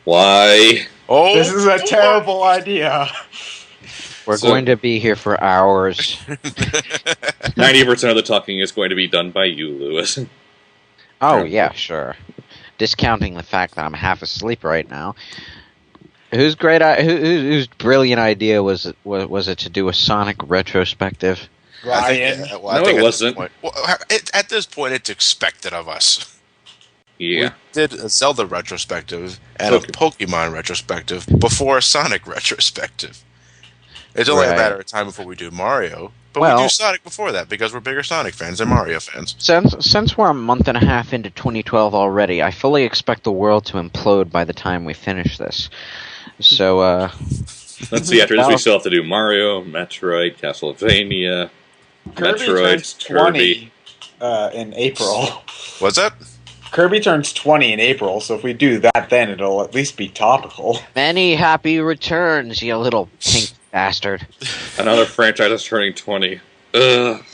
Why? Oh, This is a terrible idea. We're going to be here for hours. 90% of the talking is going to be done by you, Lewis. Oh, yeah, sure. Discounting the fact that I'm half asleep right now. Whose brilliant idea was it to do a Sonic retrospective? Ryan. No, it wasn't. At this point, it's expected of us. Yeah. We did a Zelda retrospective and a Pokemon retrospective before a Sonic retrospective. It's only a matter of time before we do Mario. But we do Sonic before that because we're bigger Sonic fans than Mario fans. Since we're a month and a half into 2012 already, I fully expect the world to implode by the time we finish this. So, let's see, after this we still have to do Mario, Metroid, Castlevania, Metroid, Kirby. In April. What's that? Kirby turns 20 in April, so if we do that then, it'll at least be topical. Many happy returns, you little pink bastard. Another franchise is turning 20. Ugh.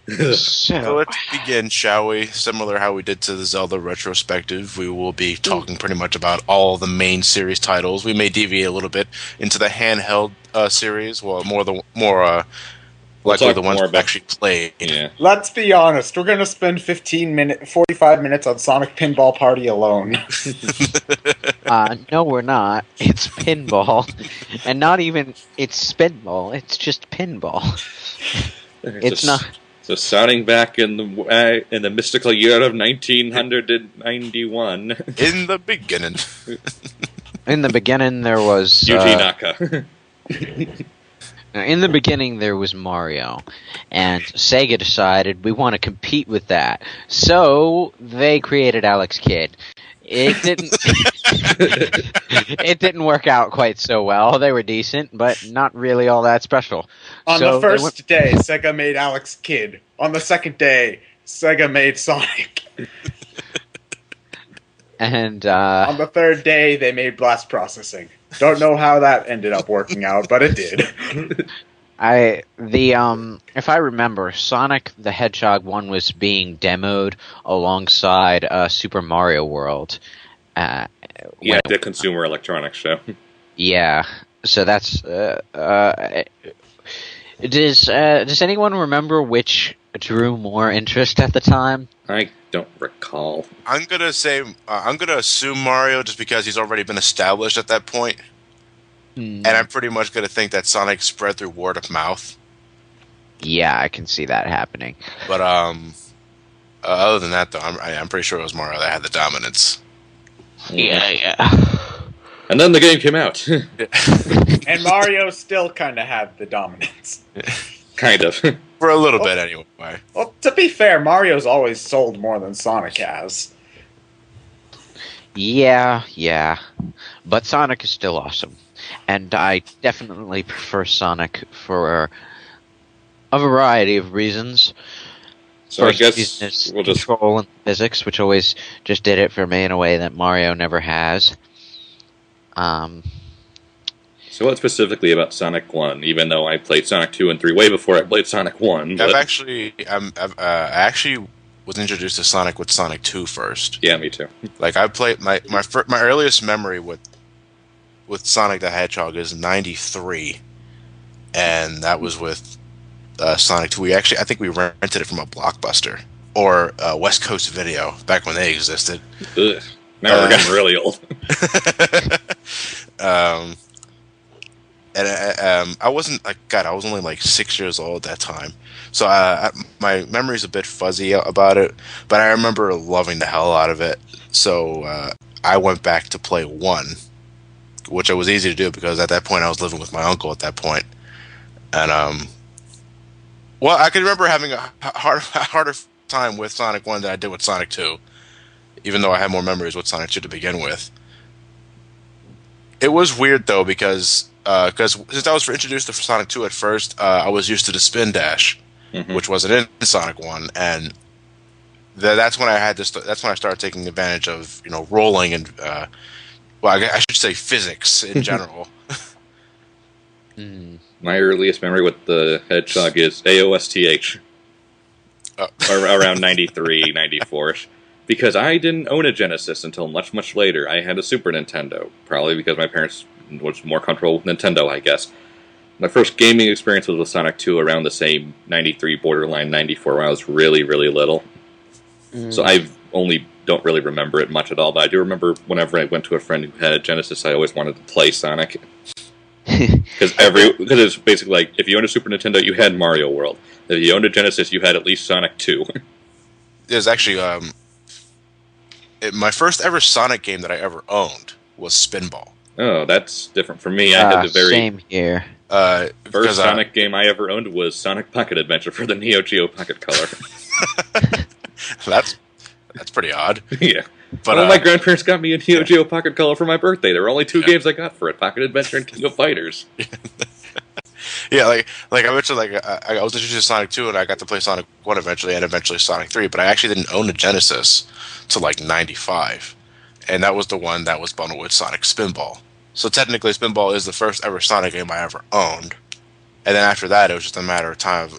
So let's begin, shall we? Similar how we did to the Zelda retrospective, we will be talking pretty much about all the main series titles. We may deviate a little bit into the handheld series, well, likely the ones we actually played. Yeah. Let's be honest, we're going to spend 45 minutes on Sonic Pinball Party alone. No, we're not. It's pinball. And not even, it's spinball. It's just pinball. It's not... So starting back in the mystical year of 1991. In the beginning. In the beginning there was... Yuji Naka. In the beginning, there was Mario, and Sega decided we want to compete with that, so they created Alex Kidd. It didn't. It didn't work out quite so well. They were decent, but not really all that special. On the first day, Sega made Alex Kidd. On the second day, Sega made Sonic. And on the third day, they made Blast Processing. Don't know how that ended up working out, but it did. If I remember, Sonic the Hedgehog 1 was being demoed alongside Super Mario World. The Consumer Electronics Show. Yeah, so that's. Does anyone remember which drew more interest at the time? I don't recall. I'm gonna assume Mario just because he's already been established at that point. And I'm pretty much gonna think that Sonic spread through word of mouth. Yeah, I can see that happening. But other than that, though, I'm pretty sure it was Mario that had the dominance. Yeah. And then the game came out. And Mario still kind of had the dominance. Kind of. For a little bit, anyway. Well, to be fair, Mario's always sold more than Sonic has. Yeah. But Sonic is still awesome. And I definitely prefer Sonic for a variety of reasons. So First, I guess we'll just control and physics, which always just did it for me in a way that Mario never has. So what specifically about Sonic 1, even though I played Sonic 2 and 3 way before I played Sonic 1? I actually was introduced to Sonic with Sonic 2 first. Yeah, me too. Like, I played my earliest memory with Sonic the Hedgehog is 93, and that was with Sonic 2. I think we rented it from a Blockbuster or West Coast Video back when they existed. Ugh. Now we're getting really old. And I wasn't I was only like 6 years old at that time, so my memory's a bit fuzzy about it. But I remember loving the hell out of it. So I went back to play 1, which was easy to do because at that point I was living with my uncle at that point, and I can remember having a harder time with Sonic 1 than I did with Sonic 2, even though I had more memories with Sonic 2 to begin with. It was weird though because since I was introduced to Sonic 2 at first, I was used to the spin dash, which wasn't in Sonic 1, and that's when I started taking advantage of rolling and I should say physics in general. My earliest memory with the Hedgehog is AOSTH. or around 93, 94ish. Because I didn't own a Genesis until much, much later. I had a Super Nintendo, probably because my parents was more comfortable with Nintendo, I guess. My first gaming experience was with Sonic 2 around the same 93, borderline 94, when I was really, really little. So I don't really remember it much at all, but I do remember whenever I went to a friend who had a Genesis, I always wanted to play Sonic. Because it's basically like, if you owned a Super Nintendo, you had Mario World. If you owned a Genesis, you had at least Sonic 2. There's actually my first ever Sonic game that I ever owned was Spinball. Oh, that's different from me. I had the very same here. first Sonic game I ever owned was Sonic Pocket Adventure for the Neo Geo Pocket Color. That's pretty odd. Yeah. But my grandparents got me a Neo Geo Pocket Color for my birthday. There were only two games I got for it: Pocket Adventure and King of Fighters. Yeah, like I mentioned, I was introduced to Sonic 2, and I got to play Sonic 1 eventually, and eventually Sonic 3, but I actually didn't own a Genesis till like 95. And that was the one that was bundled with Sonic Spinball. So technically, Spinball is the first ever Sonic game I ever owned. And then after that, it was just a matter of time.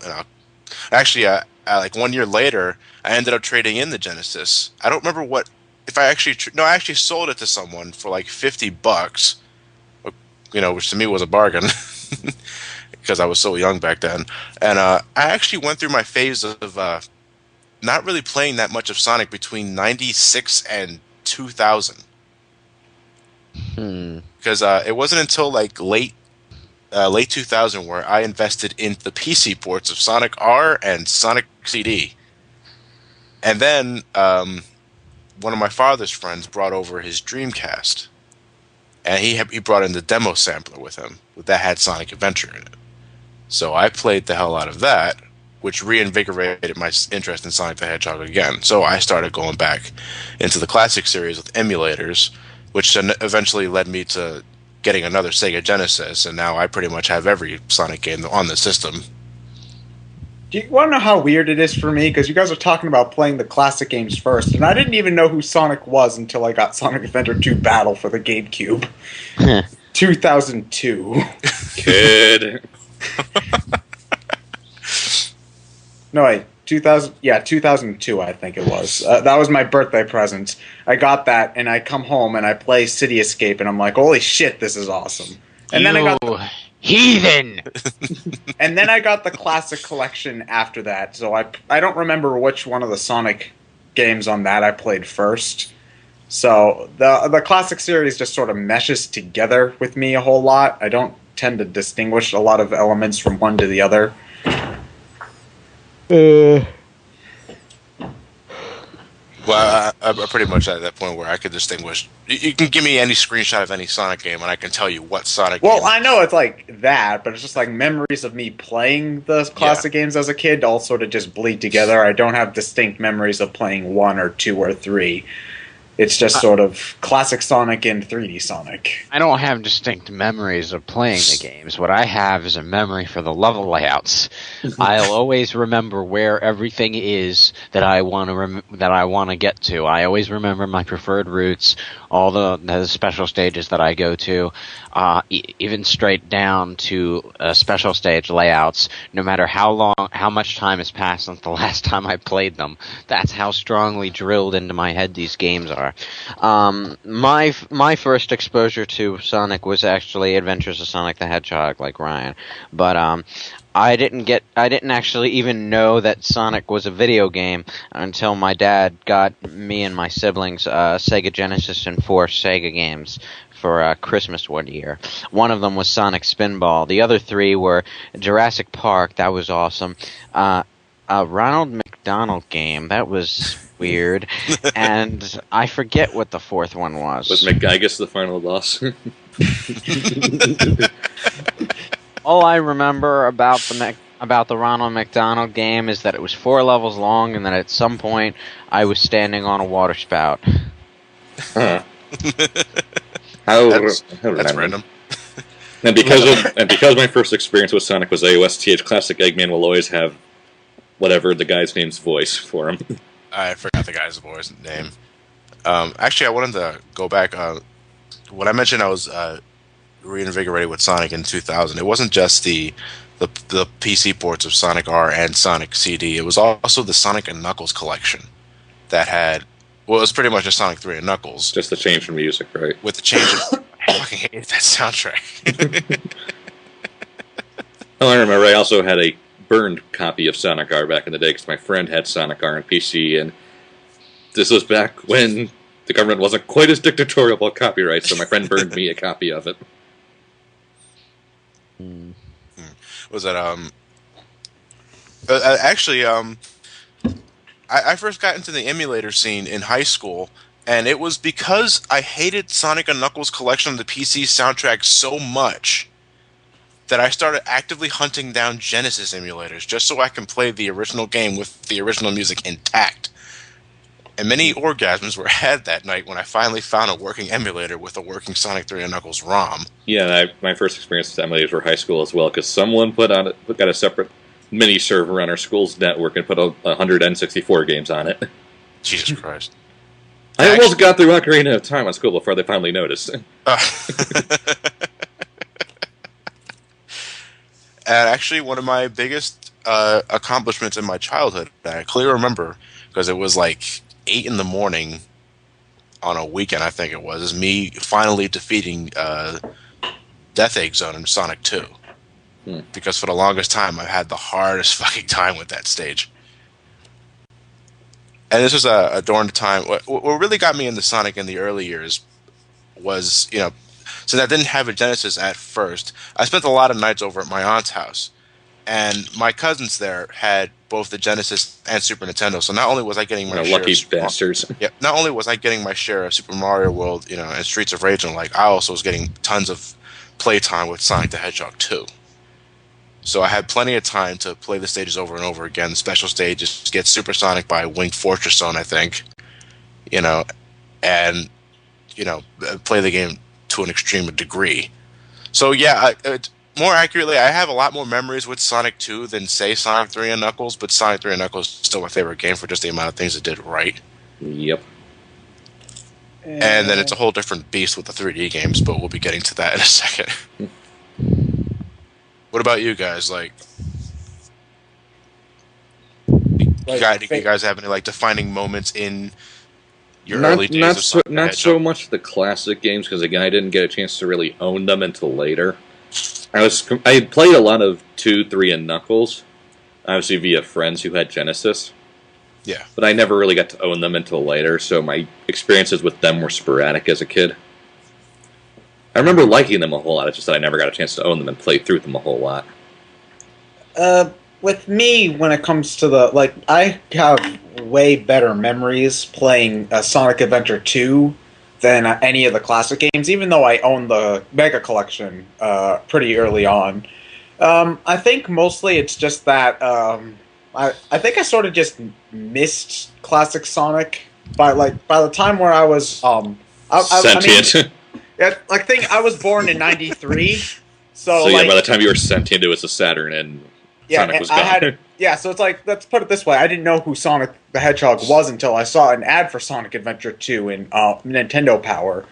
Actually, like 1 year later, I ended up trading in the Genesis. I don't remember what... If I actually... I actually sold it to someone for like $50, which to me was a bargain. Because I was so young back then. And I actually went through my phase of not really playing that much of Sonic between 96 and 2000. Because it wasn't until like late 2000 where I invested in the PC ports of Sonic R and Sonic CD. And then one of my father's friends brought over his Dreamcast. And he brought in the demo sampler with him that had Sonic Adventure in it. So I played the hell out of that, which reinvigorated my interest in Sonic the Hedgehog again. So I started going back into the classic series with emulators, which then eventually led me to getting another Sega Genesis, and now I pretty much have every Sonic game on the system. Do you want to know how weird it is for me? Because you guys are talking about playing the classic games first, and I didn't even know who Sonic was until I got Sonic Adventure 2 Battle for the GameCube. 2002. Kid. No, wait. 2002, I think it was. That was my birthday present. I got that, and I come home, and I play City Escape, and I'm like, holy shit, this is awesome. And then I got heathen! And then I got the classic collection after that, so I don't remember which one of the Sonic games on that I played first. So the classic series just sort of meshes together with me a whole lot. I don't tend to distinguish a lot of elements from one to the other. Well, I'm pretty much at that point where I could distinguish. You can give me any screenshot of any Sonic game, and I can tell you what Sonic game. Well, I know it's like that, but it's just like memories of me playing the classic games as a kid all sort of just bleed together. I don't have distinct memories of playing 1 or 2 or 3. It's just sort of classic Sonic and 3D Sonic. I don't have distinct memories of playing the games. What I have is a memory for the level layouts. I'll always remember where everything is that I want to get to. I always remember my preferred routes, all the special stages that I go to, even straight down to special stage layouts. No matter how much time has passed since the last time I played them, that's how strongly drilled into my head these games are. My first exposure to Sonic was actually Adventures of Sonic the Hedgehog, like Ryan, but I didn't actually even know that Sonic was a video game until my dad got me and my siblings Sega Genesis and 4 Sega games for Christmas one year. One of them was Sonic Spinball. The other 3 were Jurassic Park. That was awesome. A Ronald McDonald game. That was weird. And I forget what the 4th one was. Was McGigus the final boss? All I remember about the Ronald McDonald game is that it was 4 levels long, and that at some point I was standing on a water spout. Huh. That's random. And because my first experience with Sonic was AOSTH, Classic Eggman will always have whatever the guy's name's voice for him. I forgot the guy's voice name. Actually, I wanted to go back. When I mentioned I was reinvigorated with Sonic in 2000, it wasn't just the the PC ports of Sonic R and Sonic CD. It was also the Sonic and Knuckles collection that had, well, it was pretty much a Sonic 3 and Knuckles. Just the change from music, right? With the change of, I fucking hated that soundtrack. Oh, I remember I also had a burned copy of Sonic R back in the day because my friend had Sonic R on PC, and this was back when the government wasn't quite as dictatorial about copyright, so my friend burned me a copy of it. Was that actually I first got into the emulator scene in high school, and it was because I hated Sonic and Knuckles collection of the PC soundtrack so much that I started actively hunting down Genesis emulators just so I can play the original game with the original music intact. And many orgasms were had that night when I finally found a working emulator with a working Sonic 3 and Knuckles ROM. Yeah, my first experience with emulators were high school as well, because someone got a separate mini server on our school's network and put 100 N64 games on it. Jesus Christ. I almost got through Ocarina of Time on school before they finally noticed. And actually, one of my biggest accomplishments in my childhood, that I clearly remember, because it was like 8 in the morning on a weekend, I think it was, is me finally defeating Death Egg Zone in Sonic 2. Because for the longest time, I've had the hardest fucking time with that stage. And this was during the time, what really got me into Sonic in the early years was, since I didn't have a Genesis at first, I spent a lot of nights over at my aunt's house. And my cousins there had both the Genesis and Super Nintendo, so not only was I getting my share lucky bastards. Yeah, not only was I getting my share of Super Mario World, and Streets of Rage, and I also was getting tons of playtime with Sonic the Hedgehog 2. So I had plenty of time to play the stages over and over again. The special stages, get Supersonic by Winged Fortress Zone, I think, and play the game to an extreme degree. So yeah, more accurately, I have a lot more memories with Sonic 2 than, say, Sonic 3 and Knuckles, but Sonic 3 and Knuckles is still my favorite game for just the amount of things it did right. Yep. And then it's a whole different beast with the 3D games, but we'll be getting to that in a second. What about you guys? Do you guys have any defining moments in your early days of Sonic the Not Hedgehog? so much the classic games, because again, I didn't get a chance to really own them until later. I played a lot of 2, 3, and Knuckles, obviously via friends who had Genesis. Yeah. But I never really got to own them until later, so my experiences with them were sporadic as a kid. I remember liking them a whole lot, it's just that I never got a chance to own them and play through them a whole lot. With me, when it comes to I have way better memories playing Sonic Adventure 2 than any of the classic games, even though I own the Mega Collection pretty early on. I think mostly it's just that I think I sort of just missed classic Sonic by the time where I was Sentient. I was born in '93, so yeah, by the time you were sentient, it was a Saturn and Sonic was gone. So it's let's put it this way: I didn't know who Sonic the Hedgehog was until I saw an ad for Sonic Adventure 2 in Nintendo Power.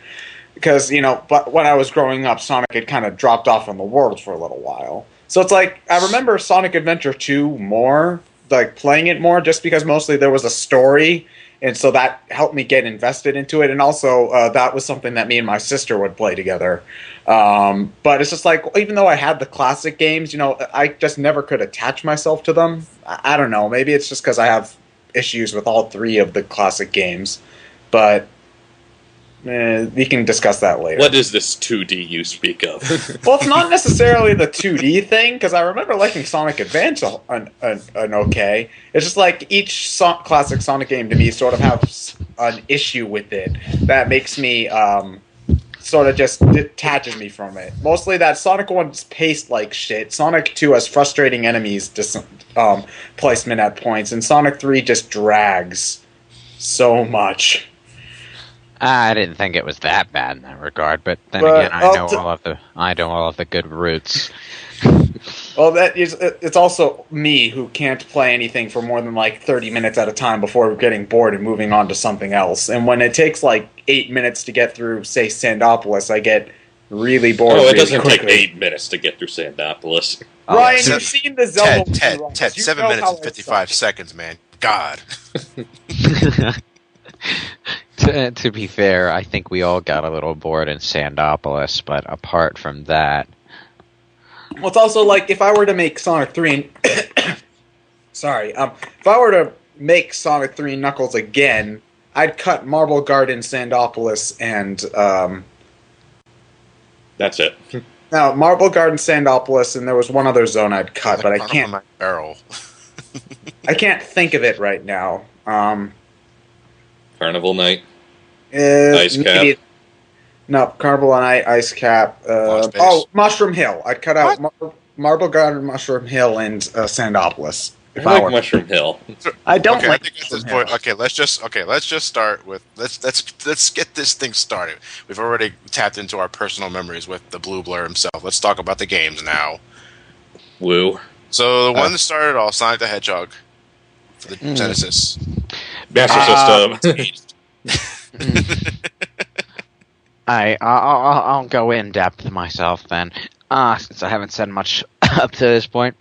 Because but when I was growing up, Sonic had kind of dropped off from the world for a little while. So it's I remember Sonic Adventure 2 more, playing it more, just because mostly there was a story. And so that helped me get invested into it. And also, that was something that me and my sister would play together. But it's just even though I had the classic games, I just never could attach myself to them. I don't know. Maybe it's just because I have issues with all 3 of the classic games. But we can discuss that later. What is this 2D you speak of? Well, it's not necessarily the 2D thing, because I remember liking Sonic Advance an okay. It's just each classic Sonic game to me sort of has an issue with it that makes me sort of just detaches me from it. Mostly that Sonic 1's paced like shit. Sonic 2 has frustrating enemies placement at points, and Sonic 3 just drags so much. I didn't think it was that bad in that regard, but then again, I know all of the good routes. Well, it's also me who can't play anything for more than 30 minutes at a time before getting bored and moving on to something else. And when it takes 8 minutes to get through, say, Sandopolis, I get really bored. Oh, it really doesn't take quickly. 8 minutes to get through Sandopolis. Ryan, yeah. you've seen the Zelda Ted, runs. Ted, You 7 know minutes how and it 55 sucks. seconds, man. God. To be fair, I think we all got a little bored in Sandopolis, but apart from that, Well, it's also like if I were to make Sonic 3 and sorry, if I were to make Sonic 3 and Knuckles again, I'd cut Marble Garden, Sandopolis, and That's it. no, Marble Garden, Sandopolis, and there was one other zone I'd cut, but I can't. Barrel. I can't think of it right now. Carnival Night. Ice Cap. No, Carnival and Ice Cap. Lost Base. Oh, Mushroom Hill. I'd cut out Marble Garden, Mushroom Hill, and Sandopolis. If I I were. like Mushroom Hill. I don't Okay, like I think at this Mushroom point. Hill. Okay, let's just start with let's get this thing started. We've already tapped into our personal memories with the Blue Blur himself. Let's talk about the games now. Woo. So the one that started it all, Sonic the Hedgehog, for the Genesis. Master System. I'll go in depth myself then, since I haven't said much up to this point.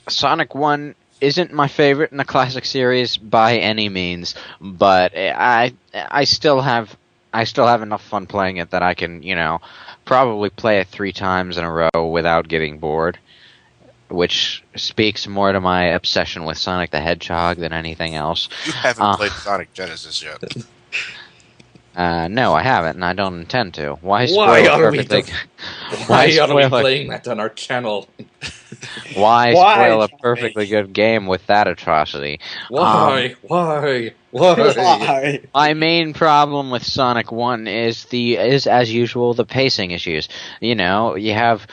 Sonic 1 isn't my favorite in the classic series by any means, but I still have enough fun playing it that I can, probably play it 3 times in a row without getting bored, which speaks more to my obsession with Sonic the Hedgehog than anything else. You haven't played Sonic Genesis yet. No, I haven't, and I don't intend to. Why Why spoil ought a we perfectly? Why ought to be spoil a- playing that on our channel? Why Why, spoil a Johnny? perfectly good game with that atrocity? Why? Why? Why? My main problem with Sonic 1 is as usual the pacing issues. You have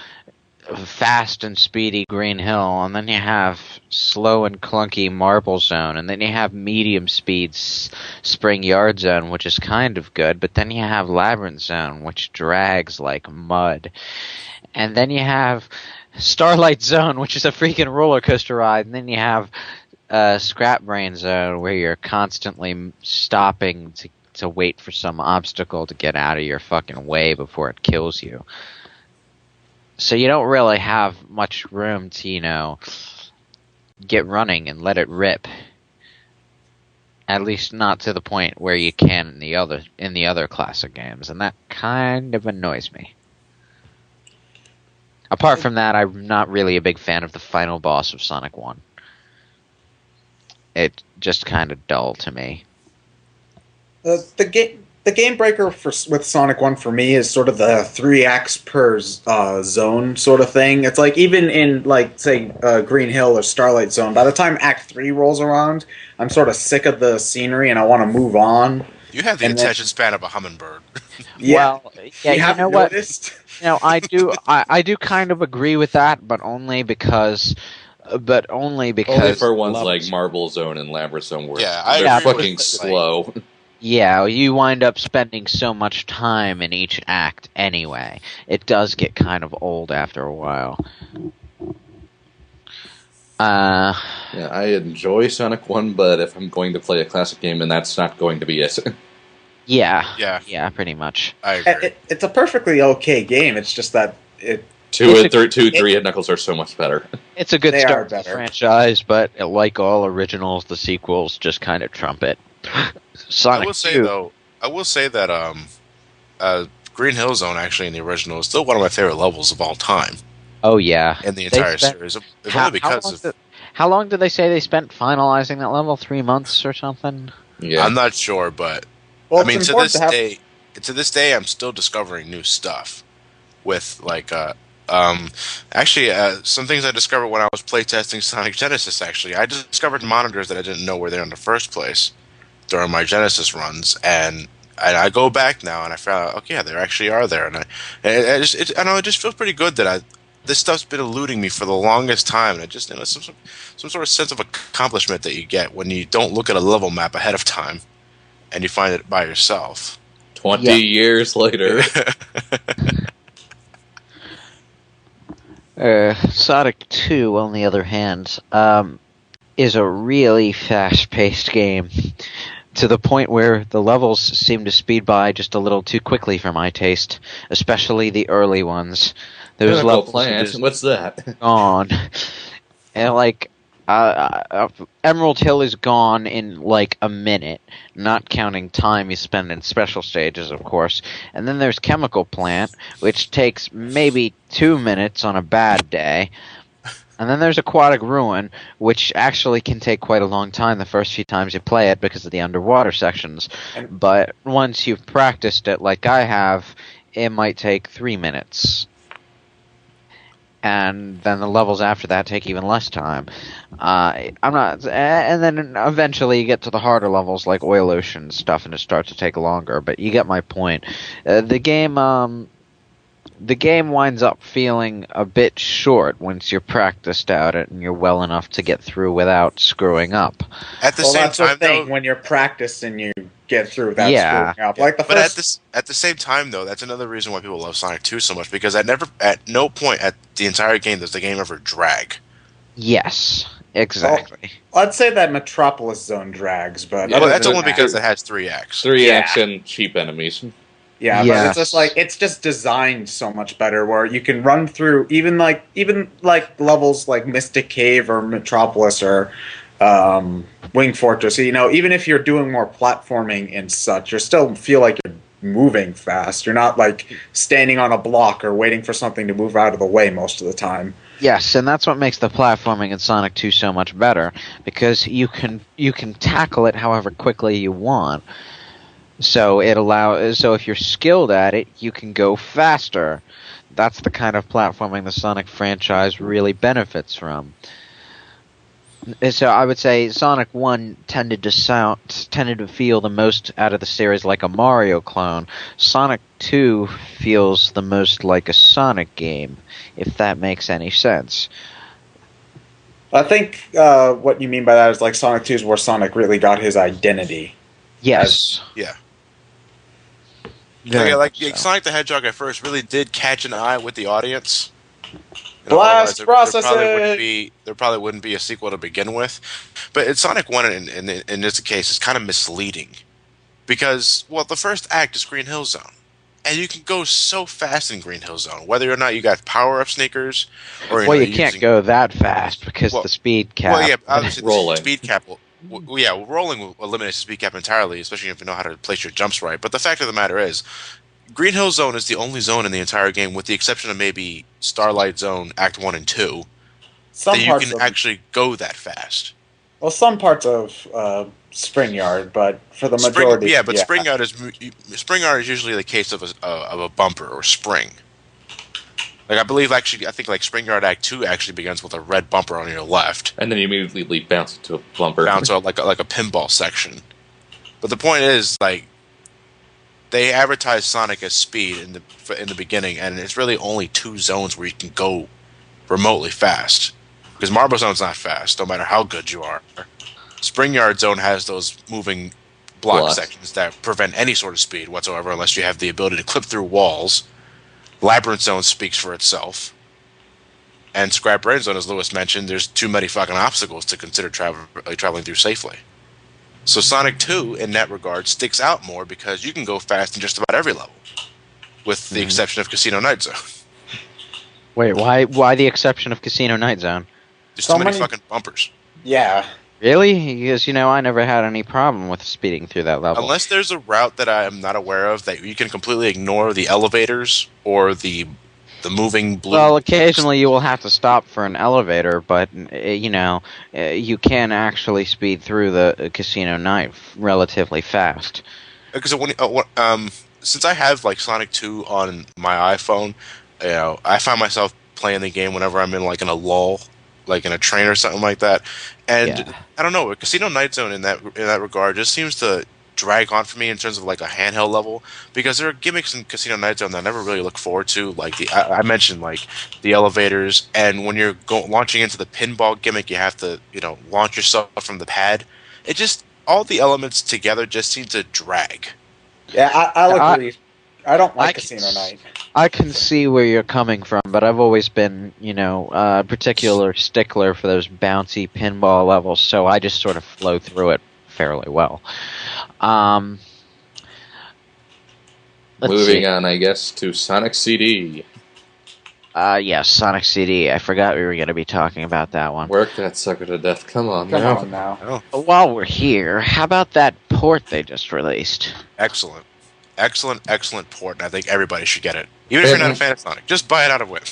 fast and speedy Green Hill, and then you have slow and clunky Marble Zone, and then you have medium speed Spring Yard Zone, which is kind of good, but then you have Labyrinth Zone, which drags like mud. And then you have Starlight Zone, which is a freaking roller coaster ride, and then you have Scrap Brain Zone, where you're constantly stopping to wait for some obstacle to get out of your fucking way before it kills you. So you don't really have much room to, get running and let it rip. At least not to the point where you can in the other classic games, and that kind of annoys me. Apart from that, I'm not really a big fan of the final boss of Sonic 1. It's just kind of dull to me. The game breaker with Sonic 1 for me is sort of the 3 acts per zone sort of thing. It's like even in, like, say, Green Hill or Starlight Zone, by the time Act 3 rolls around, I'm sort of sick of the scenery and I want to move on. You have the And then- attention span of a hummingbird. Yeah. Well, yeah, you haven't what? noticed? I do kind of agree with that, but only because. Only for ones like Marble Zone and Labyrinth Zone where Yeah, I they're agree with fucking that. slow. Yeah, you wind up spending so much time in each act anyway. It does get kind of old after a while. Yeah, I enjoy Sonic 1, but if I'm going to play a classic game, then that's not going to be it. Yeah, pretty much. I agree. It's a perfectly okay game. It's just that it. 2 and 3 and Knuckles are so much better. It's a good They start are to the better. franchise, but like all originals, the sequels just kind of trump it. Sonic I will say 2. though, Green Hill Zone actually in the original is still one of my favorite levels of all time Oh yeah. in the They entire spent- series. Only because How long did they say they spent finalizing that level? 3 months or something? Yeah. I'm not sure, but Well, I mean it's to important this have- to this day, I'm still discovering new stuff with like actually some things I discovered when I was playtesting Sonic Genesis. Actually, I discovered monitors that I didn't know were there in the first place during my Genesis runs, and I go back now and I found out, okay, yeah, there actually are there, and I just feels pretty good that this stuff's been eluding me for the longest time, and it just some sort of sense of accomplishment that you get when you don't look at a level map ahead of time and you find it by yourself. 20 Yeah. years later. Sonic 2, on the other hand, is a really fast-paced game. to the point where the levels seem to speed by just a little too quickly for my taste, especially the early ones. Those Chemical levels are plant. just What's that? gone. And like Emerald Hill is gone in like a minute, not counting time you spend in special stages, of course. And then there's Chemical Plant, which takes maybe 2 minutes on a bad day. And then there's Aquatic Ruin, which actually can take quite a long time the first few times you play it because of the underwater sections. But once you've practiced it like I have, it might take 3 minutes. And then the levels after that take even less time. And then eventually you get to the harder levels like Oil Ocean stuff, and it starts to take longer. But you get my point. The game winds up feeling a bit short once you're practiced at it and you're well enough to get through without screwing up. At the same time, though, when you're practiced and you get through without screwing up. Yeah. Like the but first... at the same time, though, that's another reason why people love Sonic 2 so much, because at no point at the entire game does the game ever drag. Yes, exactly. Well, I'd say that Metropolis Zone drags, but Yeah, Well, that's only because it has 3 acts. 3 Yeah. acts and cheap enemies. yeah, Yes. but it's just like it's just designed so much better where you can run through even like levels like Mystic Cave or Metropolis or Wing Fortress. You know, even if you're doing more platforming and such, you still feel like you're moving fast. You're not like standing on a block or waiting for something to move out of the way most of the time. Yes, and that's what makes the platforming in Sonic 2 so much better, because you can tackle it however quickly you want. So if you're skilled at it, you can go faster. That's the kind of platforming the Sonic franchise really benefits from. So I would say Sonic 1 tended to feel the most out of the series like a Mario clone. Sonic 2 feels the most like a Sonic game, if that makes any sense. I think what you mean by that is like Sonic 2 is where Sonic really got his identity. Yes. Yeah. Very Like much so. Sonic the Hedgehog at first really did catch an eye with the audience. Blast Otherwise, processing! there probably wouldn't be a sequel to begin with. But in Sonic 1, in this case, it's kind of misleading. Because, well, the first act is Green Hill Zone. And you can go so fast in Green Hill Zone, whether or not you got power-up sneakers, or You can't go that fast because the speed cap. Well, yeah, obviously Rolling. the speed cap rolling will eliminate the speed cap entirely, especially if you know how to place your jumps right. But the fact of the matter is, Green Hill Zone is the only zone in the entire game, with the exception of maybe Starlight Zone Act 1 and 2, that you can actually go that fast. Well, some parts of Spring Yard, but for the majority... Spring Yard is usually the case of a bumper or spring. Like, I think like Spring Yard Act 2 actually begins with a red bumper on your left. And then you immediately bounce into a bumper. Bounce out like a pinball section. But the point is, like, they advertise Sonic as speed in the beginning, and it's really only 2 zones where you can go remotely fast. Because Marble Zone's not fast, no matter how good you are. Spring Yard Zone has those moving block sections that prevent any sort of speed whatsoever unless you have the ability to clip through walls. Labyrinth Zone speaks for itself. And Scrap Brain Zone, as Lewis mentioned, there's too many fucking obstacles to consider traveling through safely. So Sonic 2, in that regard, sticks out more because you can go fast in just about every level, with the exception of Casino Night Zone. Wait, why the exception of Casino Night Zone? There's too many fucking bumpers. Yeah. Really? Because, I never had any problem with speeding through that level. Unless there's a route that I am not aware of that you can completely ignore the elevators or the moving blue... Well, occasionally you will have to stop for an elevator, but, you can actually speed through the Casino Night relatively fast. Because since I have, like, Sonic 2 on my iPhone, I find myself playing the game whenever I'm in a lull, like in a train or something like that. And I don't know, Casino Night Zone in that regard just seems to drag on for me in terms of like a handheld level, because there are gimmicks in Casino Night Zone that I never really look forward to, like I mentioned, like the elevators, and when you're launching into the pinball gimmick, you have to launch yourself from the pad. It just, all the elements together just seem to drag. Yeah, I'll agree. I don't like Casino Night. I can see where you're coming from, but I've always been, a particular stickler for those bouncy pinball levels, so I just sort of flow through it fairly well. Um, let's Moving see. on, I guess, to Sonic CD. Yes, Sonic CD. I forgot we were going to be talking about that one. Work that sucker to death. Come on Come now. on now. Oh, But while we're here, how about that port they just released? excellent. Excellent port, and I think everybody should get it. Even if you're not a fan of Sonic, just buy it out of Whip.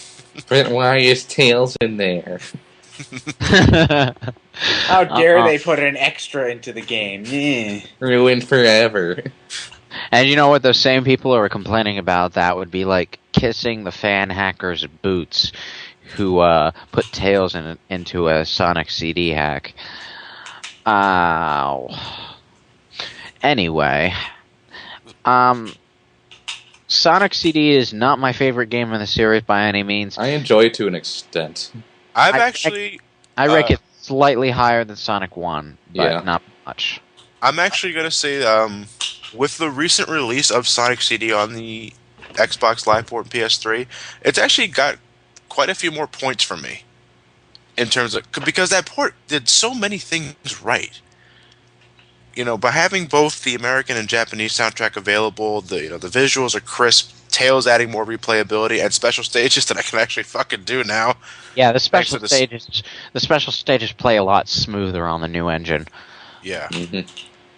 But why is Tails in there? How dare they put an extra into the game? Ruined forever. And you know what those same people who are complaining about that would be like kissing the fan hackers' boots who put Tails into a Sonic CD hack. Anyway, Sonic CD is not my favorite game in the series by any means. I enjoy it to an extent. I rank it slightly higher than Sonic 1, but Yeah. not much. I'm actually going to say, with the recent release of Sonic CD on the Xbox Live port and PS3, it's actually got quite a few more points for me. In terms of, because that port did so many things right. You know, by having both the American and Japanese soundtrack available, the visuals are crisp, Tails adding more replayability, and special stages that I can actually fucking do now. Yeah, the special Thanks for stages play a lot smoother on the new engine. Yeah. Mm-hmm.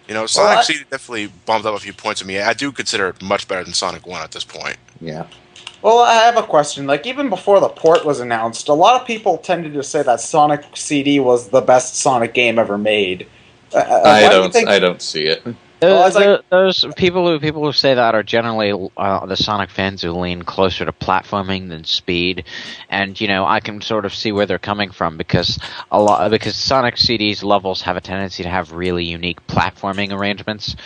You know, Sonic CD definitely bumped up a few points for me. I do consider it much better than Sonic 1 at this point. Yeah. Well, I have a question. Like, even before the port was announced, a lot of people tended to say that Sonic CD was the best Sonic game ever made. I don't see it. Those people who say that are generally the Sonic fans who lean closer to platforming than speed, and I can sort of see where they're coming from because Sonic CD's levels have a tendency to have really unique platforming arrangements.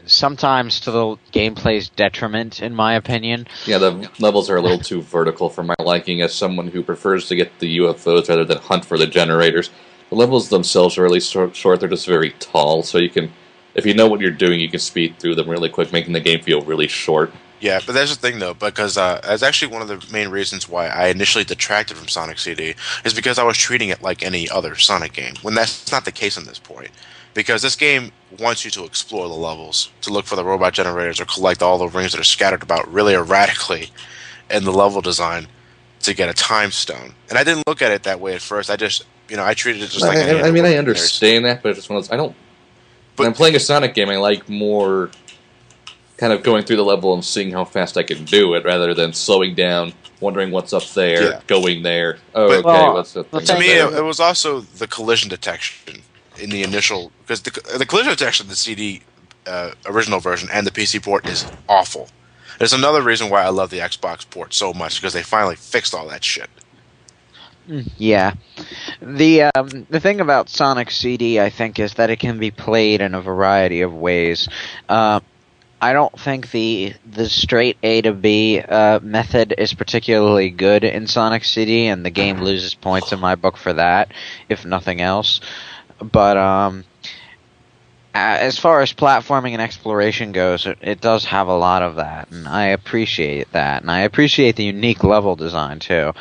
Sometimes to the gameplay's detriment, in my opinion. Yeah, the levels are a little too vertical for my liking as someone who prefers to get the UFOs rather than hunt for the generators. The levels themselves are really short, they're just very tall, so you can, if you know what you're doing, you can speed through them really quick, making the game feel really short. Yeah, but that's the thing, though, because that's actually one of the main reasons why I initially detracted from Sonic CD, is because I was treating it like any other Sonic game, when that's not the case at this point. Because this game wants you to explore the levels, to look for the robot generators or collect all the rings that are scattered about really erratically in the level design to get a time stone. And I didn't look at it that way at first. I just, I treated it just like any other I understand that, but it's just one of those, when I'm playing a Sonic game, I like more kind of going through the level and seeing how fast I can do it, rather than slowing down, wondering what's up there, going there. What's up there? To me, it was also the collision detection in the initial, because the collision detection in the CD original version and the PC port is awful. There's another reason why I love the Xbox port so much, because they finally fixed all that shit. Yeah. The thing about Sonic CD, I think, is that it can be played in a variety of ways. I don't think the straight A to B method is particularly good in Sonic CD, and the game loses points in my book for that, if nothing else. But as far as platforming and exploration goes, it does have a lot of that, and I appreciate that. And I appreciate the unique level design, too.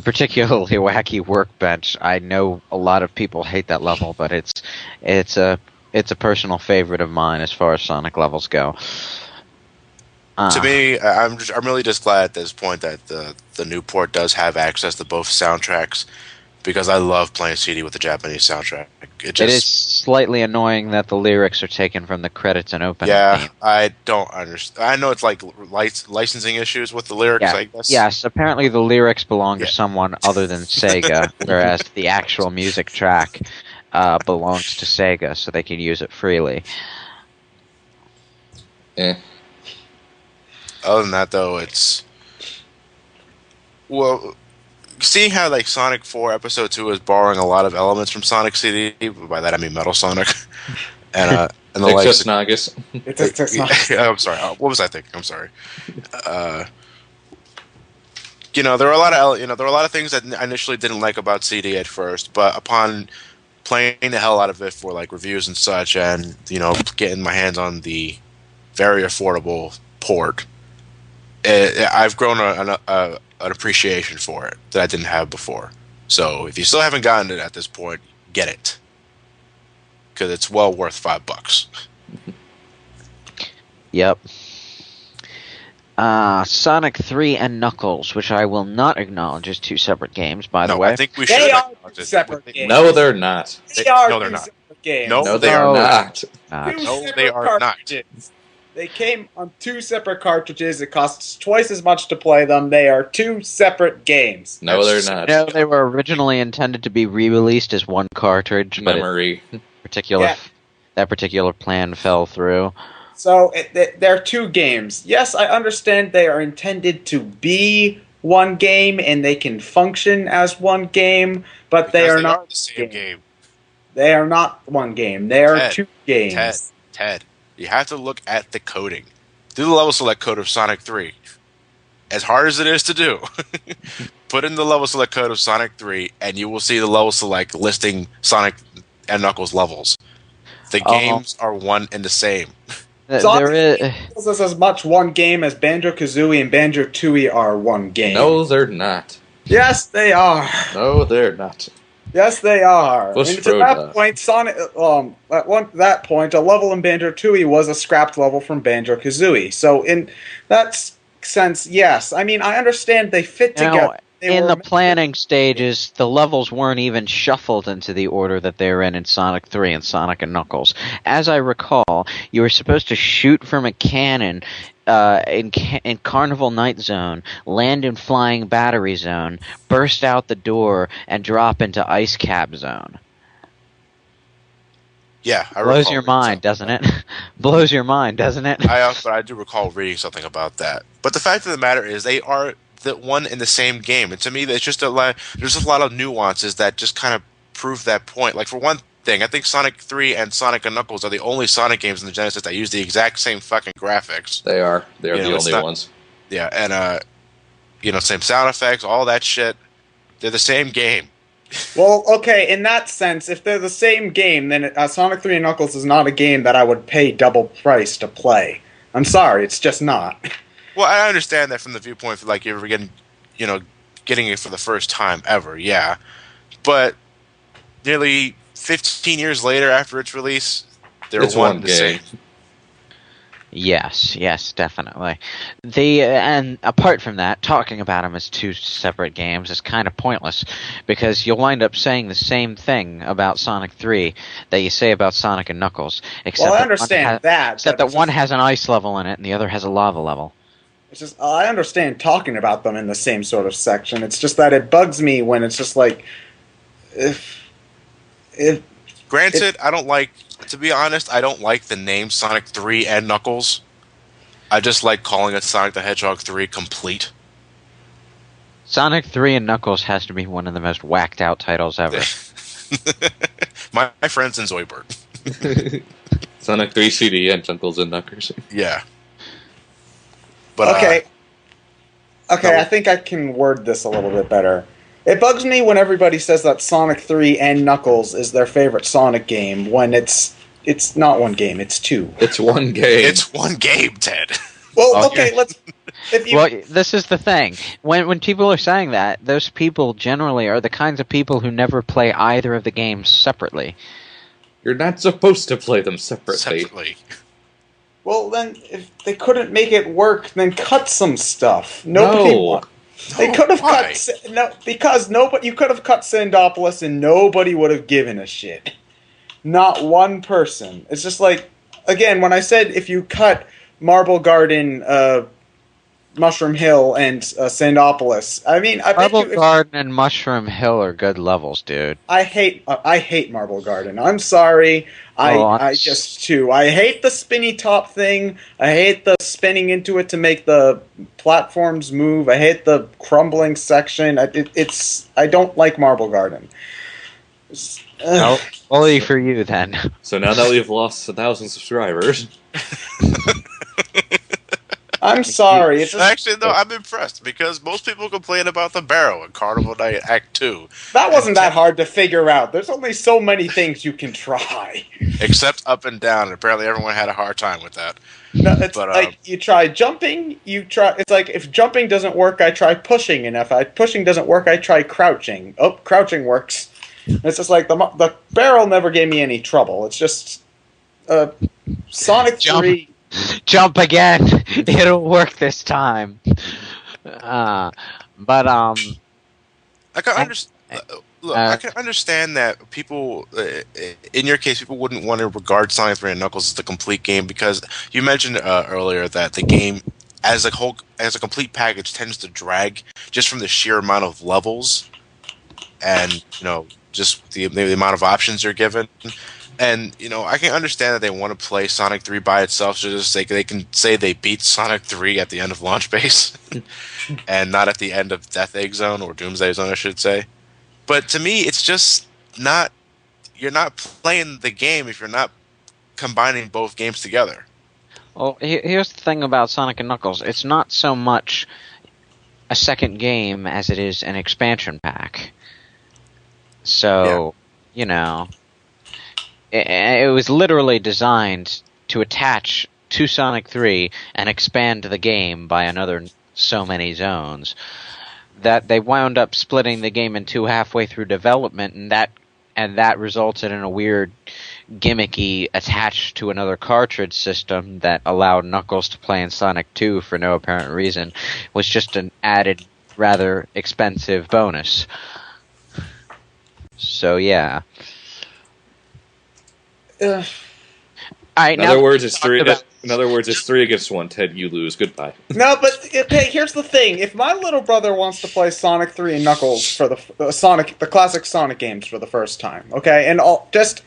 Particularly Wacky Workbench. I know a lot of people hate that level, but it's a personal favorite of mine as far as Sonic levels go. To me, I'm really just glad at this point that the new port does have access to both soundtracks, because I love playing CD with the Japanese soundtrack. It is slightly annoying that the lyrics are taken from the credits and opening theme. I don't understand. I know it's like licensing issues with the lyrics, I guess. Yes, apparently the lyrics belong to someone other than Sega, whereas the actual music track belongs to Sega, so they can use it freely. Other than that, though, it's... Well, seeing how like Sonic 4 Episode 2 is borrowing a lot of elements from Sonic CD, by that I mean Metal Sonic, and the It's Nagus. I'm sorry. What was I thinking? I'm sorry. There were a lot of things that I initially didn't like about CD at first, but upon playing the hell out of it for like reviews and such, and getting my hands on the very affordable port, I've grown an appreciation for it that I didn't have before. So if you still haven't gotten it at this point, get it, because it's well worth $5. Yep. Sonic 3 and Knuckles, which I will not acknowledge as two separate games, by the way. I think we should. They are acknowledge two it. separate games. No, they're not. They are no, they're two not. separate games. No, they are not. Two No, separate they are not. cartridges. They came on two separate cartridges. It costs twice as much to play them. They are two separate games. No, they're not. No, they were originally intended to be re-released as one cartridge, but Memory. that particular plan fell through. So they're two games. Yes, I understand they are intended to be one game and they can function as one game, but they are not the same game. They are not one game. They are two games. Ted, you have to look at the coding. Do the level select code of Sonic 3. As hard as it is to do, put in the level select code of Sonic 3, and you will see the level select listing Sonic and Knuckles levels. The games are one and the same. Sonic is as much one game as Banjo-Kazooie and Banjo-Tooie are one game. No, they're not. Yes, they are. No, they're not. Yes, they are. Push and to that point, Sonic, at that point, a level in Banjo-Tooie was a scrapped level from Banjo-Kazooie. So in that sense, yes. I mean, I understand they fit together. In the planning stages, the levels weren't even shuffled into the order that they were in Sonic 3 and Sonic and Knuckles. As I recall, you were supposed to shoot from a cannon in Carnival Night Zone, land in Flying Battery Zone, burst out the door, and drop into Ice Cap Zone. Yeah, I blows your mind, doesn't it? Blows your mind, doesn't it? But I do recall reading something about that. But the fact of the matter is, they are the one in the same game, and to me, there's just a lot of nuances that just kind of prove that point. Like, for one thing, I think Sonic 3 and Sonic and Knuckles are the only Sonic games in the Genesis that use the exact same fucking graphics. They are. They are the only ones. Yeah, and same sound effects, all that shit. They're the same game. Well, okay, in that sense, if they're the same game, then Sonic 3 and Knuckles is not a game that I would pay double price to play. I'm sorry, it's just not. Well, I understand that from the viewpoint of, like, you're getting it for the first time ever, yeah. But nearly 15 years later after its release, they're one the same. Yes, definitely. And apart from that, talking about them as two separate games is kind of pointless, because you'll wind up saying the same thing about Sonic 3 that you say about Sonic and Knuckles. Except I understand that. Except that one has an ice level in it and the other has a lava level. It's just, I understand talking about them in the same sort of section. It's just that it bugs me when it's just like, Granted, I don't like, to be honest, I don't like the name Sonic 3 and Knuckles. I just like calling it Sonic the Hedgehog 3 Complete. Sonic 3 and Knuckles has to be one of the most whacked out titles ever. my friends in Zoidberg. Sonic 3 CD and Knuckles and Knuckers. Yeah. But, okay, I think I can word this a little bit better. It bugs me when everybody says that Sonic 3 and Knuckles is their favorite Sonic game, when it's not one game, it's two. It's one game. It's one game, Ted. Well, okay, let's... Well, this is the thing. When people are saying that, those people generally are the kinds of people who never play either of the games separately. You're not supposed to play them separately. Well, then, if they couldn't make it work, then cut some stuff. They could have cut... No, because you could have cut Sandopolis and nobody would have given a shit. Not one person. It's just like, again, when I said if you cut Marble Garden, Mushroom Hill, and Sandopolis, I mean... Marble Garden and Mushroom Hill are good levels, dude. I hate Marble Garden. I'm sorry. I hate the spinny top thing. I hate the spinning into it to make the platforms move. I hate the crumbling section. I don't like Marble Garden. No, only for you then. So now that we've lost 1,000 subscribers... I'm sorry. Actually, no, I'm impressed, because most people complain about the barrel in Carnival Night Act 2. That wasn't that hard to figure out. There's only so many things you can try. Except up and down, and apparently everyone had a hard time with that. No, it's like you try jumping, it's like if jumping doesn't work, I try pushing, and if pushing doesn't work, I try crouching. Oh, crouching works. It's just like the barrel never gave me any trouble. It's just Sonic 3... Jump again. It'll work this time. But I can I- understand. Look, I can understand that people, in your case, people wouldn't want to regard Sonic 3 and Knuckles as the complete game because you mentioned earlier that the game, as a complete package, tends to drag just from the sheer amount of levels, and just the amount of options you're given. And I can understand that they want to play Sonic 3 by itself, so just they can say they beat Sonic 3 at the end of Launch Base, and not at the end of Death Egg Zone or Doomsday Zone, I should say. But to me, it's just not. You're not playing the game if you're not combining both games together. well, here's the thing about Sonic and Knuckles. It's not so much a second game as it is an expansion pack. So, it was literally designed to attach to Sonic 3 and expand the game by another so many zones. That they wound up splitting the game in two halfway through development, and that resulted in a weird gimmicky attached to another cartridge system that allowed Knuckles to play in Sonic 2 for no apparent reason. Was just an added, rather expensive bonus. So yeah. All right, In other words, it's three against one. Ted, you lose. Goodbye. No, but okay, here's the thing. If my little brother wants to play Sonic 3 and Knuckles for the classic Sonic games for the first time, okay, and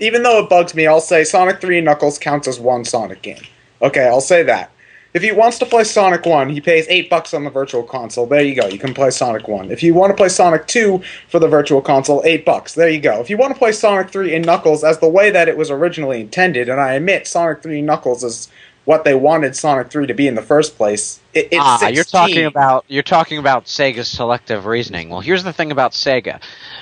even though it bugs me, I'll say Sonic 3 and Knuckles counts as one Sonic game. Okay, I'll say that. If he wants to play Sonic 1, he pays $8 on the Virtual Console. There you go. You can play Sonic 1. If you want to play Sonic 2 for the Virtual Console, $8. There you go. If you want to play Sonic 3 and Knuckles as the way that it was originally intended, and I admit Sonic 3 and Knuckles is what they wanted Sonic 3 to be in the first place, it's 16. You're talking about Sega's selective reasoning. Well, here's the thing about Sega.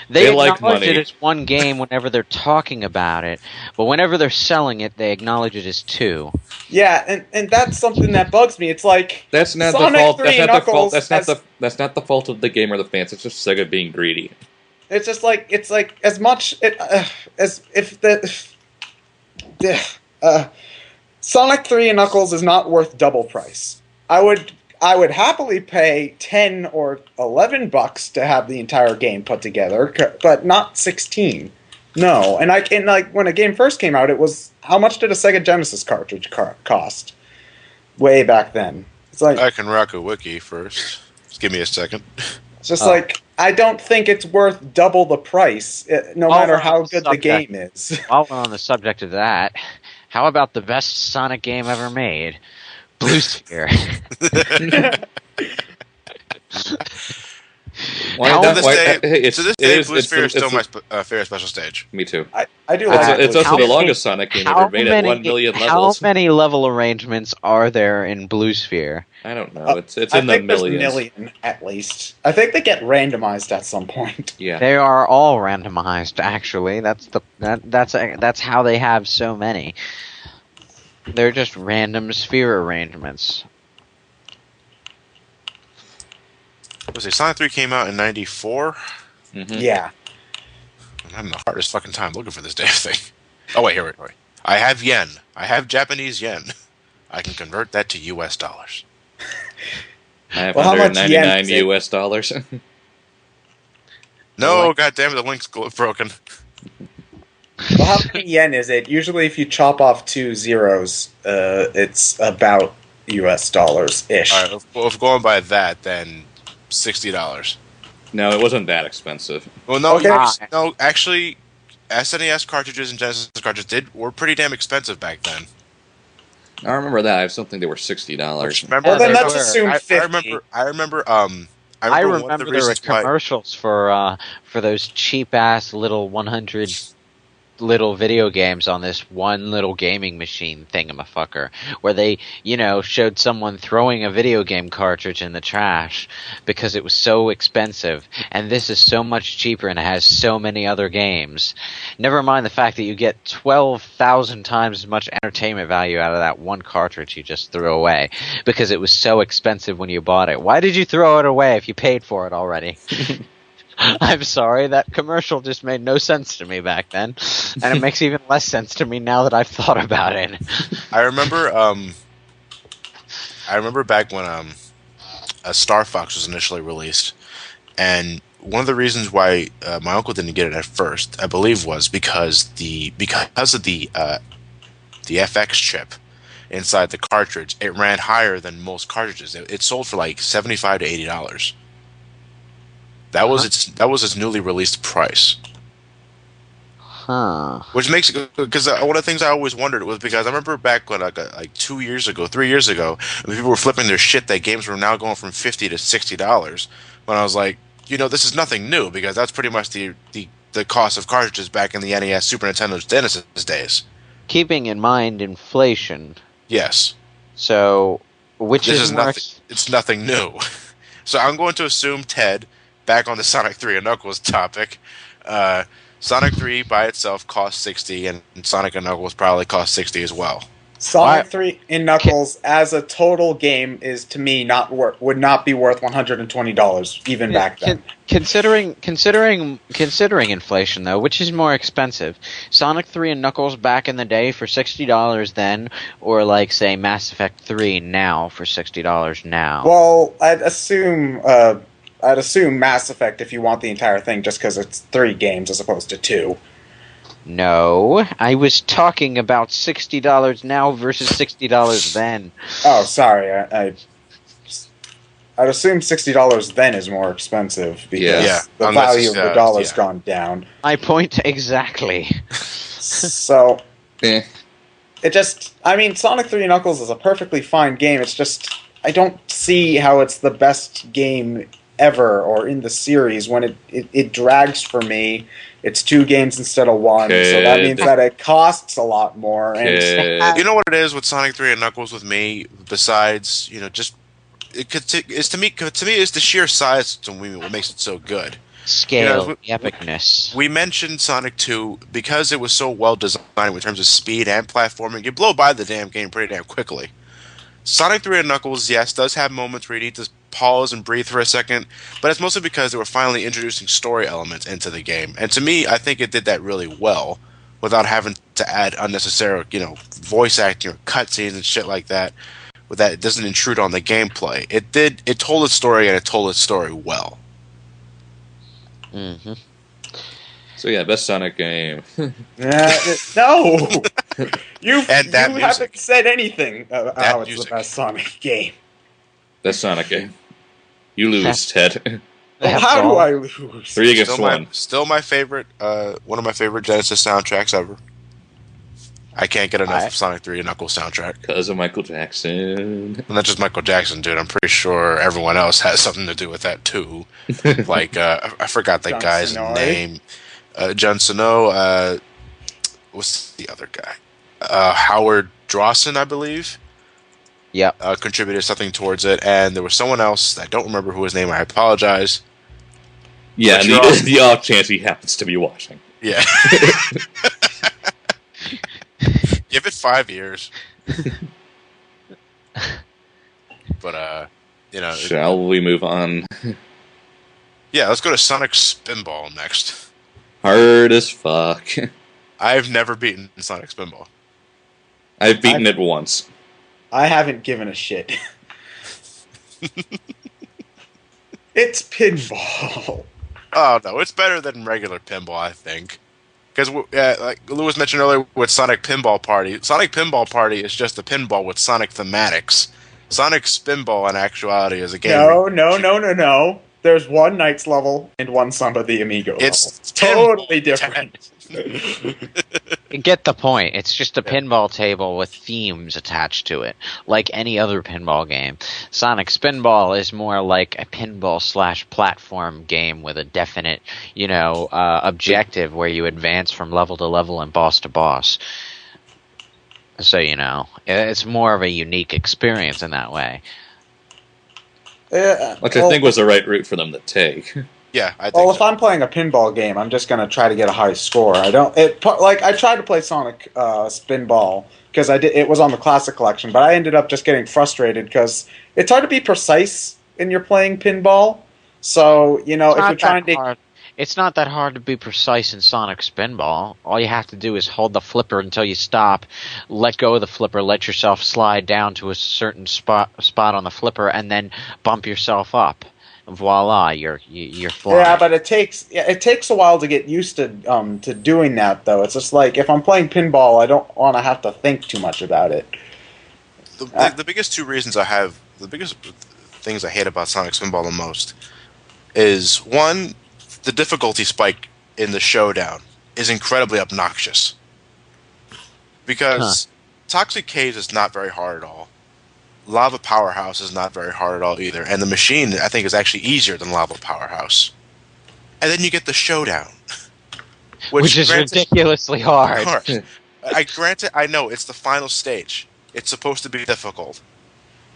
They like acknowledge money. it as one game whenever they're talking about it, but whenever they're selling it, they acknowledge it as two. Yeah, and that's something that bugs me. It's like That's not Sonic the fault. 3 That's and not the fault. Knuckles That's not the fault of the game or the fans. It's just Sega being greedy. It's just like as much as if Sonic 3 and Knuckles is not worth double price. I would happily pay $10 or $11 to have the entire game put together, but not 16. No, and when a game first came out, it was how much did a Sega Genesis cartridge cost? Way back then. It's like I can rock a wiki first. Just give me a second. it's just like I don't think it's worth double the price, no matter how good the game is. While we're on the subject of that, how about the best Sonic game ever made? Blue Sphere. To this day, Blue Sphere is still my favorite special stage. Me too. I do like It's Blue also Sphere. the longest Sonic game ever made at 1 million levels. How many level arrangements are there in Blue Sphere? I don't know. It's I in the think there's millions. a million at least. I think they get randomized at some point. Yeah. They are all randomized. Actually, that's how they have so many. They're just random sphere arrangements. Was it Sonic 3 came out in '94? Mm-hmm. Yeah. I'm having the hardest fucking time looking for this damn thing. Oh wait, wait. I have yen. I have Japanese yen. I can convert that to US dollars. I have Well, how much yen $199 is it? US dollars. No, goddamn it, the link's broken. Well, how many yen is it? Usually, if you chop off 2 zeros, it's about US dollars ish. All right, well, if going by that, then $60. No, it wasn't that expensive. Well, no, Okay. no, actually, SNES cartridges and Genesis cartridges were pretty damn expensive back then. I remember that. I still think they were $60. Remember, Well, then they let's were. assume 50. I remember. I one of remember the there were reasons why. commercials for those cheap ass little 100 little video games on this one little gaming machine thingamafucker, where they, showed someone throwing a video game cartridge in the trash because it was so expensive, and this is so much cheaper and it has so many other games. Never mind the fact that you get 12,000 times as much entertainment value out of that one cartridge you just threw away because it was so expensive when you bought it. Why did you throw it away if you paid for it already? I'm sorry, that commercial just made no sense to me back then, and it makes even less sense to me now that I've thought about it. I remember I remember back when Star Fox was initially released, and one of the reasons why my uncle didn't get it at first, I believe, was because of the FX chip inside the cartridge. It ran higher than most cartridges. It sold for like $75 to $80. That was its newly released price. Huh. Which makes it, because one of the things I always wondered was because I remember back when like 2 years ago, 3 years ago, when people were flipping their shit that games were now going from $50 to $60. When I was like, this is nothing new because that's pretty much the cost of cartridges back in the NES, Super Nintendo, Genesis days. Keeping in mind inflation. Yes. So, which is more... It's nothing new. So I'm going to assume, Ted, back on the Sonic 3 and Knuckles topic, Sonic 3 by itself cost $60, and Sonic and Knuckles probably cost $60 as well. Sonic 3 and Knuckles as a total game is, to me, would not be worth $120 even back then. Considering inflation, though, which is more expensive, Sonic 3 and Knuckles back in the day for $60 then, or like say Mass Effect 3 now for $60 now? Well, I'd assume Mass Effect if you want the entire thing, just because it's 3 games as opposed to 2. No, I was talking about $60 now versus $60 then. Oh, sorry. I'd assume $60 then is more expensive because the value of the dollar's gone down. My point exactly. So, it just... I mean, Sonic 3 Knuckles is a perfectly fine game. It's just... I don't see how it's the best game ever or in the series when it drags for me. It's 2 games instead of 1, so that means that it costs a lot more. And you know what it is with Sonic 3 and Knuckles with me? Besides, just it's to me it's the sheer size what makes it so good. Scale, epicness. We mentioned Sonic 2 because it was so well designed in terms of speed and platforming. You blow by the damn game pretty damn quickly. Sonic 3 and Knuckles, yes, does have moments where you need to pause and breathe for a second, but it's mostly because they were finally introducing story elements into the game. And to me, I think it did that really well without having to add unnecessary, voice acting or cutscenes and shit like that. With that, it doesn't intrude on the gameplay. It told its story, and it told its story well. Mm-hmm. So yeah, best Sonic game. No! You haven't said anything about how it's the best Sonic game. Best Sonic game. You lose, Ted. Well, how do I lose? 3 against 1. Still my favorite, one of my favorite Genesis soundtracks ever. I can't get enough of Sonic 3 and Knuckles soundtrack. Because of Michael Jackson. And not just Michael Jackson, dude. I'm pretty sure everyone else has something to do with that, too. Like, I forgot that guy's name. Jon Snow, what's the other guy? Howard Drawson, I believe. Yep. Contributed something towards it, and there was someone else. I don't remember who his name. I apologize. Yeah, the off chance he happens to be watching. Yeah. Give it 5 years. But Shall we move on? Yeah, let's go to Sonic Spinball next. Hard as fuck. I've never beaten Sonic Spinball. I've beaten it once. I haven't given a shit. It's pinball. Oh, no, it's better than regular pinball, I think. Because, like Lewis mentioned earlier with Sonic Pinball Party is just a pinball with Sonic thematics. Sonic Spinball, in actuality, is a game... No. There's one Knights level and one Samba the Amigo level. It's totally different. Get the point. It's just a pinball table with themes attached to it, like any other pinball game. Sonic Spinball is more like a pinball/platform game with a definite, objective where you advance from level to level and boss to boss. So, it's more of a unique experience in that way. Which I think was the right route for them to take. Yeah, I think Well, if I'm playing a pinball game, I'm just going to try to get a high score. I tried to play Sonic Spinball because it was on the Classic Collection, but I ended up just getting frustrated because it's hard to be precise when you're playing pinball. So, if you're trying to... It's not that hard to be precise in Sonic Spinball. All you have to do is hold the flipper until you stop, let go of the flipper, let yourself slide down to a certain spot on the flipper, and then bump yourself up. Voila, you're flying. Yeah, but it takes a while to get used to doing that though. It's just like if I'm playing pinball, I don't want to have to think too much about it. The biggest two reasons the biggest things I hate about Sonic Spinball the most is, one, the difficulty spike in the showdown is incredibly obnoxious. Because Toxic Caves is not very hard at all. Lava Powerhouse is not very hard at all either. And the machine, I think, is actually easier than Lava Powerhouse. And then you get the showdown. Which is ridiculously hard. I know, it's the final stage. It's supposed to be difficult.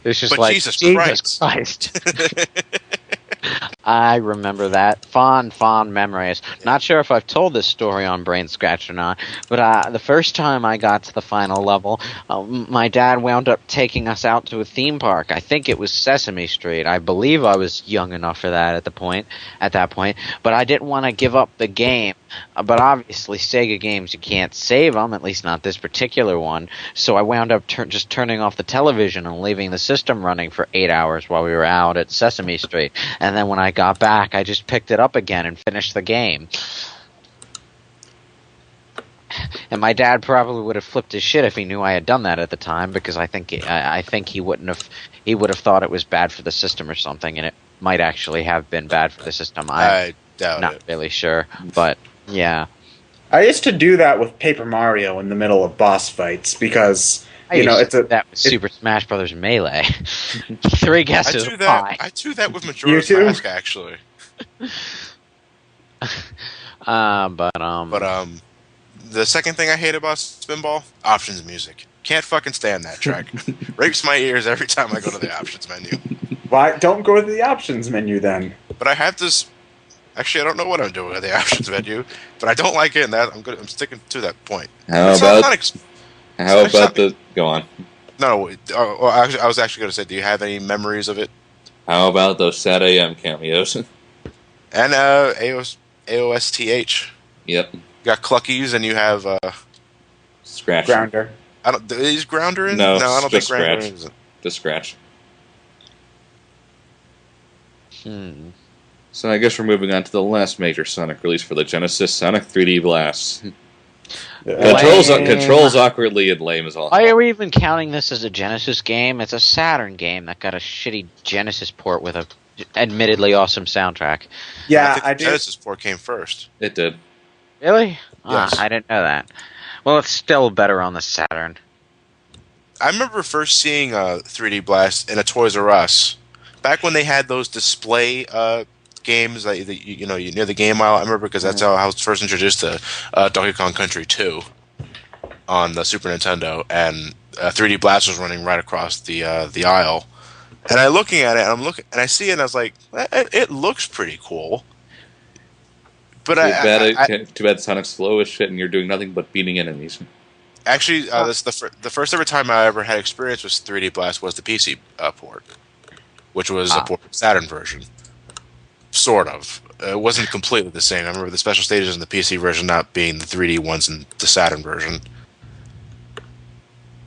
It's just but like, Jesus Christ. I remember that. Fond memories. Not sure if I've told this story on Brain Scratch or not, but the first time I got to the final level, my dad wound up taking us out to a theme park. I think it was Sesame Street. I believe I was young enough for that at that point, but I didn't want to give up the game. But obviously, Sega games, you can't save them, at least not this particular one. So I wound up just turning off the television and leaving the system running for 8 hours while we were out at Sesame Street. And then when I got back, I just picked it up again and finished the game. And my dad probably would have flipped his shit if he knew I had done that at the time, because I think he would have thought it was bad for the system or something, and it might actually have been bad for the system. I doubt not it. really sure, but yeah. I used to do that with Paper Mario in the middle of boss fights because that was Super Smash Brothers Melee. 3 guesses. I do that with Majora's Mask actually. But the second thing I hate about Spinball, options music. Can't fucking stand that track. Rapes my ears every time I go to the options menu. Why don't go to the options menu then? But I have this. Actually, I don't know what I'm doing with the options menu, but I don't like it, and I'm sticking to that point. How about the... Go on. No, actually, I was actually going to say, do you have any memories of it? How about those Sad AM cameos? And AOSTH. Yep. You got Cluckies, and you have... Scratch. Grounder. Is Grounder in? No, I don't think Grounder Scratch. is. Just Scratch. So I guess we're moving on to the last major Sonic release for the Genesis, Sonic 3D Blast. Controls awkwardly and lame as all. Why are we even counting this as a Genesis game? It's a Saturn game that got a shitty Genesis port with a admittedly awesome soundtrack. Yeah, I think the Genesis port came first. It did. Really? Yes. I didn't know that. Well, it's still better on the Saturn. I remember first seeing 3D Blast in a Toys R Us back when they had those display games that you near the game aisle. I remember because that's how I was first introduced to Donkey Kong Country 2 on the Super Nintendo, and 3D Blast was running right across the aisle. And I'm looking at it, and I see it, and I was like, it looks pretty cool. But too bad Sonic's slow as shit, and you're doing nothing but beating enemies. Actually, this the first ever time I ever had experience with 3D Blast was the PC port, which was a Saturn version. Sort of. It wasn't completely the same. I remember the special stages in the PC version not being the 3D ones in the Saturn version.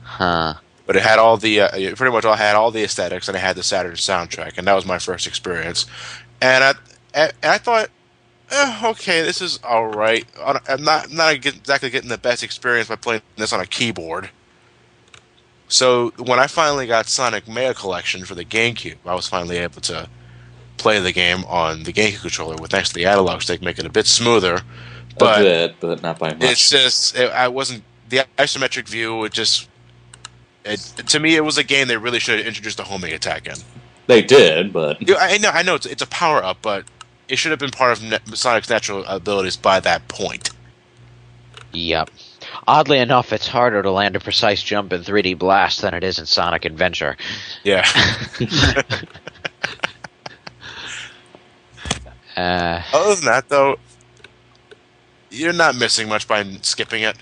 Huh. But it had all the pretty much all had all the aesthetics, and it had the Saturn soundtrack, and that was my first experience. And I thought, okay, this is all right. I'm not exactly getting the best experience by playing this on a keyboard. So when I finally got Sonic Mega Collection for the GameCube, I was finally able to play the game on the GameCube controller with thanks to the analog stick, make it a bit smoother. But not by much. It's just I wasn't the isometric view. To me, it was a game they really should have introduced the homing attack in. They did, but I know it's a power up, but it should have been part of Sonic's natural abilities by that point. Yep. Oddly enough, it's harder to land a precise jump in 3D Blast than it is in Sonic Adventure. Yeah. Other than that, though, you're not missing much by skipping it.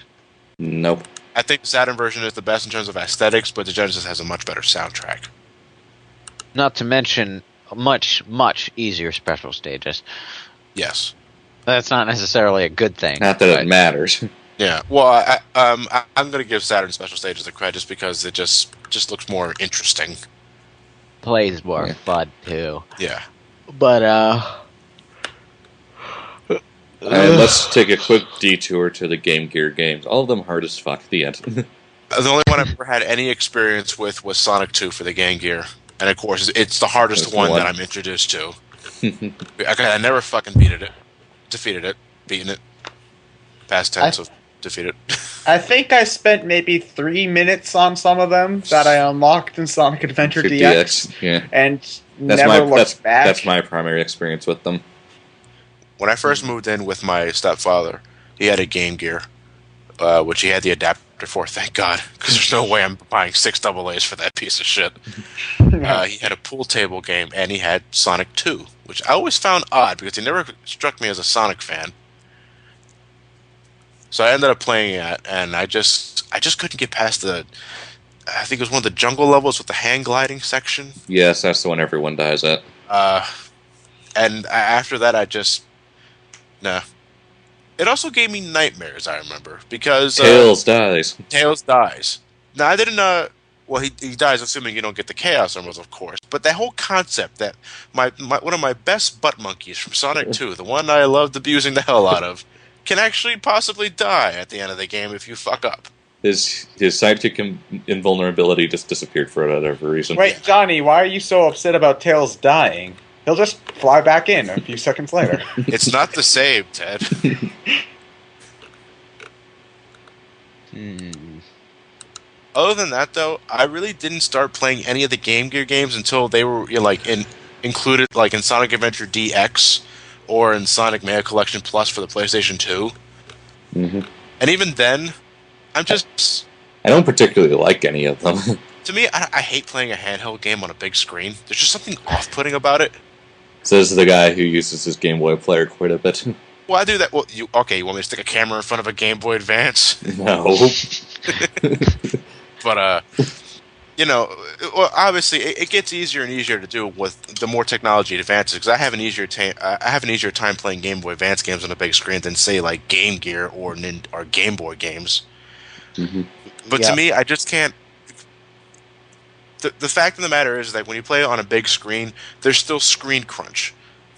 Nope. I think the Saturn version is the best in terms of aesthetics, but the Genesis has a much better soundtrack. Not to mention much, much easier special stages. Yes. That's not necessarily a good thing. Not that it matters. Yeah. Well, I'm going to give Saturn Special Stages the credit just because it just looks more interesting. Plays more fun too. Yeah. But And let's take a quick detour to the Game Gear games. All of them hard as fuck. The end. The only one I've ever had any experience with was Sonic 2 for the Game Gear. And of course, it's the hardest That's one one. that I'm introduced to. I never fucking beaten it. Past tense of defeated. I think I spent maybe 3 minutes on some of them that I unlocked in Sonic Adventure DX, yeah. and never looked back. That's my primary experience with them. When I first moved in with my stepfather, he had a Game Gear, which he had the adapter for, thank God, because there's no way I'm buying 6 AA's for that piece of shit. He had a pool table game, and he had Sonic 2, which I always found odd, because he never struck me as a Sonic fan. So I ended up playing it, and I just couldn't get past I think it was one of the jungle levels with the hang gliding section. Yes, that's the one everyone dies at. And after that, nah. It also gave me nightmares, I remember, because Tails dies. Tails dies. Now, I didn't, well, he dies assuming you don't get the Chaos Emeralds, of course, but that whole concept that one of my best butt monkeys from Sonic 2, the one I loved abusing the hell out of, can actually possibly die at the end of the game if you fuck up. His sidekick invulnerability just disappeared for whatever reason. Wait, Johnny, why are you so upset about Tails dying? He'll just fly back in a few seconds later. It's not the save, Ted. Other than that, though, I really didn't start playing any of the Game Gear games until they were included in Sonic Adventure DX or in Sonic Mega Collection Plus for the PlayStation 2. Mm-hmm. And even then, I don't particularly like any of them. To me, I hate playing a handheld game on a big screen. There's just something off-putting about it. Says the guy who uses his Game Boy player quite a bit. Well, I do that. Well, you want me to stick a camera in front of a Game Boy Advance? No. But, well, obviously, it gets easier and easier to do with the more technology advances. Because I have an easier time playing Game Boy Advance games on a big screen than, say, like Game Gear or Game Boy games. Mm-hmm. But to me, I just can't. The fact of the matter is that when you play it on a big screen, there's still screen crunch.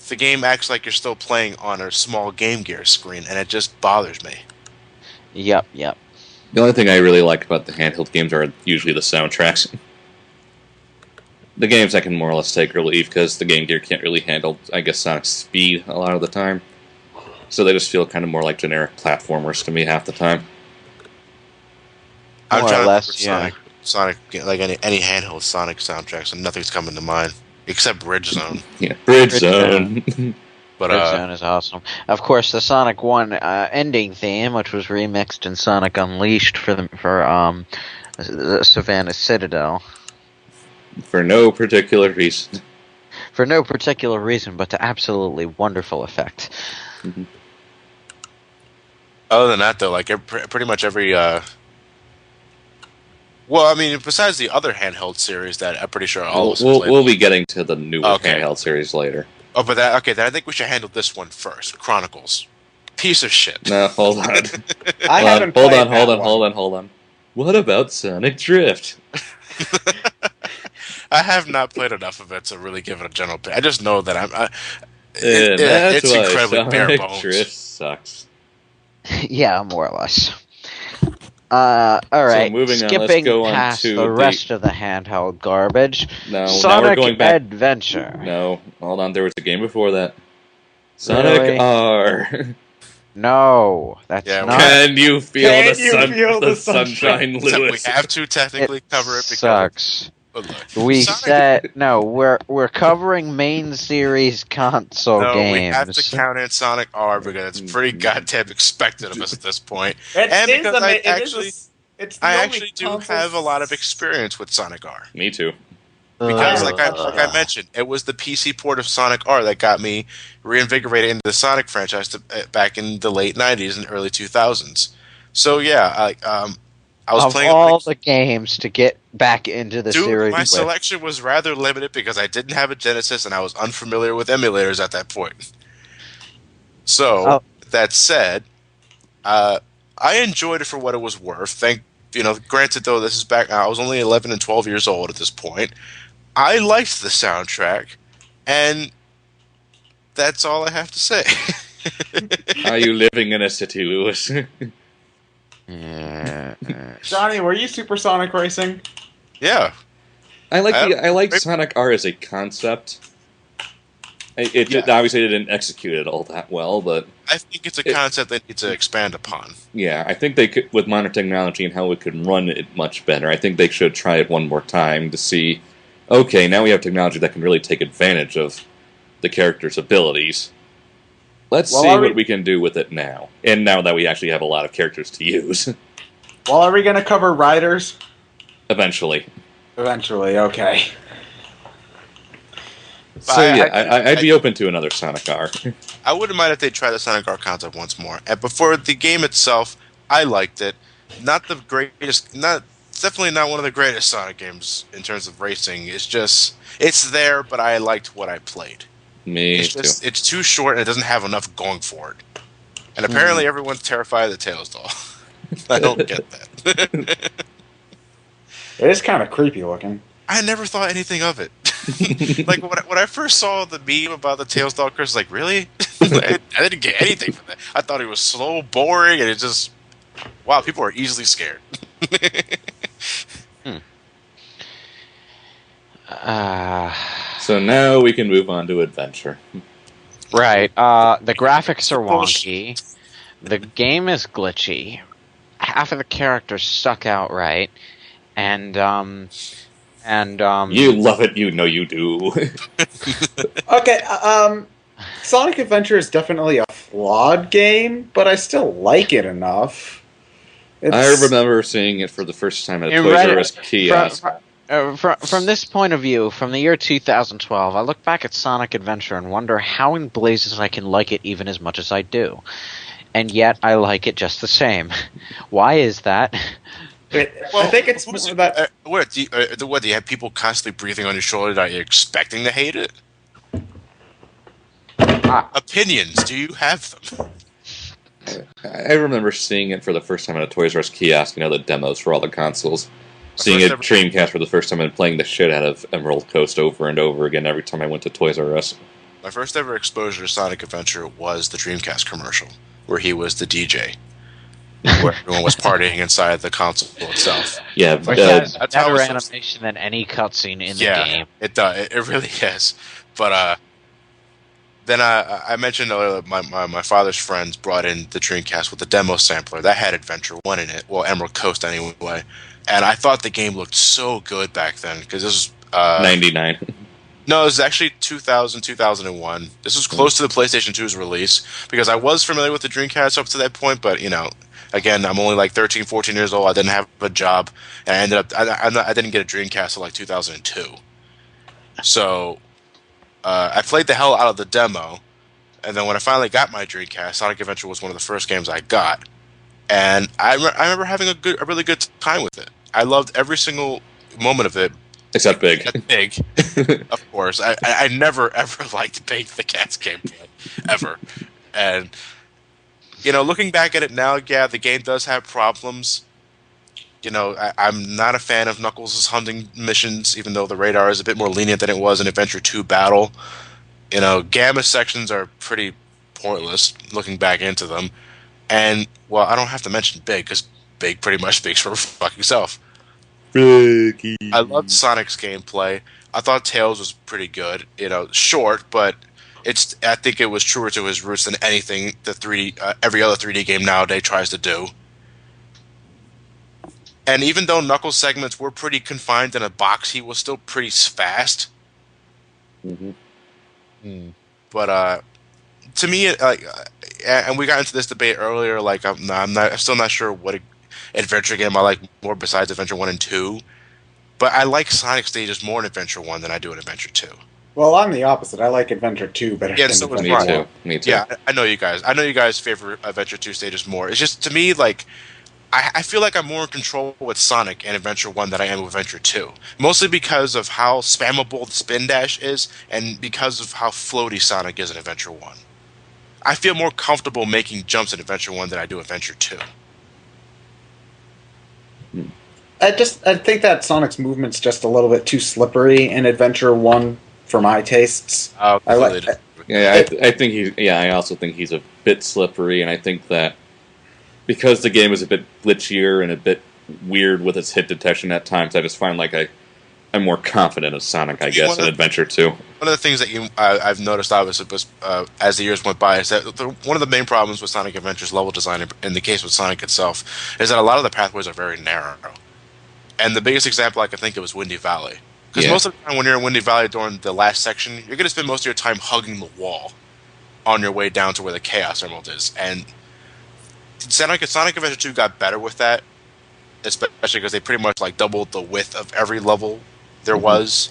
The game acts like you're still playing on a small Game Gear screen, and it just bothers me. Yep. The only thing I really like about the handheld games are usually the soundtracks. The games I can more or less take or leave because the Game Gear can't really handle, I guess, Sonic's speed a lot of the time. So they just feel kind of more like generic platformers to me half the time. I'm More trying or to less, remember Sonic, like any handheld Sonic soundtracks, and nothing's coming to mind except Bridge Zone. Yeah, Bridge Zone. But Bridge Zone is awesome. Of course, the Sonic 1 ending theme, which was remixed in Sonic Unleashed for the Savannah Citadel. For no particular reason. For no particular reason, but to absolutely wonderful effect. Mm-hmm. Other than that, though, like pretty much every. Well, I mean, besides the other handheld series that I'm pretty sure all of us have played. We'll be getting to the new handheld series later. Oh, but then I think we should handle this one first. Chronicles. Piece of shit. No, hold on. Hold on. What about Sonic Drift? I have not played enough of it to really give it a general opinion. I just know that That's why incredibly bare Sonic bones. Drift sucks. Yeah, more or less. Alright, So moving on, skipping let's go on past to the rest of the handheld garbage. No, now Sonic we're going back. Adventure. No, hold on. There was a game before that. Sonic Really? R. No, that's Yeah, not. Can you feel Can the you sun? feel The the sunshine, So we Lewis. have to technically It cover it because sucks. But look, We Sonic- said no. We're covering main series console No, games. we have to count in Sonic R because it's pretty goddamn expected of us at this point. And because I actually do have a lot of experience with Sonic R. Me too. Because, like I mentioned, it was the PC port of Sonic R that got me reinvigorated into the Sonic franchise back in the late '90s and early 2000s. So yeah, I was playing all the games to get back into the series. My with. selection was rather limited because I didn't have a Genesis and I was unfamiliar with emulators at that point. So that said, I enjoyed it for what it was worth. Granted though, this is back. I was only 11 and 12 years old at this point. I liked the soundtrack, and that's all I have to say. Are you living in a city, Lewis? Johnny, were you Supersonic Racing? Yeah. I like Sonic R as a concept. Obviously they didn't execute it all that well, but I think it's a concept they need to expand upon. Yeah, I think they could, with modern technology and how it could run it much better. I think they should try it one more time to see. Okay, now we have technology that can really take advantage of the character's abilities. Let's see what we can do with it now. And now that we actually have a lot of characters to use. Well, are we going to cover Riders? Eventually. Eventually, okay. So I'd be open to another Sonic R. I wouldn't mind if they try the Sonic R concept once more. But for the game itself, I liked it. Not the greatest, definitely not one of the greatest Sonic games in terms of racing. It's there, but I liked what I played. It's too short and it doesn't have enough going for it. And apparently everyone's terrified of the Tails doll. I don't get that. It is kind of creepy looking. I never thought anything of it. Like when I first saw the meme about the Tails doll, Chris was like, really? I didn't get anything from that. I thought it was slow, boring, and it just wow, people are easily scared. So now we can move on to adventure. Right. The graphics are wonky. The game is glitchy. Half of the characters suck outright. And you love it, you know you do. Okay, Sonic Adventure is definitely a flawed game, but I still like it enough. I remember seeing it for the first time at a Toys R Us kiosk. From this point of view, from the year 2012, I look back at Sonic Adventure and wonder how in blazes I can like it even as much as I do. And yet I like it just the same. Why is that? I think it's more that... What, do you have people constantly breathing on your shoulder that you're expecting to hate it? Opinions, do you have them? I remember seeing it for the first time at a Toys R Us kiosk, the demos for all the consoles. Seeing a Dreamcast for the first time and playing the shit out of Emerald Coast over and over again every time I went to Toys R Us. My first ever exposure to Sonic Adventure was the Dreamcast commercial, where he was the DJ. Where everyone was partying inside the console itself. Yeah, which has better animation than any cutscene in the game. It does. It really is. But then I mentioned earlier my father's friends brought in the Dreamcast with the demo sampler that had Adventure 1 in it. Well, Emerald Coast anyway. And I thought the game looked so good back then because this was 99. No, it was actually 2000, 2001. This was close to the PlayStation 2's release because I was familiar with the Dreamcast up to that point, but again, I'm only like 13, 14 years old. I didn't have a job, and I ended up I didn't get a Dreamcast until like 2002. So I played the hell out of the demo, and then when I finally got my Dreamcast, Sonic Adventure was one of the first games I got, and I remember having a really good time with it. I loved every single moment of it. Except Big. Big, of course. I never, ever liked Big the Cat's gameplay. Ever. And, looking back at it now, yeah, the game does have problems. I'm not a fan of Knuckles' hunting missions, even though the radar is a bit more lenient than it was in Adventure 2 Battle. Gamma sections are pretty pointless, looking back into them. And, well, I don't have to mention Big, because Big pretty much speaks for fucking self. I loved Sonic's gameplay. I thought Tails was pretty good. Short, but I think it was truer to his roots than anything every other 3D game nowadays tries to do. And even though Knuckles' segments were pretty confined in a box, he was still pretty fast. Mm-hmm. But to me, and we got into this debate earlier. I'm still not sure what adventure game I like more besides Adventure 1 and 2. But I like Sonic stages more in Adventure 1 than I do in Adventure 2. Well, I'm the opposite. I like Adventure 2 better than so Adventure 1. Me too. Yeah, I know you guys. I know you guys favor Adventure 2 stages more. It's just, to me, I feel like I'm more in control with Sonic in Adventure 1 than I am with Adventure 2. Mostly because of how spammable the spin dash is, and because of how floaty Sonic is in Adventure 1. I feel more comfortable making jumps in Adventure 1 than I do Adventure 2. I think that Sonic's movement's just a little bit too slippery in Adventure 1 for my tastes. Oh, I like I think he's. Yeah, I also think he's a bit slippery, and I think that because the game is a bit glitchier and a bit weird with its hit detection at times, I just find like I'm more confident of Sonic, I guess, in Adventure 2. One of the things that I've noticed, obviously, was, as the years went by, is that one of the main problems with Sonic Adventure's level design, in the case with Sonic itself, is that a lot of the pathways are very narrow. And the biggest example I could think of is Windy Valley. Because most of the time when you're in Windy Valley during the last section, you're going to spend most of your time hugging the wall on your way down to where the Chaos Emerald is. And Sonic Adventure 2 got better with that, especially because they pretty much like doubled the width of every level there was.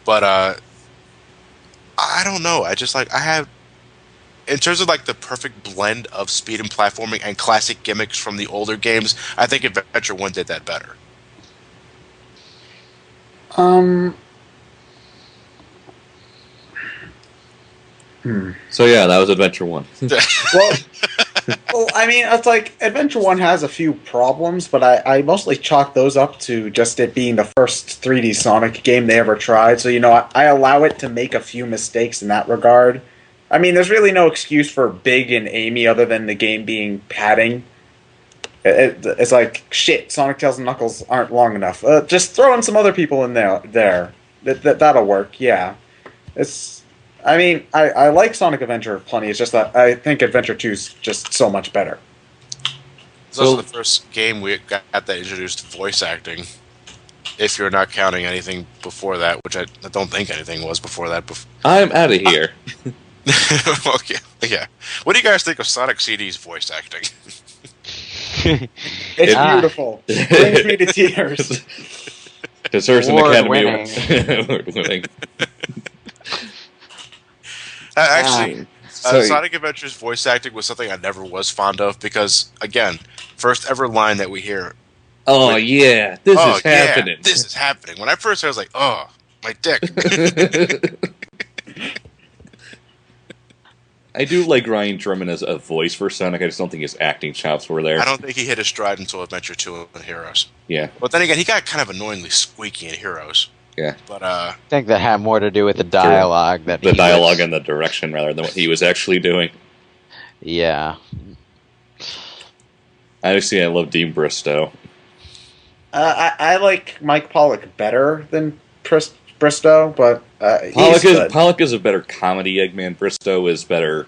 But I don't know. I have, in terms of like the perfect blend of speed and platforming and classic gimmicks from the older games, I think Adventure 1 did that better. So yeah, that was Adventure 1. Well, I mean, it's like Adventure 1 has a few problems, but I mostly chalk those up to just it being the first 3D Sonic game they ever tried. So, I allow it to make a few mistakes in that regard. I mean, there's really no excuse for Big and Amy other than the game being padding. It's like, shit, Sonic, Tails, and Knuckles aren't long enough. Just throw in some other people in there. That'll work, yeah. I mean, I like Sonic Adventure plenty. It's just that I think Adventure 2 is just so much better. It's also the first game we got that introduced voice acting. If you're not counting anything before that, which I don't think anything was before that. I'm out of here. Okay, yeah. What do you guys think of Sonic CD's voice acting? It's beautiful. Brings me to tears. Deserves an Academy Award winning. Actually, Sonic Adventure's voice acting was something I never was fond of because, again, first ever line that we hear. Oh, yeah, this is happening. This is happening. When I first heard it, I was like, oh, my dick. I do like Ryan Drummond as a voice for Sonic. I just don't think his acting chops were there. I don't think he hit his stride until Adventure 2 and Heroes. Yeah. But then again, he got kind of annoyingly squeaky in Heroes. Yeah. But I think that had more to do with the dialogue. And the direction rather than what he was actually doing. Yeah. Obviously, I love Dean Bristow. I like Mike Pollock better than Bristow, but Pollock is a better comedy Eggman. Bristow is better.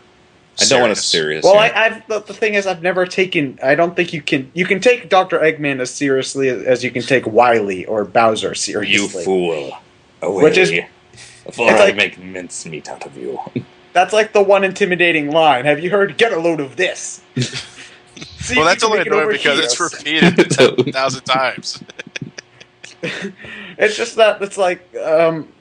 I don't want to serious. Well, the thing is, I've never taken. I don't think you can take Dr. Eggman as seriously as you can take Wily or Bowser seriously. You fool! Away, which is before I make mincemeat out of you. That's like the one intimidating line. Have you heard? Get a load of this. Well, that's only annoying because it's repeated 10,000 times. It's just that it's like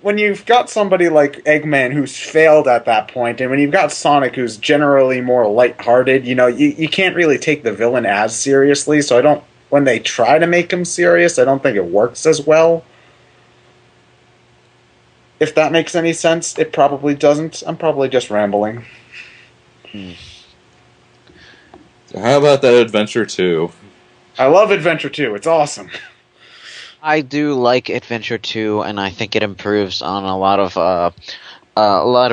when you've got somebody like Eggman who's failed at that point, and when you've got Sonic who's generally more lighthearted, you can't really take the villain as seriously. So I don't. When they try to make him serious, I don't think it works as well. If that makes any sense, it probably doesn't. I'm probably just rambling. So how about that Adventure 2? I love Adventure 2. It's awesome. I do like Adventure 2, and I think it improves on a lot of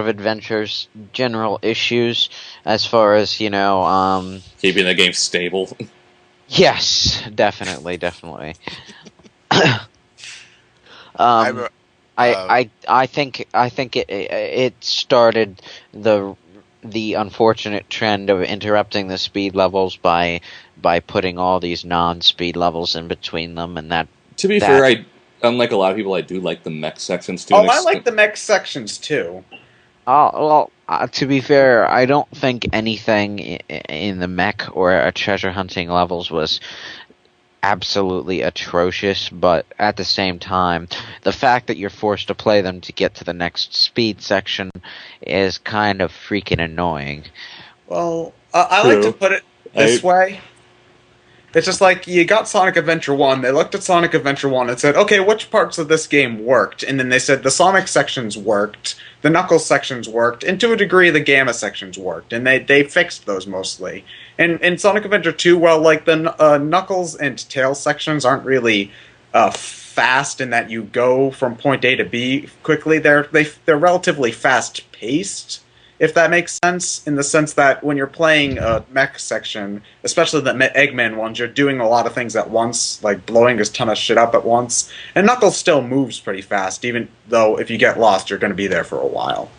Adventure's general issues, as far as keeping the game stable. Yes, definitely. I think it started the unfortunate trend of interrupting the speed levels by putting all these non-speed levels in between them, and that. To be fair, unlike a lot of people, I do like the mech sections too. Oh, I like the mech sections too. To be fair, I don't think anything in the mech or treasure hunting levels was absolutely atrocious, but at the same time, the fact that you're forced to play them to get to the next speed section is kind of freaking annoying. Well, I like to put it this way. It's just like, you got Sonic Adventure 1, they looked at Sonic Adventure 1 and said, okay, which parts of this game worked? And then they said, the Sonic sections worked, the Knuckles sections worked, and to a degree the Gamma sections worked, and they fixed those mostly. And in Sonic Adventure 2, well, like the Knuckles and Tails sections aren't really fast in that you go from point A to B quickly. They're relatively fast paced, if that makes sense, in the sense that when you're playing a mech section, especially the Eggman ones, you're doing a lot of things at once, like blowing a ton of shit up at once. And Knuckles still moves pretty fast, even though if you get lost, you're going to be there for a while.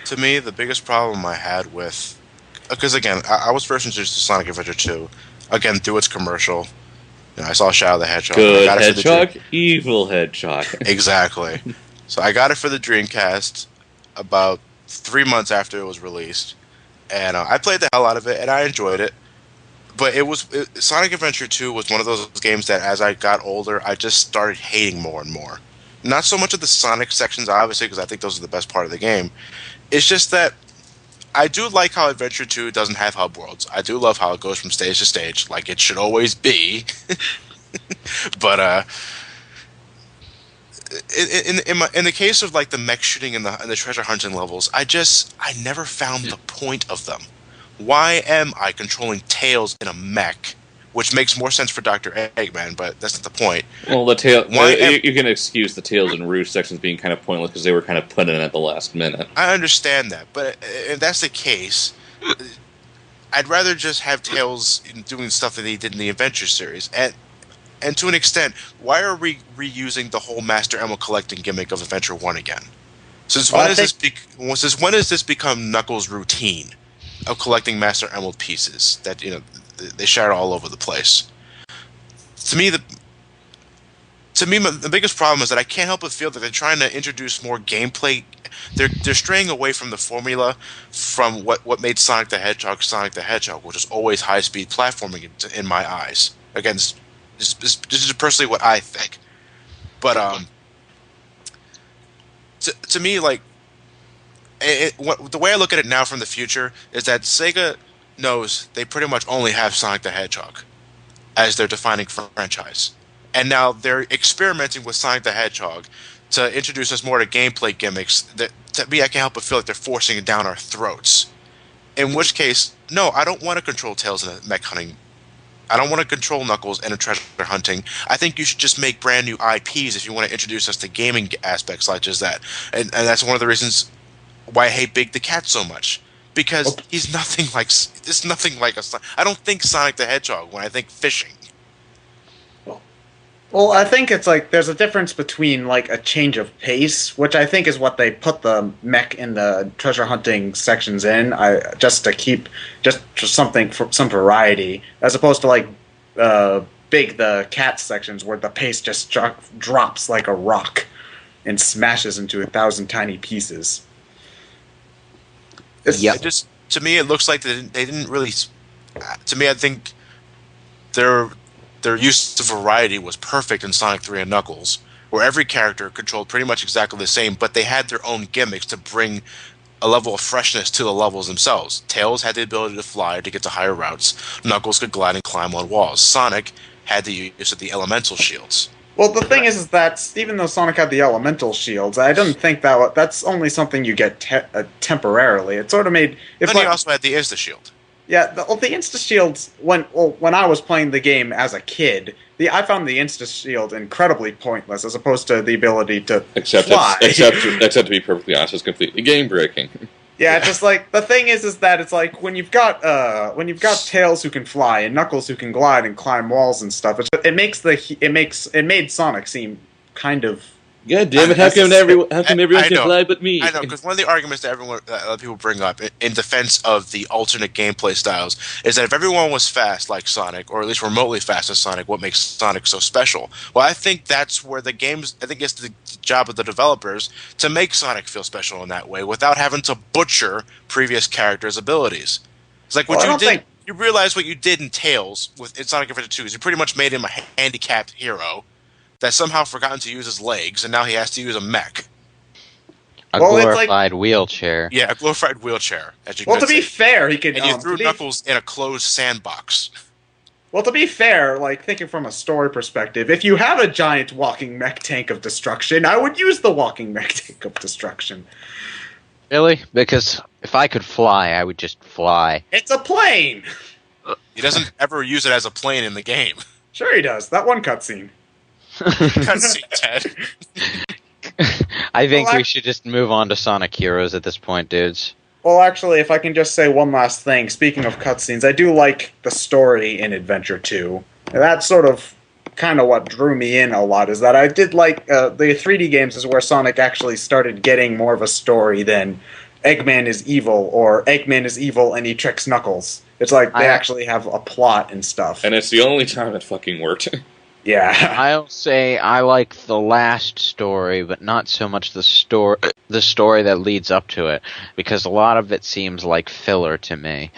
To me, the biggest problem I had with... Because, again, I was first introduced to Sonic Adventure 2, again, through its commercial. You know, I saw Shadow the Hedgehog. Good Hedgehog, evil Hedgehog. Exactly. So I got it for the Dreamcast about 3 months after it was released, and I played the hell out of it, and I enjoyed it. But Sonic Adventure 2 was one of those games that, as I got older, I just started hating more and more. Not so much of the Sonic sections, obviously, because I think those are the best part of the game. It's just that I do like how Adventure 2 doesn't have hub worlds. I do love how it goes from stage to stage, like it should always be. But in the case of like the mech shooting and the treasure hunting levels, I never found the point of them. Why am I controlling Tails in a mech? Which makes more sense for Dr. Eggman, but that's not the point. Well, you can excuse the Tails and Rouge sections being kind of pointless because they were kind of put in at the last minute. I understand that, but if that's the case, I'd rather just have Tails doing stuff that he did in the Adventure series. And to an extent, why are we reusing the whole Master Emerald collecting gimmick of Adventure 1 again? Since when has this become Knuckles' routine of collecting Master Emerald pieces that, you know, they shatter all over the place? To me, the biggest problem is that I can't help but feel that they're trying to introduce more gameplay. They're straying away from the formula from what made Sonic the Hedgehog, which is always high-speed platforming in my eyes. Again, this is personally what I think. But to me, like, the way I look at it now from the future is that Sega knows they pretty much only have Sonic the Hedgehog as their defining franchise. And now they're experimenting with Sonic the Hedgehog to introduce us more to gameplay gimmicks that, to me, I can't help but feel like they're forcing it down our throats. In which case, no, I don't want to control Tails in a mech hunting. I don't want to control Knuckles in a treasure hunting. I think you should just make brand new IPs if you want to introduce us to gaming aspects like just that. And that's one of the reasons why I hate Big the Cat so much. Because he's nothing like I don't think Sonic the Hedgehog when I think fishing. Well, I think it's like there's a difference between like a change of pace, which I think is what they put the mech in the treasure hunting sections in, just to keep just something for some variety, as opposed to like Big the Cat sections where the pace just drops like a rock and smashes into 1,000 tiny pieces. To me, it looks like they didn't really. To me, I think their use of variety was perfect in Sonic 3 and Knuckles, where every character controlled pretty much exactly the same, but they had their own gimmicks to bring a level of freshness to the levels themselves. Tails had the ability to fly to get to higher routes. Knuckles could glide and climb on walls. Sonic had the use of the elemental shields. Well, the thing is that even though Sonic had the elemental shields, I didn't think that's only something you get temporarily. It sort of made... Then he also had the Insta Shield. Yeah, the Insta Shields, when I was playing the game as a kid, I found the Insta Shield incredibly pointless as opposed to the ability to fly. Except to be perfectly honest, it's completely game-breaking. Yeah, just like the thing is that it's like when you've got Tails who can fly and Knuckles who can glide and climb walls and stuff. It made Sonic seem kind of. God damn it! How come everyone can fly but me? I know, because one of the arguments that people bring up in defense of the alternate gameplay styles is that if everyone was fast like Sonic, or at least remotely fast as Sonic, what makes Sonic so special? Well, I think that's where I think it's the job of the developers to make Sonic feel special in that way, without having to butcher previous characters' abilities. It's like you realize what you did in Tails in Sonic Adventure 2 is you pretty much made him a handicapped hero that somehow forgotten to use his legs, and now he has to use a mech. A glorified wheelchair. Yeah, a glorified wheelchair. To be fair, he could... And you threw Knuckles in a closed sandbox. Well, to be fair, like thinking from a story perspective, if you have a giant walking mech tank of destruction, I would use the walking mech tank of destruction. Really? Because if I could fly, I would just fly. It's a plane. He doesn't ever use it as a plane in the game. Sure, he does. That one cutscene. Cutscene, Ted. I think we should just move on to Sonic Heroes at this point, dudes. Well, actually, if I can just say one last thing, speaking of cutscenes, I do like the story in Adventure 2. And that's sort of kind of what drew me in a lot, is that I did like the 3D games is where Sonic actually started getting more of a story than Eggman is evil, or Eggman is evil and he tricks Knuckles. It's like they actually have a plot and stuff. And it's the only time it fucking worked. Yeah. I'll say I like the last story, but not so much the story that leads up to it, because a lot of it seems like filler to me.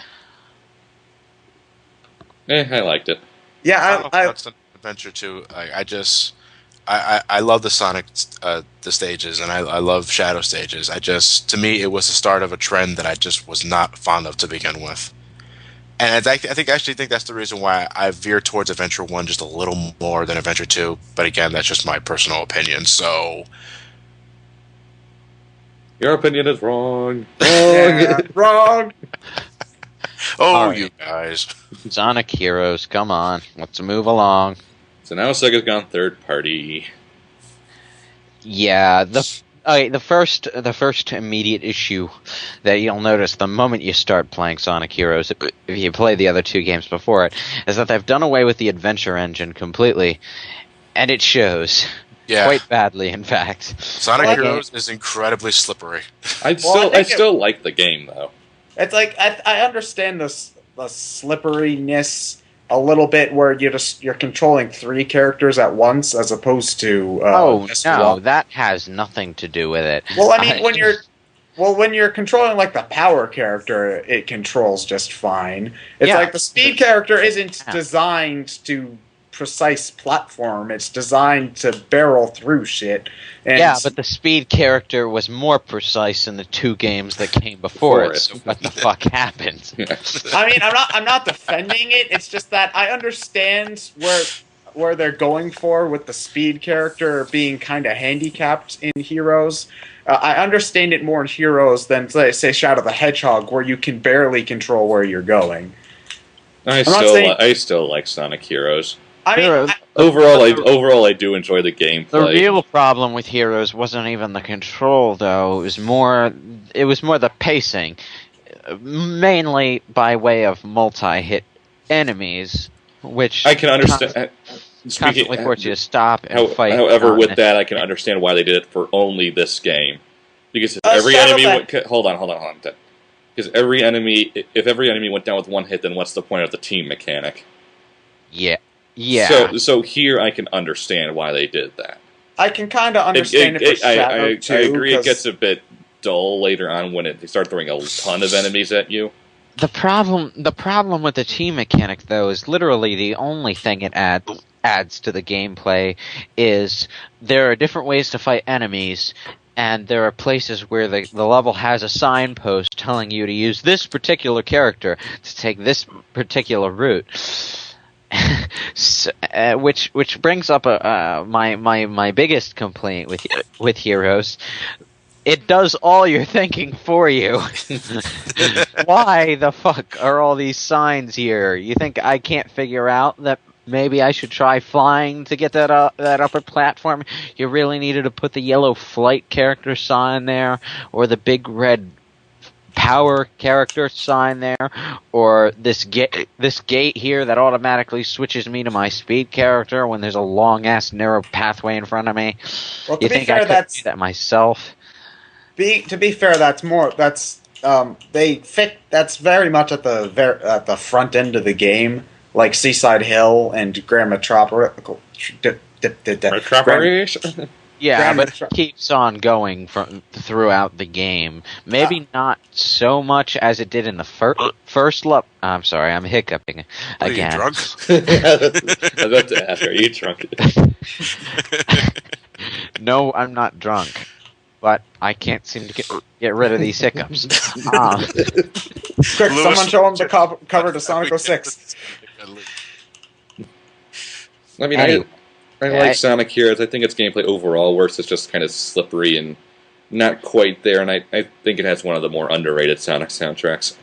I liked it. Yeah, Adventure 2. I love the Sonic the stages, and I love Shadow stages. To me, it was the start of a trend that I just was not fond of to begin with. And I actually think that's the reason why I veer towards Adventure 1 just a little more than Adventure 2. But again, that's just my personal opinion. So, your opinion is wrong. Yeah, wrong. Oh, right. You guys. Sonic Heroes, come on, let's move along. So now Sega's gone third party. Yeah, the first immediate issue that you'll notice the moment you start playing Sonic Heroes, if you play the other two games before it, is that they've done away with the adventure engine completely, and it shows. Yeah. Quite badly, in fact. Sonic Heroes is incredibly slippery. I still like the game though. It's like I understand the slipperiness a little bit, where you're controlling 3 characters at once as opposed to just one. That has nothing to do with it. Well, I mean, when you're controlling like the power character, it controls just fine. It's like the speed character isn't designed to precise platform. It's designed to barrel through shit. And but the speed character was more precise in the 2 games that came before it. So what the fuck happened? I mean, I'm not defending it. It's just that I understand where they're going for with the speed character being kind of handicapped in Heroes. I understand it more in Heroes than say Shadow the Hedgehog, where you can barely control where you're going. I still like Sonic Heroes. I mean, overall, I do enjoy the gameplay. The real problem with Heroes wasn't even the control, though. It was more the pacing, mainly by way of multi-hit enemies, which I can understand. Constantly force you to stop and fight. However, with that, I can understand why they did it for only this game, because if every enemy hold on, because if every enemy went down with 1 hit, then what's the point of the team mechanic? Yeah. So here I can understand why they did that. I can kind of understand it for Shadow too. I agree it gets a bit dull later on when they start throwing a ton of enemies at you. The problem with the team mechanic, though, is literally the only thing it adds to the gameplay. Is there are different ways to fight enemies, and there are places where the level has a signpost telling you to use this particular character to take this particular route. So, which brings up my biggest complaint with Heroes. It does all your thinking for you. Why the fuck are all these signs here? You think I can't figure out that maybe I should try flying to get that upper platform? You really needed to put the yellow flight character sign there, or the big red power character sign there, or this gate here that automatically switches me to my speed character when there's a long ass narrow pathway in front of me. Well, you think I could do that myself? To be fair, that's very much at the front end of the game, like Seaside Hill and Grand Metropolis. Yeah, but it keeps on going throughout the game. Maybe not so much as it did in the first level. I'm sorry, I'm hiccuping again. Are you drunk? I was about to ask, are you drunk? No, I'm not drunk, but I can't seem to get rid of these hiccups. Quick, someone show him the cover to Sonic 06. I mean, Anyway. I like Sonic Heroes. I think its gameplay overall works. It's just kind of slippery and not quite there, and I think it has one of the more underrated Sonic soundtracks.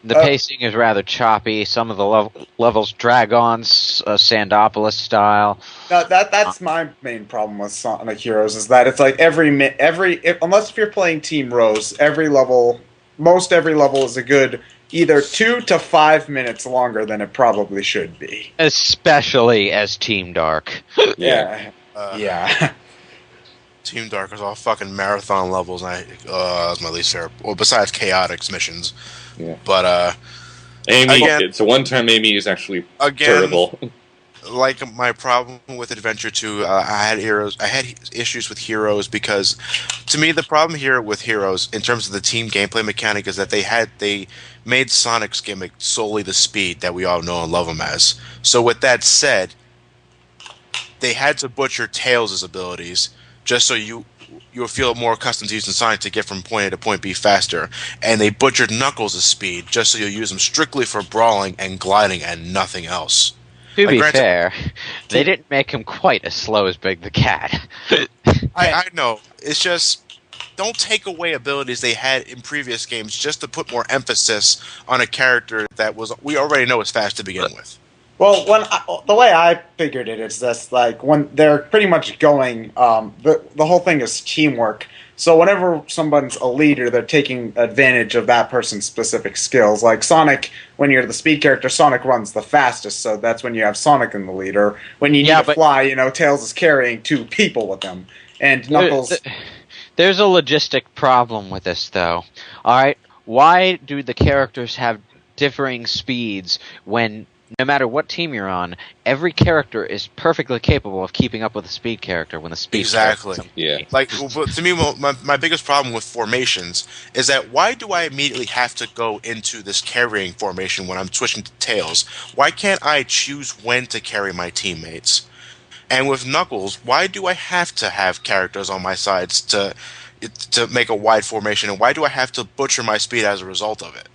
The pacing is rather choppy. Some of the levels drag on, Sandopolis style. That's my main problem with Sonic Heroes is that it's like unless if you're playing Team Rose, most every level is a good either 2 to 5 minutes longer than it probably should be. Especially as Team Dark. Yeah. Team Dark was all fucking marathon levels, and that was my least favorite. Well, besides Chaotix missions. Yeah. But, Amy, again, it's the one time Amy is actually terrible. Like my problem with Adventure 2, I had issues with Heroes because, to me, the problem here with Heroes, in terms of the team gameplay mechanic, is that they made Sonic's gimmick solely the speed that we all know and love him as. So with that said, they had to butcher Tails' abilities just so you'll feel more accustomed to using Sonic to get from point A to point B faster. And they butchered Knuckles' speed just so you'll use him strictly for brawling and gliding and nothing else. To be fair, they didn't make him quite as slow as Big the Cat. I know. It's just, don't take away abilities they had in previous games just to put more emphasis on a character that we already know is fast to begin with. Well, the way I figured it is this: like when they're pretty much going, the whole thing is teamwork. So whenever someone's a leader, they're taking advantage of that person's specific skills. Like Sonic, when you're the speed character, Sonic runs the fastest, so that's when you have Sonic in the leader. When you need to fly, Tails is carrying 2 people with him, and Knuckles. There's a logistic problem with this, though. All right, why do the characters have differing speeds when? No matter what team you're on, every character is perfectly capable of keeping up with the speed character when the speed exactly. Yeah. Like, to me, my biggest problem with formations is that why do I immediately have to go into this carrying formation when I'm switching to Tails? Why can't I choose when to carry my teammates? And with Knuckles, why do I have to have characters on my sides to make a wide formation? And why do I have to butcher my speed as a result of it?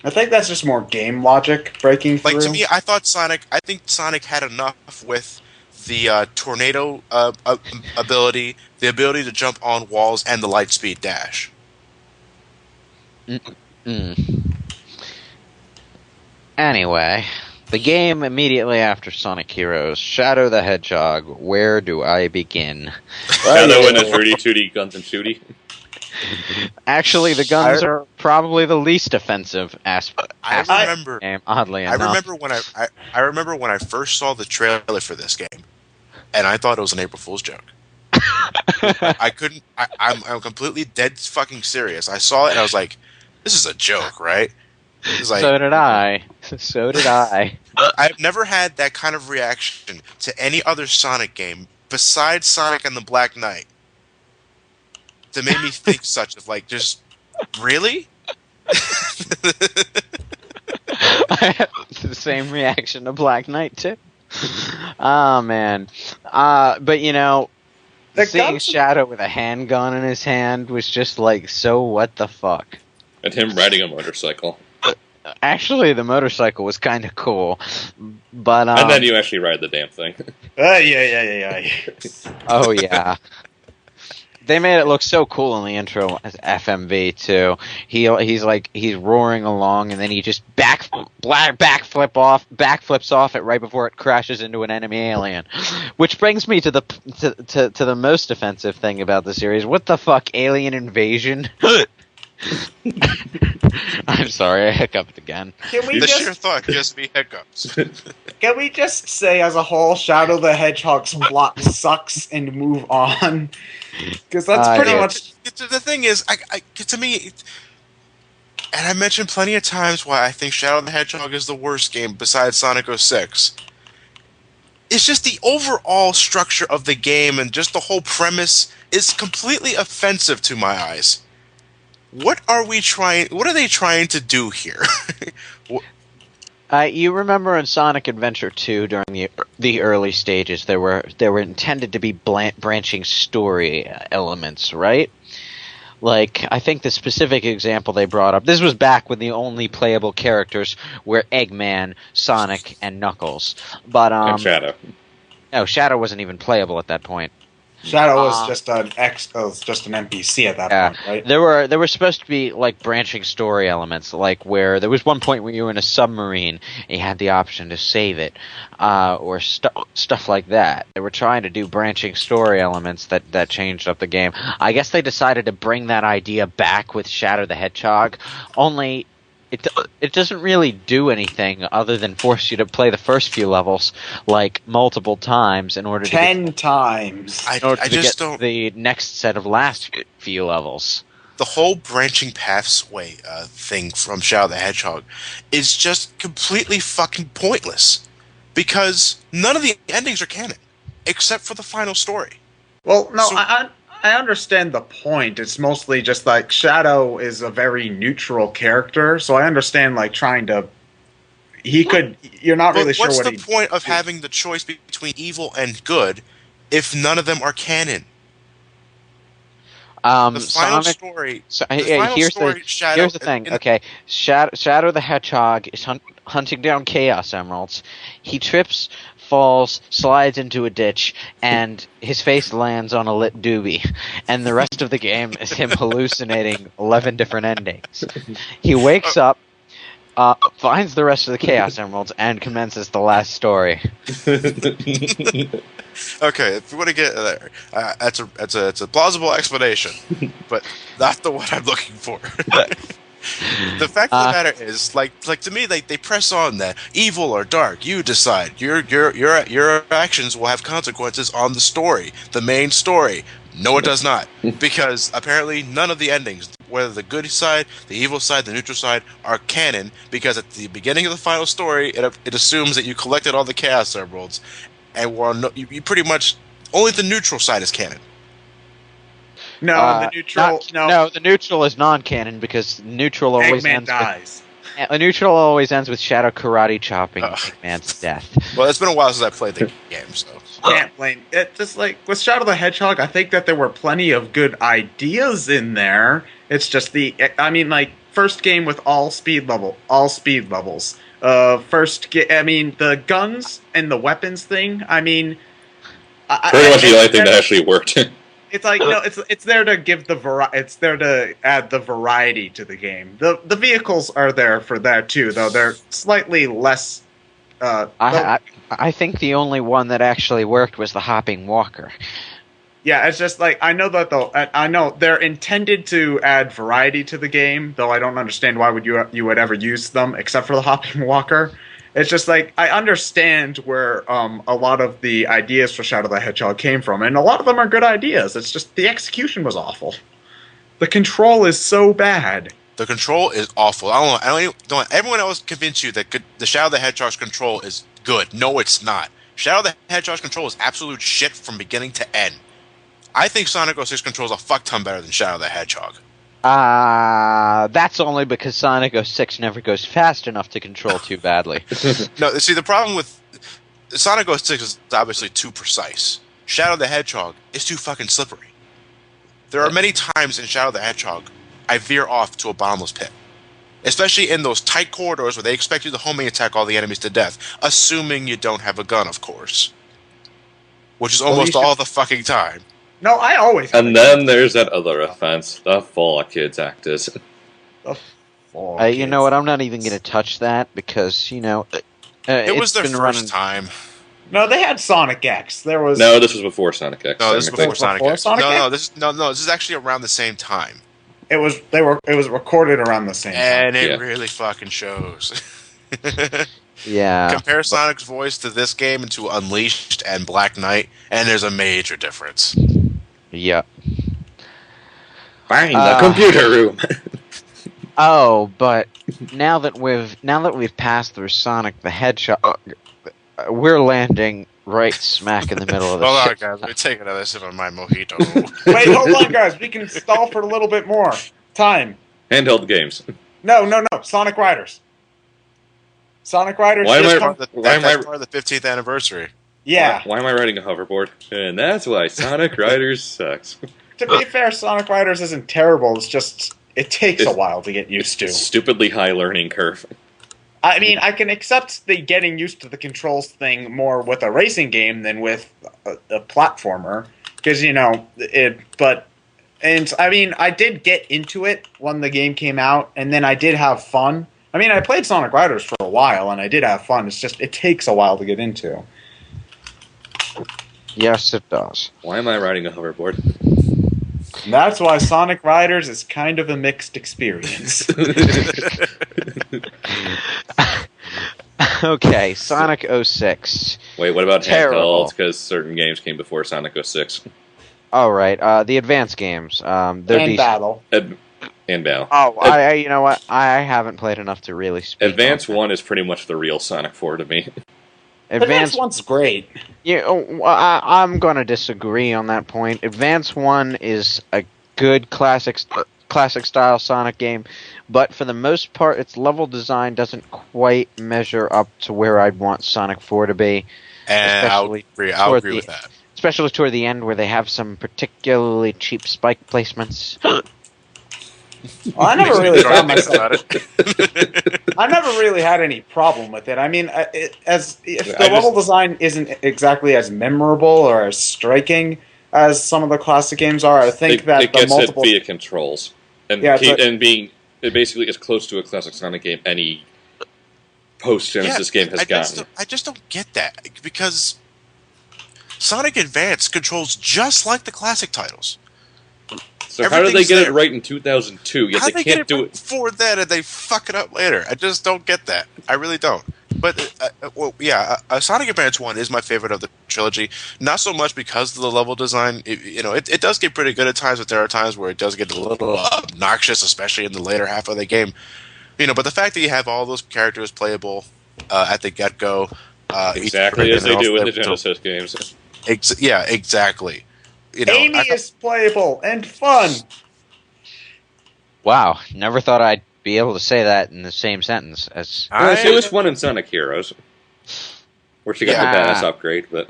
I think that's just more game logic breaking through. Like, to me, I think Sonic had enough with the tornado ability, the ability to jump on walls, and the light speed dash. Anyway, the game immediately after Sonic Heroes, Shadow the Hedgehog. Where do I begin? Shadow and his Rudy Tooty guns and shooty. Actually, the guns are probably the least offensive aspect of the game, oddly enough. I remember when I first saw the trailer for this game, and I thought it was an April Fool's joke. I'm completely dead fucking serious. I saw it and I was like, this is a joke, right? Like, so did I. I've never had that kind of reaction to any other Sonic game besides Sonic and the Black Knight. That made me think such of like, just really? I have the same reaction to Black Knight too. Oh man, but seeing Shadow with a handgun in his hand was just like, so what the fuck? And him riding a motorcycle. Actually, the motorcycle was kind of cool, but and then you actually ride the damn thing. Yeah. Oh yeah. They made it look so cool in the intro as FMV too. He's roaring along, and then he just backflips off it right before it crashes into an enemy alien. Which brings me to the most offensive thing about the series. What the fuck, alien invasion? I'm sorry, I hiccuped again. Your thought just be hiccups. Can we just say, as a whole, Shadow the Hedgehog's plot sucks and move on? Because that's pretty much. The thing is, to me, and I mentioned plenty of times why I think Shadow the Hedgehog is the worst game besides Sonic 06. It's just the overall structure of the game and just the whole premise is completely offensive to my eyes. What are they trying to do here? You remember in Sonic Adventure 2 during the early stages, there were intended to be branching story elements, right? Like, I think the specific example they brought up, this was back when the only playable characters were Eggman, Sonic, and Knuckles. But, And Shadow. no, Shadow wasn't even playable at that point. Shadow was just an NPC at that point, right? There were supposed to be like branching story elements, like where there was one point where you were in a submarine and you had the option to save it, or stuff like that. They were trying to do branching story elements that changed up the game. I guess they decided to bring that idea back with Shadow the Hedgehog, only it doesn't really do anything other than force you to play the first few levels like multiple times in order to 10 times. I get just don't. the next set of last few levels. The whole branching pathway thing from Shadow the Hedgehog is just completely fucking pointless because none of the endings are canon except for the final story. Well, no, So- I understand the point. It's mostly just like Shadow is a very neutral character, so I understand like trying to. You're not really sure what's what the point of having the choice between evil and good if none of them are canon? The final Sonic. story. So, the yeah, final story, Shadow. here's the thing. Okay, Shadow the Hedgehog is hunting down Chaos Emeralds. He trips, falls, slides into a ditch, and his face lands on a lit doobie. And the rest of the game is him hallucinating 11 different endings. He wakes up, finds the rest of the Chaos Emeralds, and commences the last story. Okay, if you want to get there, that's a plausible explanation, but not the one I'm looking for. The fact of the matter is, like to me, they press on that evil or dark. You decide. Your actions will have consequences on the story, the main story. No, it does not, because apparently none of the endings, whether the good side, the evil side, the neutral side, are canon. Because at the beginning of the final story, it assumes that you collected all the Chaos Emeralds, and you pretty much only the neutral side is canon. No, the neutral. No, the neutral is non-canon because neutral always Eggman ends. dies. The neutral always ends with Shadow karate chopping Eggman's death. Well, it's been a while since I played the game, so Can't blame it. Just like with Shadow the Hedgehog, I think that there were plenty of good ideas in there. It's just first game with all speed levels. The guns and the weapons thing. Pretty much the only thing that actually worked. It's like it's there to give it's there to add the variety to the game. The vehicles are there for that too, though they're slightly less. I think the only one that actually worked was the hopping walker. Yeah, it's just like I know that though. I know they're intended to add variety to the game, though I don't understand why you would ever use them except for the hopping walker. It's just like I understand where a lot of the ideas for Shadow the Hedgehog came from, and a lot of them are good ideas. It's just the execution was awful. The control is so bad. the control is awful. I don't want everyone else convince you that the Shadow the Hedgehog's control is good. No, it's not. Shadow the Hedgehog's control is absolute shit from beginning to end. I think Sonic 06 controls a fuck ton better than Shadow the Hedgehog. That's only because Sonic 06 never goes fast enough to control too badly. No, see, the problem with Sonic 06 is obviously too precise. Shadow the Hedgehog is too fucking slippery. There are many times in Shadow the Hedgehog I veer off to a bottomless pit. Especially in those tight corridors where they expect you to homing attack all the enemies to death. Assuming you don't have a gun, of course. Which is almost all the fucking time. No, I always. And then there's that other offense, the Fall Kids actors. You know what? I'm not even going to touch that because it was their first time. No, they had Sonic X. There was No, this was before Sonic X. No, this was before Sonic X. Sonic X? This is actually around the same time. It was recorded around the same time. And it really fucking shows. Yeah. Compare Sonic's voice to this game and to Unleashed and Black Knight, and there's a major difference. Yeah. Bang, the computer room. Oh, but now that we've passed through Sonic the Hedgehog, we're landing right smack in the middle of the Hold on, shit. guys. Let me take another sip of my mojito. Wait, hold on, guys. We can stall for a little bit more time. Handheld games. No. Sonic Riders. Sonic Riders. That's part of the 15th anniversary. Yeah. Why am I riding a hoverboard? And that's why Sonic Riders sucks. to be fair, Sonic Riders isn't terrible. It's just it takes a while to get used to. Stupidly high learning curve. I mean, I can accept the getting used to the controls thing more with a racing game than with a platformer, because And I mean, I did get into it when the game came out, and then I did have fun. I mean, I played Sonic Riders for a while, and I did have fun. It's just it takes a while to get into. Yes, it does. Why am I riding a hoverboard? And that's why Sonic Riders is kind of a mixed experience. Okay, Sonic 06. Wait, what about Terrible. handhelds? Because certain games came before Sonic 06. All right, the advanced games. They're and decent. Battle. And Battle. Oh, you know what? I haven't played enough to really speak. Advance on 1 is pretty much the real Sonic 4 to me. Advance 1's great. I'm going to disagree on that point. Advance 1 is a good classic style Sonic game, but for the most part, its level design doesn't quite measure up to where I'd want Sonic 4 to be. And I'll agree with that. Especially toward the end, where they have some particularly cheap spike placements. Well, I never really found myself. I never really had any problem with it. I mean, if the level design isn't exactly as memorable or as striking as some of the classic games are, I think that it the gets multiple it via controls and being it basically as close to a classic Sonic game any post Genesis game has gotten. I just don't get that, because Sonic Advance controls just like the classic titles. So how did they get it right in 2002? Yet How they can't do it before then, and they fuck it up later? I just don't get that. I really don't. But Sonic Advance 1 is my favorite of the trilogy. Not so much because of the level design. It does get pretty good at times, but there are times where it does get a little obnoxious, especially in the later half of the game. But the fact that you have all those characters playable at the get-go, exactly as they do in the Genesis games. Exactly. Amy is playable and fun. Wow, never thought I'd be able to say that in the same sentence as. It was fun in Sonic Heroes, where she got the badass upgrade, but.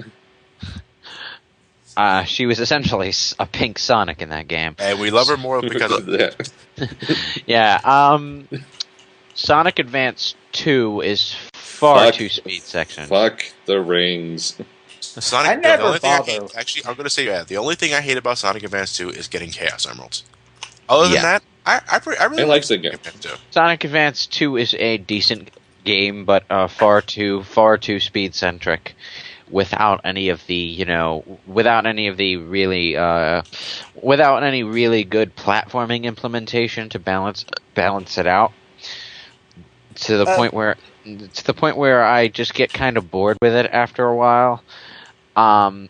She was essentially a pink Sonic in that game. And we love her more because of that. Yeah, Sonic Advance 2 is far too speed section. Fuck the rings. Sonic, I never I'm going to say the only thing I hate about Sonic Advance 2 is getting Chaos Emeralds. Other than that, I really like the game. Sonic Advance 2 is a decent game, but far too speed centric. Without any really good platforming implementation to balance it out, to the point where I just get kind of bored with it after a while. I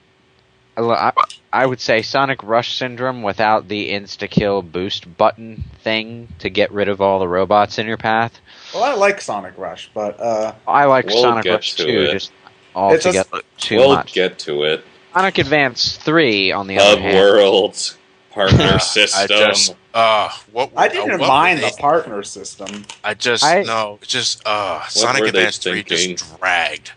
would say Sonic Rush Syndrome without the insta-kill boost button thing to get rid of all the robots in your path. Well, I like Sonic Rush, but I like Sonic Rush 2 just altogether too much. We'll get to it. Sonic Advance 3, on the other hand... Worlds, partner system. I didn't mind the partner system. Sonic Advance 3 just dragged.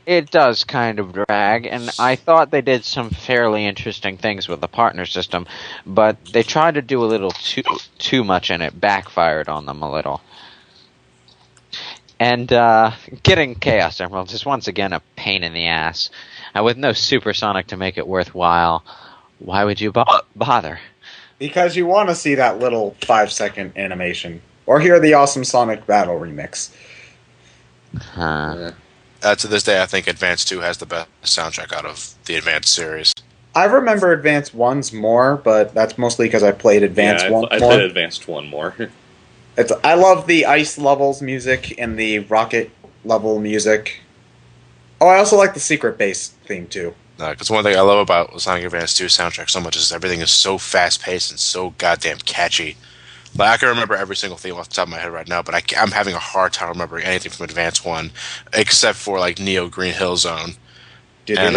It does kind of drag, and I thought they did some fairly interesting things with the partner system, but they tried to do a little too much, and it backfired on them a little. And getting Chaos Emeralds is once again a pain in the ass. With no Supersonic to make it worthwhile, why would you bother? Because you want to see that little 5-second animation. Or hear the awesome Sonic Battle remix. To this day, I think Advance 2 has the best soundtrack out of the Advance series. I remember Advance 1's more, but that's mostly because I played Advance 1 more. I played Advanced 1 more. I love the ice levels music and the rocket level music. Oh, I also like the secret base theme too. Because one thing I love about Sonic Advance 2 soundtrack so much is everything is so fast-paced and so goddamn catchy. Like, I can remember every single theme off the top of my head right now, but I'm having a hard time remembering anything from Advance 1, except for, like, Neo Green Hill Zone. That's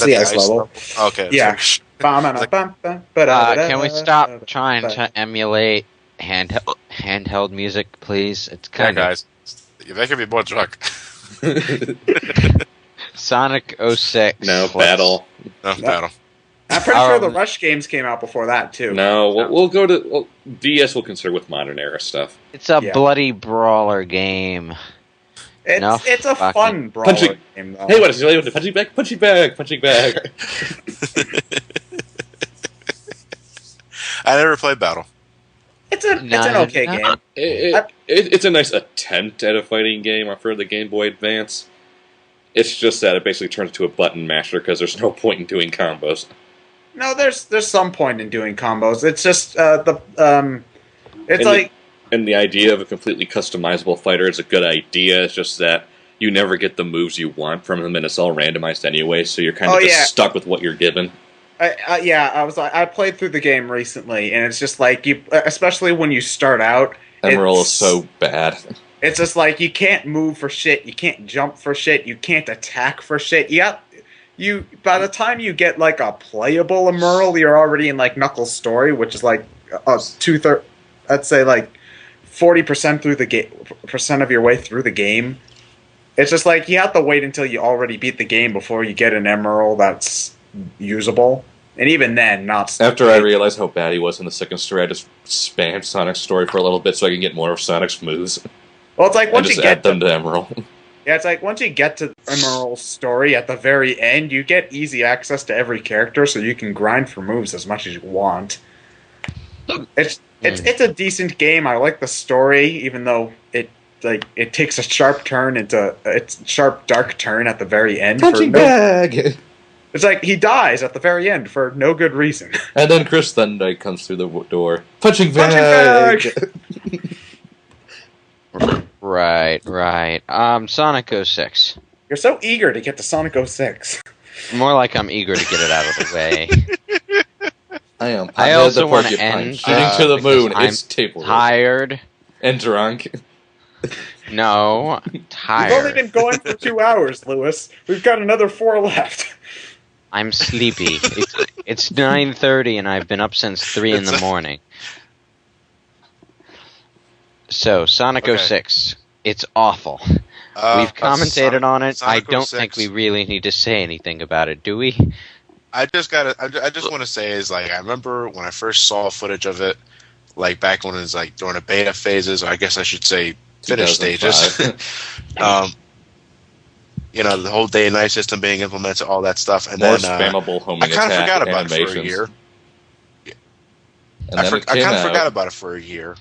the ice level. Okay. Yeah. Can we stop trying to emulate handheld music, please? It's kind of... guys, you're making me more drunk. Sonic 06. No, Battle. No, Battle. I'm pretty sure the Rush games came out before that too. No, we'll go to... Well, DS will consider with modern era stuff. It's a bloody brawler game. It's a fun brawler game, though. Hey, what is it? Punching bag, punching bag, punching bag. I never played Battle. It's an okay game. It's a nice attempt at a fighting game for the Game Boy Advance. It's just that it basically turns into a button masher because there's no point in doing combos. No, there's some point in doing combos. It's just and the idea of a completely customizable fighter is a good idea. It's just that you never get the moves you want from them, and it's all randomized anyway. So you're kind of stuck with what you're given. I played through the game recently, and it's just like especially when you start out. Emerald is so bad. It's just like you can't move for shit, you can't jump for shit, you can't attack for shit. By the time you get like a playable Emerald, you're already in like Knuckles' story, which is like I'd say like 40% through the percent of your way through the game. It's just like you have to wait until you already beat the game before you get an Emerald that's usable. And even then, not... After I realized how bad he was in the second story, I just spammed Sonic's story for a little bit so I can get more of Sonic's moves. Well, it's like once you get them to Emerald. Yeah, it's like once you get to Emerald's story at the very end, you get easy access to every character, so you can grind for moves as much as you want. It's a decent game. I like the story, even though it takes a sharp dark turn at the very end. Punching bag. It's like he dies at the very end for no good reason. And then Chris Thunderknight comes through the door. Punching bag! Right. Sonic 06. You're so eager to get to Sonic 06. More like I'm eager to get it out of the way. I am. I also want to end shooting to the moon. It's tired and drunk. No, tired. We've only been going for 2 hours, Lewis. We've got another 4 left. I'm sleepy. It's 9:30 and I've been up since 3 in the morning. So, Sonic 06. It's awful. We've commentated on it. I don't think we really need to say anything about it, do we? I just want to say is like I remember when I first saw footage of it, like back when it was like during the beta phases, or I guess I should say finished stages. The whole day and night system being implemented, all that stuff, and more then spammable homing I kind of forgot about animations. it for a year. And I kind of forgot about it for a year,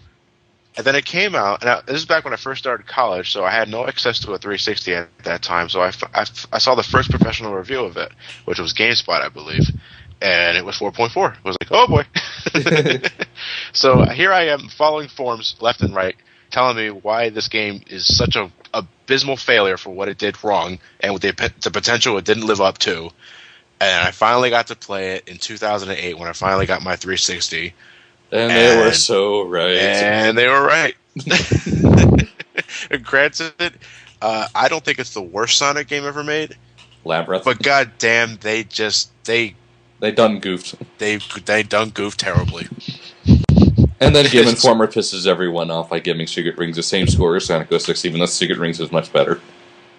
and then it came out. And this is back when I first started college, so I had no access to a 360 at that time. So I saw the first professional review of it, which was GameSpot, I believe, and it was 4.4. I was like, oh boy. So here I am following forums left and right, telling me why this game is such a abysmal failure for what it did wrong and with the potential it didn't live up to. And I finally got to play it in 2008 when I finally got my 360. And they were so right. And they were right. Granted, I don't think it's the worst Sonic game ever made. Labyrinth. But goddamn, they done goofed. They done goofed terribly. And then Game Informer pisses everyone off by giving Secret Rings the same score as Sonic 06, even though Secret Rings is much better.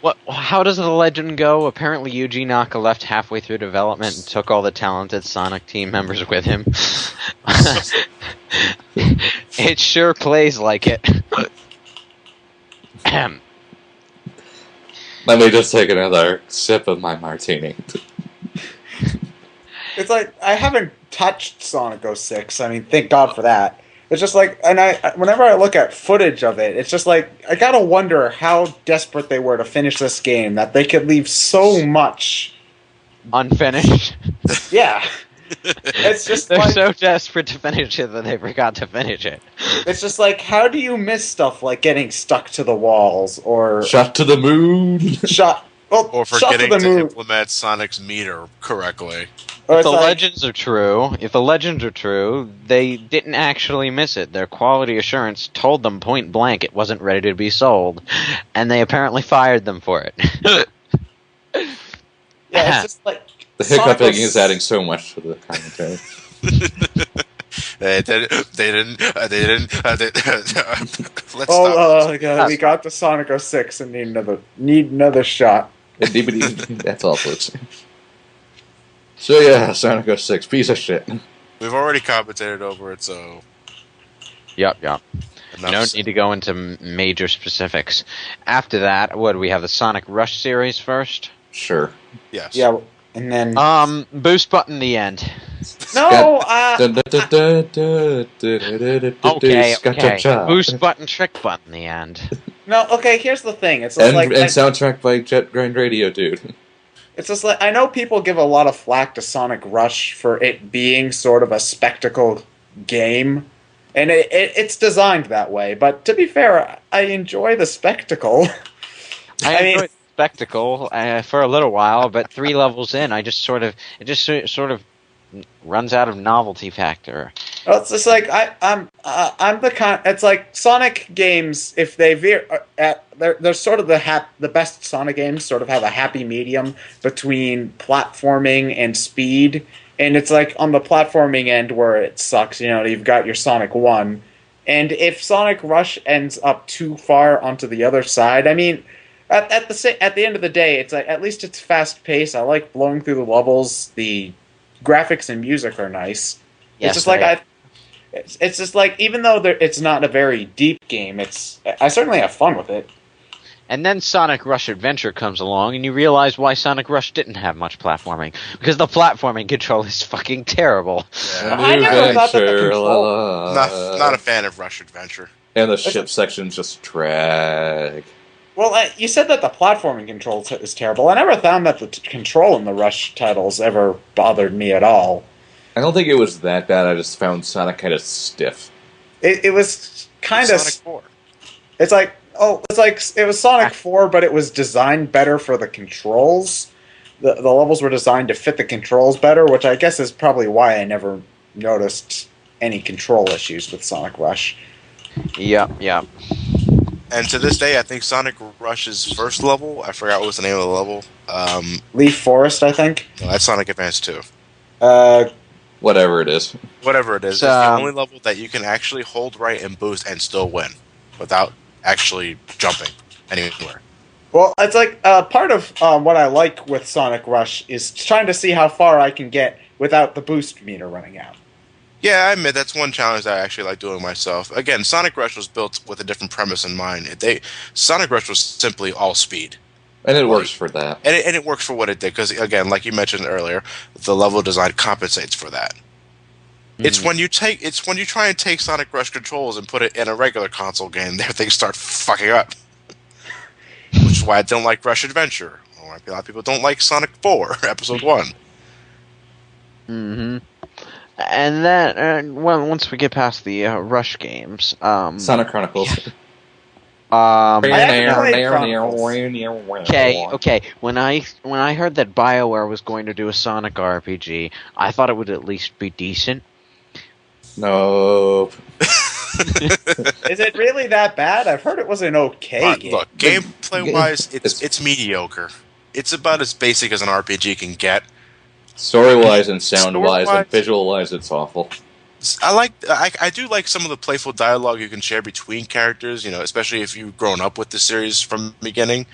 What? How does the legend go? Apparently Yuji Naka left halfway through development and took all the talented Sonic team members with him. It sure plays like it. Let me just take another sip of my martini. It's like, I haven't touched Sonic 06. I mean, thank God for that. It's just like, and whenever I look at footage of it, it's just like, I gotta wonder how desperate they were to finish this game that they could leave so much unfinished. Yeah. It's just they're like, so desperate to finish it that they forgot to finish it. It's just like, how do you miss stuff like getting stuck to the walls or shot to the moon? Or forgetting to implement Sonic's meter correctly. If the legends are true, they didn't actually miss it. Their quality assurance told them point blank it wasn't ready to be sold, and they apparently fired them for it. Yeah, it's just like the hiccuping is adding so much to the commentary. They didn't. We got the Sonic 06 and need another shot. That's all, folks. So yeah, Sonic 06, piece of shit. We've already commentated over it, so... Yep. enough No said. need to go into major specifics. After that, what do we have? The Sonic Rush series first. Sure. Yes. Yeah, and then Boost button. The end. no. Okay. Boost button, trick button. The end. No. Okay. Here's the thing. It's just And like soundtrack by Jet Grind Radio, dude. it's just like I know people give a lot of flack to Sonic Rush for it being sort of a spectacle game, and it's designed that way. But to be fair, I enjoy the spectacle. I enjoyed the spectacle for a little while, but 3 levels in, it just sort of runs out of novelty factor. Well, it's just like I'm the kind. It's like Sonic games. If they veer, they're sort of the best Sonic games. Sort of have a happy medium between platforming and speed. And it's like on the platforming end where it sucks. You know, you've got your Sonic 1, and if Sonic Rush ends up too far onto the other side, I mean, at the end of the day, it's like at least it's fast paced. I like blowing through the levels. The graphics and music are nice. Yes, It's just like it's just like even though it's not a very deep game, I certainly have fun with it. And then Sonic Rush Adventure comes along, and you realize why Sonic Rush didn't have much platforming. Because the platforming control is fucking terrible. I never thought that the control... Not a fan of Rush Adventure. And the ship sections just drag. Well, you said that the platforming control is terrible. I never found that the control in the Rush titles ever bothered me at all. I don't think it was that bad. I just found Sonic kind of stiff. It was kind of... Sonic 4. It's like it was Sonic 4, but it was designed better for the controls. The levels were designed to fit the controls better, which I guess is probably why I never noticed any control issues with Sonic Rush. Yep. And to this day, I think Sonic Rush's first level, I forgot what was the name of the level. Leaf Forest, I think. No, that's Sonic Advance 2. Whatever it is. Whatever it is, it's the only level that you can actually hold right and boost and still win without actually jumping anywhere. Well, it's like part of what I like with Sonic Rush is trying to see how far I can get without the boost meter running out. Yeah, I admit that's one challenge that I actually like doing myself. Again, Sonic Rush was built with a different premise in mind. Sonic Rush was simply all speed. And it works for that. And it works for what it did, because, again, like you mentioned earlier, the level design compensates for that. Mm-hmm. It's when you try and take Sonic Rush controls and put it in a regular console game, there things start fucking up. Which is why I don't like Rush Adventure. Or a lot of people don't like Sonic 4, Episode 1. Mm-hmm. And then, once we get past the Rush games... Sonic Chronicles. Okay. When I heard that BioWare was going to do a Sonic RPG, I thought it would at least be decent. Nope. Is it really that bad? I've heard it was an okay game. Look, gameplay-wise, it's mediocre. It's about as basic as an RPG can get. Story-wise and sound-wise and visual-wise, it's awful. I do like some of the playful dialogue you can share between characters, especially if you've grown up with the series from the beginning.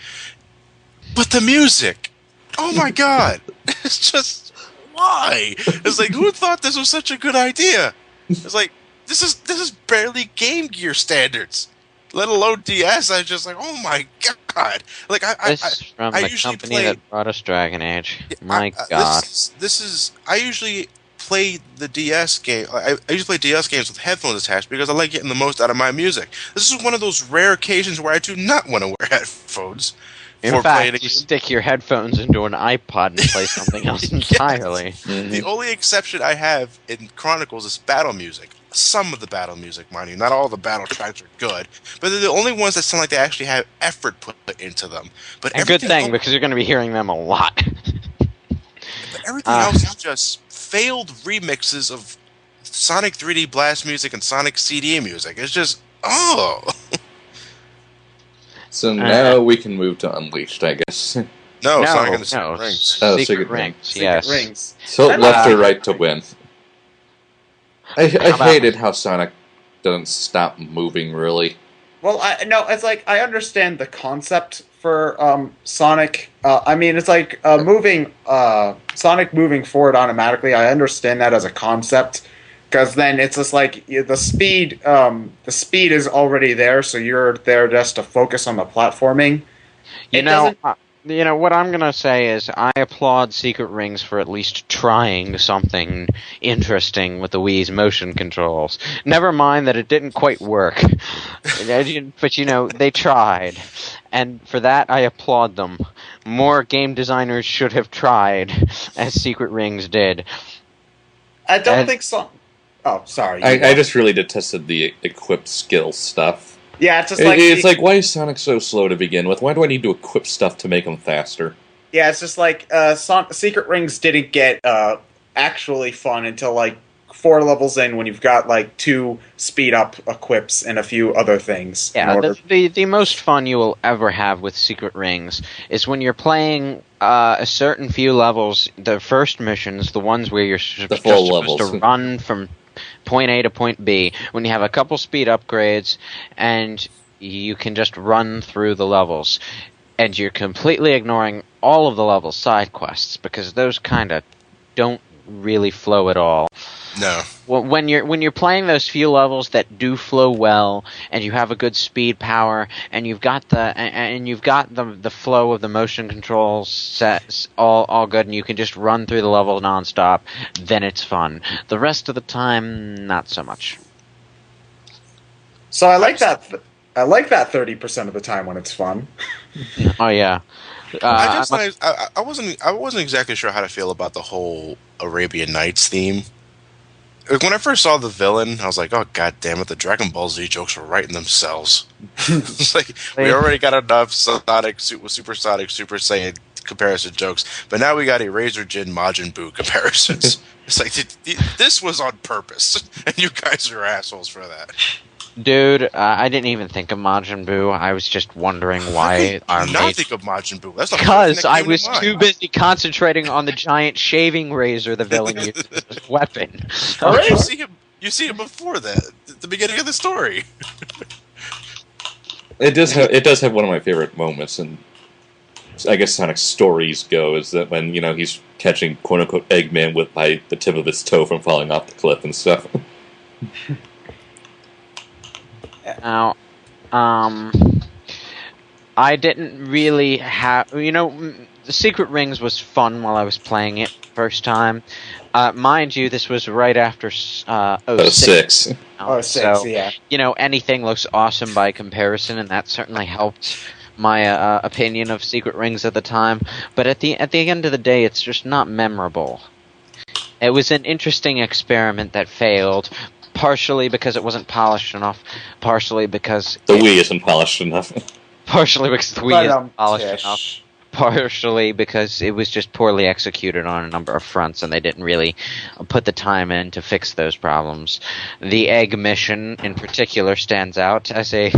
But the music, oh my god, it's just, why? It's like, who thought this was such a good idea? It's like, this is barely Game Gear standards, let alone DS. I was just like, oh my god! Like This from the company that brought us Dragon Age. My god, I usually play the DS game. I usually play DS games with headphones attached because I like getting the most out of my music. This is one of those rare occasions where I do not want to wear headphones. In fact, you stick your headphones into an iPod and play something else entirely. Yes. Mm-hmm. The only exception I have in Chronicles is battle music. Some of the battle music, mind you. Not all the battle tracks are good, but they're the only ones that sound like they actually have effort put into them. But a good thing, because you're going to be hearing them a lot. But everything else is just failed remixes of Sonic 3D Blast music and Sonic CD music. It's just, oh. So now we can move to Unleashed, I guess. No, Sonic and the Secret Rings. Oh, Secret Rings, yes. Rings. So left or right to win. I hated how Sonic doesn't stop moving, really. Well, it's like I understand the concept for Sonic. I mean, it's like moving Sonic moving forward automatically. I understand that as a concept, because then it's just like the speed. The speed is already there, so you're there just to focus on the platforming. You know, what I'm going to say is I applaud Secret Rings for at least trying something interesting with the Wii's motion controls. Never mind that it didn't quite work. But, you know, they tried. And for that, I applaud them. More game designers should have tried, as Secret Rings did. I don't think so. Oh, sorry. I just really detested the equip skill stuff. Yeah, it's just like... It's like, why is Sonic so slow to begin with? Why do I need to equip stuff to make him faster? Yeah, it's just like Secret Rings didn't get actually fun until like 4 levels in, when you've got like 2 speed up equips and a few other things. Yeah, the most fun you will ever have with Secret Rings is when you're playing a certain few levels, the first missions, the ones where you're just supposed to run from point A to point B, when you have a couple speed upgrades and you can just run through the levels, and you're completely ignoring all of the level side quests because those kind of don't really flow at all. No. When you're playing those few levels that do flow well, and you have a good speed power, and you've got the flow of the motion controls set all good, and you can just run through the level nonstop, then it's fun. The rest of the time, not so much. So I like that. I like that 30% of the time when it's fun. Oh yeah. I wasn't exactly sure how to feel about the whole Arabian Nights theme. Like, when I first saw the villain, I was like, "Oh, god damn it! The Dragon Ball Z jokes were writing themselves." It's like we already got enough Sonic, Super Sonic, Super Saiyan comparison jokes, but now we got Eraser Jin Majin Buu comparisons. It's like this was on purpose, and you guys are assholes for that. Dude, I didn't even think of Majin Buu. I was just wondering why our not think of Majin Buu. That's because I was too busy concentrating on the giant shaving razor the villain used as his weapon. You see him before that, at the beginning of the story. It does have one of my favorite moments, and I guess Sonic's stories go, is that when he's catching quote unquote Eggman by the tip of his toe from falling off the cliff and stuff. Now, I didn't really have... the Secret Rings was fun while I was playing it first time. Mind you, this was right after 06. So, yeah. Anything looks awesome by comparison, and that certainly helped my opinion of Secret Rings at the time. But at the end of the day, it's just not memorable. It was an interesting experiment that failed, partially because it wasn't polished enough, partially because the Wii isn't polished enough. Partially because the Wii isn't polished enough. Partially because it was just poorly executed on a number of fronts, and they didn't really put the time in to fix those problems. The Egg mission, in particular, stands out as an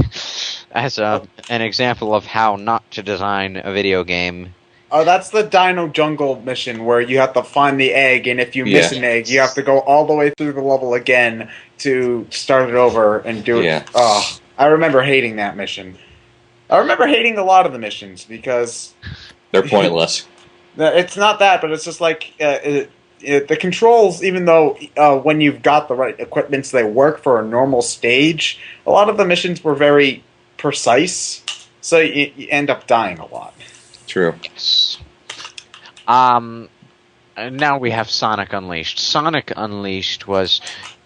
example of how not to design a video game. Oh, that's the Dino Jungle mission where you have to find the egg, and if you miss an egg, you have to go all the way through the level again to start it over and do it. Yeah. Oh, I remember hating that mission. I remember hating a lot of the missions because they're pointless. It's not that, but it's just like the controls, even though when you've got the right equipments, they work for a normal stage, a lot of the missions were very precise, so you end up dying a lot. True. Yes. Now we have Sonic Unleashed. Sonic Unleashed was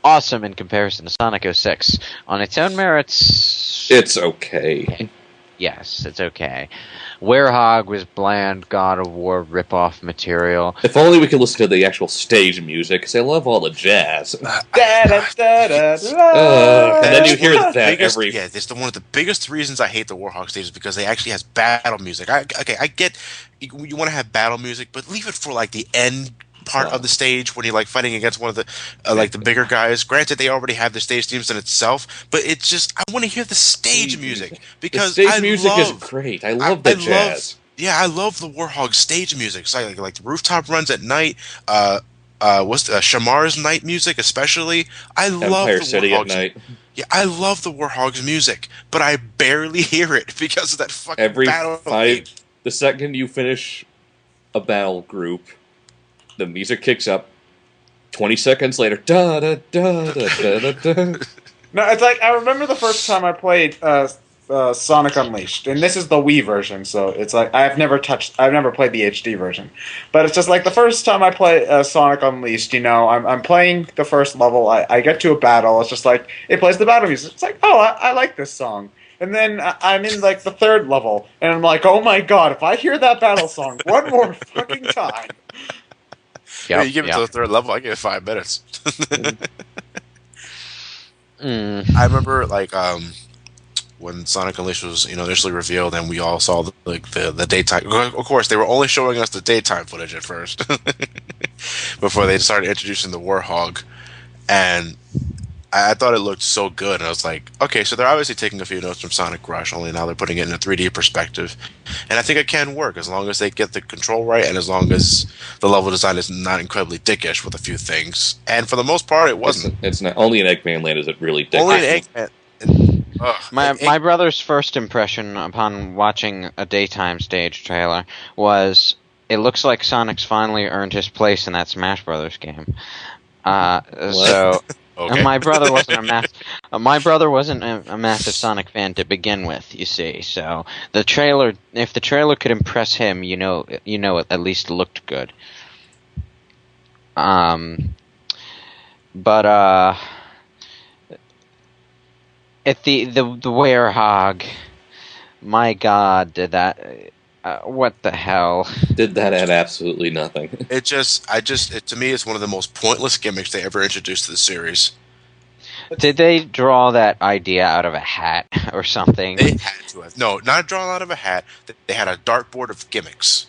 awesome in comparison to Sonic 06. On its own merits, it's okay. Yes, it's okay. Hedgehog was bland God of War ripoff material. If only we could listen to the actual stage music, because I love all the jazz. And then you hear that every... Yeah, it's one of the biggest reasons I hate the Warhawk stage is because they actually has battle music. I get you want to have battle music, but leave it for like the end part of the stage when you're like fighting against one of the like the bigger guys. Granted, they already have the stage themes in itself, but it's just I want to hear the stage music because the stage music is great. I love the jazz. I love the Warhog stage music. So like the rooftop runs at night. what's Shamar's night music, especially. I love Empire the City at Warhog's. night. Yeah, I love the Warhog's music, but I barely hear it because of that fucking Every battle five, theme. the second you finish a battle group, the music kicks up. 20 seconds later, da da da da da da. No, it's like I remember the first time I played Sonic Unleashed, and this is the Wii version, so it's like I've never played the HD version, but it's just like the first time I play Sonic Unleashed. I'm playing the first level. I get to a battle. It's just like it plays the battle music. It's like, oh, I like this song. And then I'm in like the third level, and I'm like, oh my god, if I hear that battle song one more fucking time. You give it to the third level, I give it 5 minutes. I remember when Sonic Unleashed was initially revealed, and we all saw the daytime. Of course, they were only showing us the daytime footage at first, before they started introducing the Warhog, and I thought it looked so good, and I was like, okay, so they're obviously taking a few notes from Sonic Rush, only now they're putting it in a 3D perspective, and I think it can work as long as they get the control right, and as long as the level design is not incredibly dickish with a few things. And for the most part, it wasn't. It's not only in Eggman Land is it really dickish. Only in Eggman. My brother's first impression upon watching a daytime stage trailer was, it looks like Sonic's finally earned his place in that Smash Brothers game. So. Okay. My brother wasn't a massive Sonic fan to begin with, you see. So if the trailer could impress him, it at least looked good. But at the Warhog, my God, did that? What the hell? Did that add absolutely nothing? To me, it's one of the most pointless gimmicks they ever introduced to the series. Did they draw that idea out of a hat or something? They had to have. No, not drawn out of a hat. They had a dartboard of gimmicks.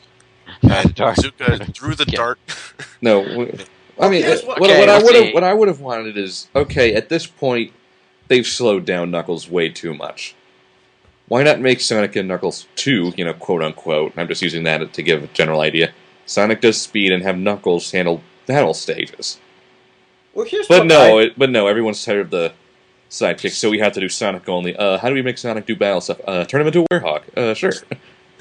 And Bazooka threw the dart. No, I mean, what I would have wanted is, okay, at this point, they've slowed down Knuckles way too much. Why not make Sonic and Knuckles 2, quote unquote? I'm just using that to give a general idea. Sonic does speed and have Knuckles handle battle stages. Well, but no, everyone's tired of the sidekicks, so we have to do Sonic only. How do we make Sonic do battle stuff? Turn him into a Werehog. Sure.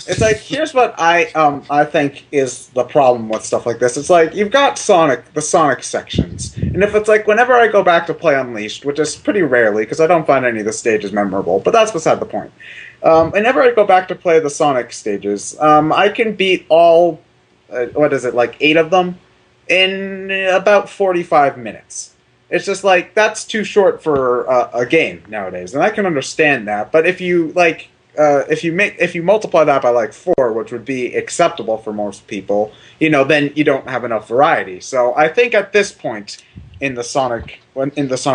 It's like, here's what I think is the problem with stuff like this. It's like, you've got the Sonic sections. And if it's like, whenever I go back to play Unleashed, which is pretty rarely, because I don't find any of the stages memorable, but that's beside the point. Whenever I go back to play the Sonic stages, I can beat all, 8 of them in about 45 minutes. It's just like, that's too short for a game nowadays, and I can understand that, but if you if you multiply that by 4, which would be acceptable for most people, then you don't have enough variety. So I think at this point in the Sonic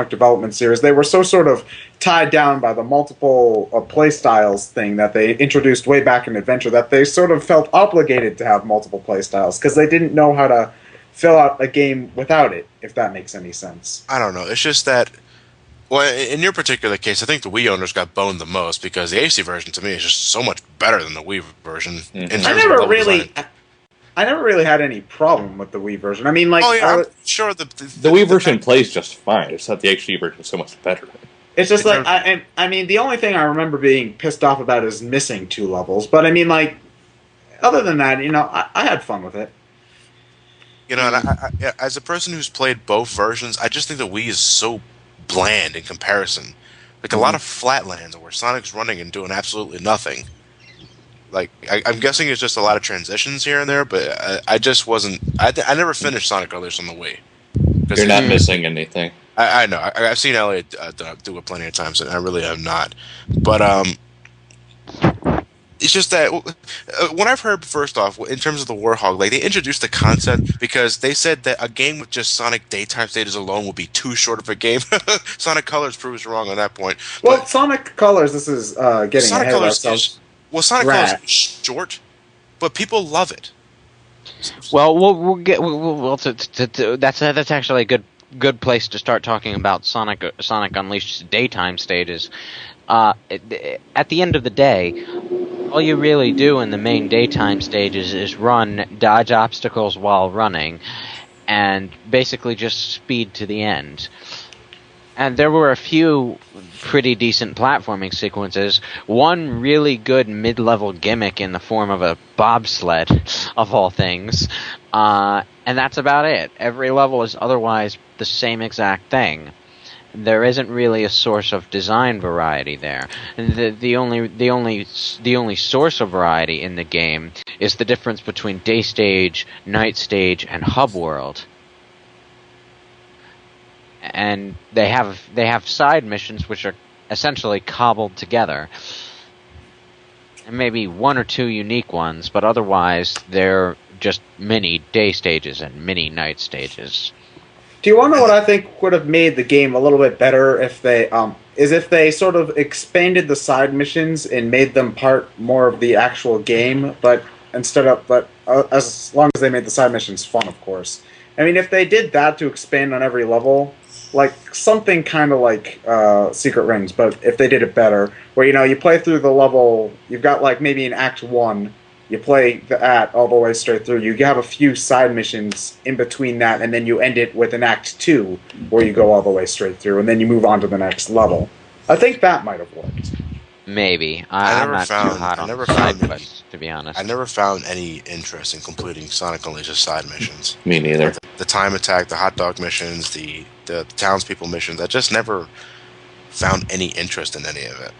development series, they were so sort of tied down by the multiple play styles thing that they introduced way back in Adventure that they sort of felt obligated to have multiple play styles because they didn't know how to fill out a game without it, if that makes any sense. I don't know. It's just that. Well, in your particular case, I think the Wii owners got boned the most because the AC version to me is just so much better than the Wii version. Mm-hmm. In terms of level design. I never really had any problem with the Wii version. I mean, I'm sure the Wii version plays just fine. It's that the HD version is so much better. It's just I mean, the only thing I remember being pissed off about is missing 2 levels. But I mean, other than that, I had fun with it. And as a person who's played both versions, I just think the Wii is so bland in comparison. A lot of flatlands where Sonic's running and doing absolutely nothing. I'm guessing it's just a lot of transitions here and there, but I just wasn't. I never finished Sonic Unleashed on the Wii. You're not missing anything. I know. I've seen Elliot do it plenty of times, and I really have not. But it's just that when I've heard, first off, in terms of the Warhog, they introduced the concept because they said that a game with just Sonic daytime stages alone would be too short of a game. Sonic Colors proves wrong on that point. Well, Sonic Colors, this is getting Sonic ahead Colors of ourselves. Sonic Colors is short, but people love it. Well, we'll get. That's actually a good place to start talking about Sonic Unleashed's daytime stages. At the end of the day, all you really do in the main daytime stages is run, dodge obstacles while running, and basically just speed to the end. And there were a few pretty decent platforming sequences. One really good mid-level gimmick in the form of a bobsled, of all things. And that's about it. Every level is otherwise the same exact thing. There isn't really a source of design variety there. The only source of variety in the game is the difference between day stage, night stage, and hub world. And they have side missions which are essentially cobbled together, and maybe one or two unique ones, but otherwise they're just mini day stages and mini night stages. Do you want to know what I think would have made the game a little bit better if they sort of expanded the side missions and made them part more of the actual game, but as long as they made the side missions fun, of course. I mean, if they did that to expand on every level, like something kind of like Secret Rings, but if they did it better, where you play through the level, you've got like maybe in Act 1, you play the act all the way straight through. You have a few side missions in between that, and then you end it with an Act 2, where you go all the way straight through, and then you move on to the next level. I think that might have worked. Maybe. I'm not too hot on side quests, to be honest. I never found any interest in completing Sonic Unleash's side missions. Me neither. The time attack, the hot dog missions, the townspeople missions, I just never found any interest in any of it.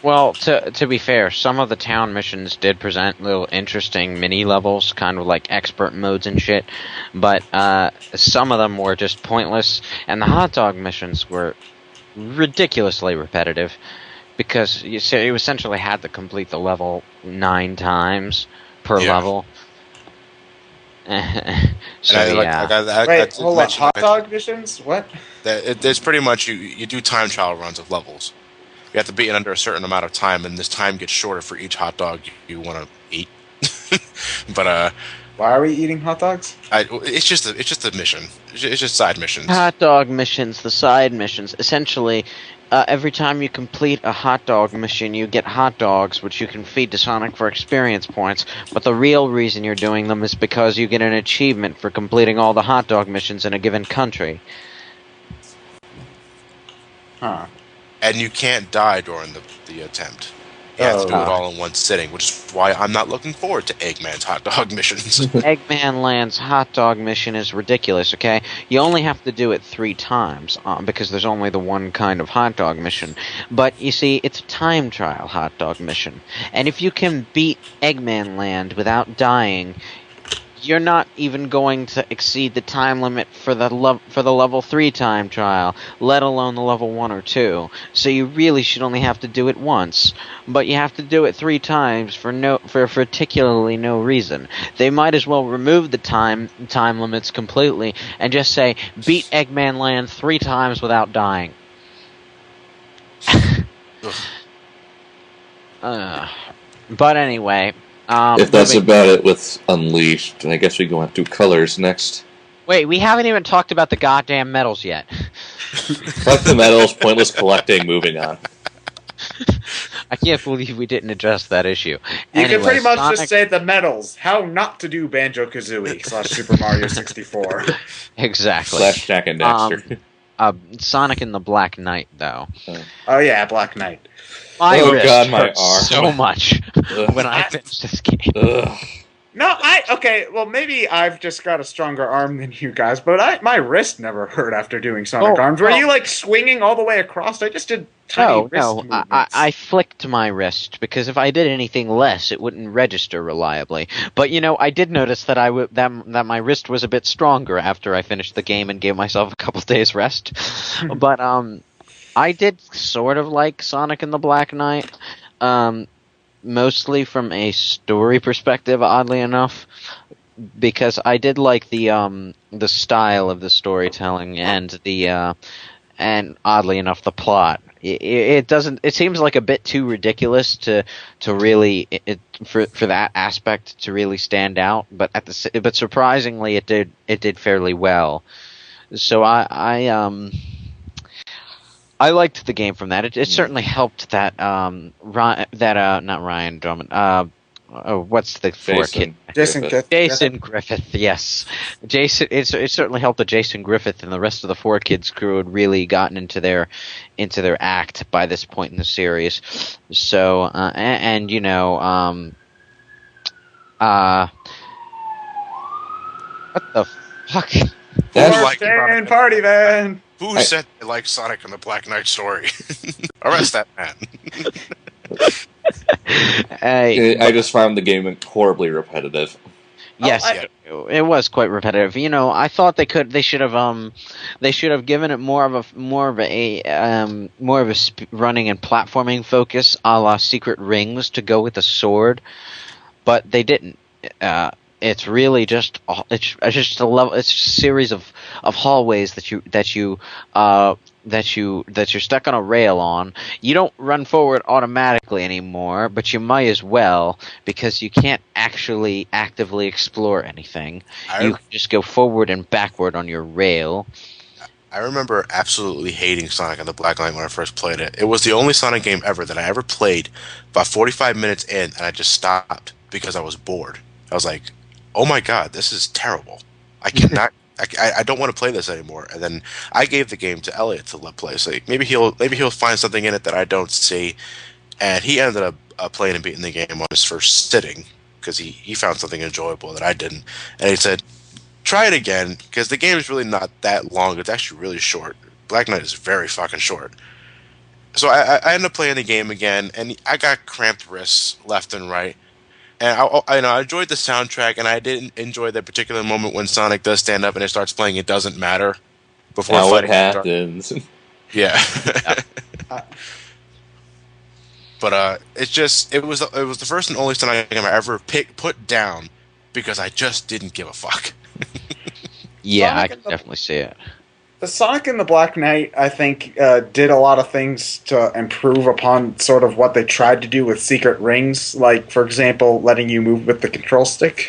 Well, to be fair, some of the town missions did present little interesting mini-levels, kind of like expert modes and shit, but some of them were just pointless, and the hot dog missions were ridiculously repetitive, because you essentially had to complete the level 9 times per level. So, Wait, hold on, hot dog missions? What? There's pretty much, you do time trial runs of levels. You have to beat it under a certain amount of time, and this time gets shorter for each hot dog you want to eat. But why are we eating hot dogs? It's just a mission. It's just side missions. Hot dog missions, the side missions. Essentially, every time you complete a hot dog mission, you get hot dogs, which you can feed to Sonic for experience points. But the real reason you're doing them is because you get an achievement for completing all the hot dog missions in a given country. Huh. And you can't die during the attempt. You have to do it all in one sitting, which is why I'm not looking forward to Eggman's hot dog missions. Eggman Land's hot dog mission is ridiculous, okay? You only have to do it 3 times, because there's only the one kind of hot dog mission. But, you see, it's a time trial hot dog mission. And if you can beat Eggman Land without dying, you're not even going to exceed the time limit for the level 3 time trial, let alone the level 1 or 2. So you really should only have to do it once, but you have to do it 3 times for particularly no reason. They might as well remove the time limits completely and just say beat Eggman Land 3 times without dying. But anyway. If that's about it with Unleashed, then I guess we go on to Colors next. Wait, we haven't even talked about the goddamn medals yet. Collect the medals, pointless collecting, moving on. I can't believe we didn't address that issue. You can pretty much just say the medals. How not to do Banjo-Kazooie / Super Mario 64. Exactly. / Jack and Daxter. Sonic and the Black Knight, though. Oh yeah, Black Knight. My wrist God, my hurt arm. so much when I finished this game. No, well, maybe I've just got a stronger arm than you guys, but my wrist never hurt after doing Sonic Arms. Were you, like, swinging all the way across? I just did tiny wrist movements. I flicked my wrist, because if I did anything less, it wouldn't register reliably. But, I did notice that that my wrist was a bit stronger after I finished the game and gave myself a couple days rest. But, I did sort of like Sonic and the Black Knight, mostly from a story perspective, oddly enough, because I did like the style of the storytelling and and oddly enough the plot. It seems like a bit too ridiculous to really for that aspect to really stand out, but but surprisingly it did fairly well. So I liked the game from that. It certainly helped that not Ryan Drummond, what's the four kid? Jason Griffith. Jason Griffith, yes. Jason. It certainly helped that Jason Griffith and the rest of the Four Kids crew had really gotten into their act by this point in the series. So, and you know, what the fuck? That's Four-can party van. Who said they like Sonic and the Black Knight story? Arrest that man. I just found the game horribly repetitive. Yes, it was quite repetitive. You know, I thought they should have given it more of a running and platforming focus, a la Secret Rings, to go with the sword, but they didn't. It's really just it's a series of hallways that you're stuck on a rail on. You don't run forward automatically anymore, but you might as well, because you can't actually actively explore anything. You can just go forward and backward on your rail. I remember absolutely hating Sonic and the Black Knight when I first played it. It was the only Sonic game ever that I ever played. About 45 minutes in, and I just stopped because I was bored. I was like, oh my god, this is terrible. I cannot. I don't want to play this anymore. And then I gave the game to Elliot to let play. So maybe he'll find something in it that I don't see. And he ended up playing and beating the game on his first sitting because he found something enjoyable that I didn't. And he said, try it again, because the game is really not that long. It's actually really short. Black Knight is very fucking short. So I ended up playing the game again, and I got cramped wrists left and right. And I enjoyed the soundtrack, and I didn't enjoy that particular moment when Sonic does stand up and it starts playing "It Doesn't Matter" before Now what fighting happens? Yeah. But it was the first and only Sonic game I ever put down because I just didn't give a fuck. Yeah, I can definitely see it. The Sonic and the Black Knight, I think, did a lot of things to improve upon sort of what they tried to do with Secret Rings. Like, for example, letting you move with the control stick.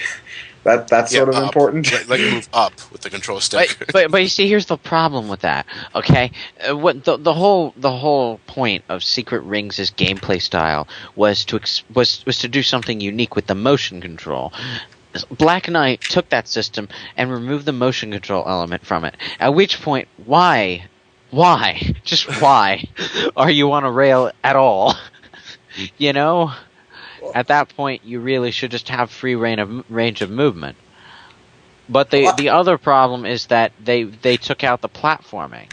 That's sort of important. Like you move up with the control stick. But you see, here's the problem with that. Okay, what the whole point of Secret Rings' gameplay style was to do something unique with the motion control. Black Knight took that system and removed the motion control element from it. At which point, why, just why, are you on a rail at all? You know, at that point, you really should just have free range of movement. But the other problem is that they took out the platforming.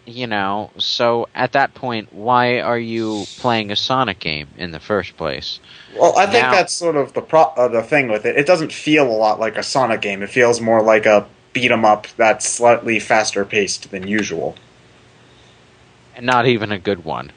You know, so at that point, why are you playing a Sonic game in the first place? Well, I think that's sort of the thing with it. It doesn't feel a lot like a Sonic game. It feels more like a beat-em-up that's slightly faster paced than usual. And not even a good one.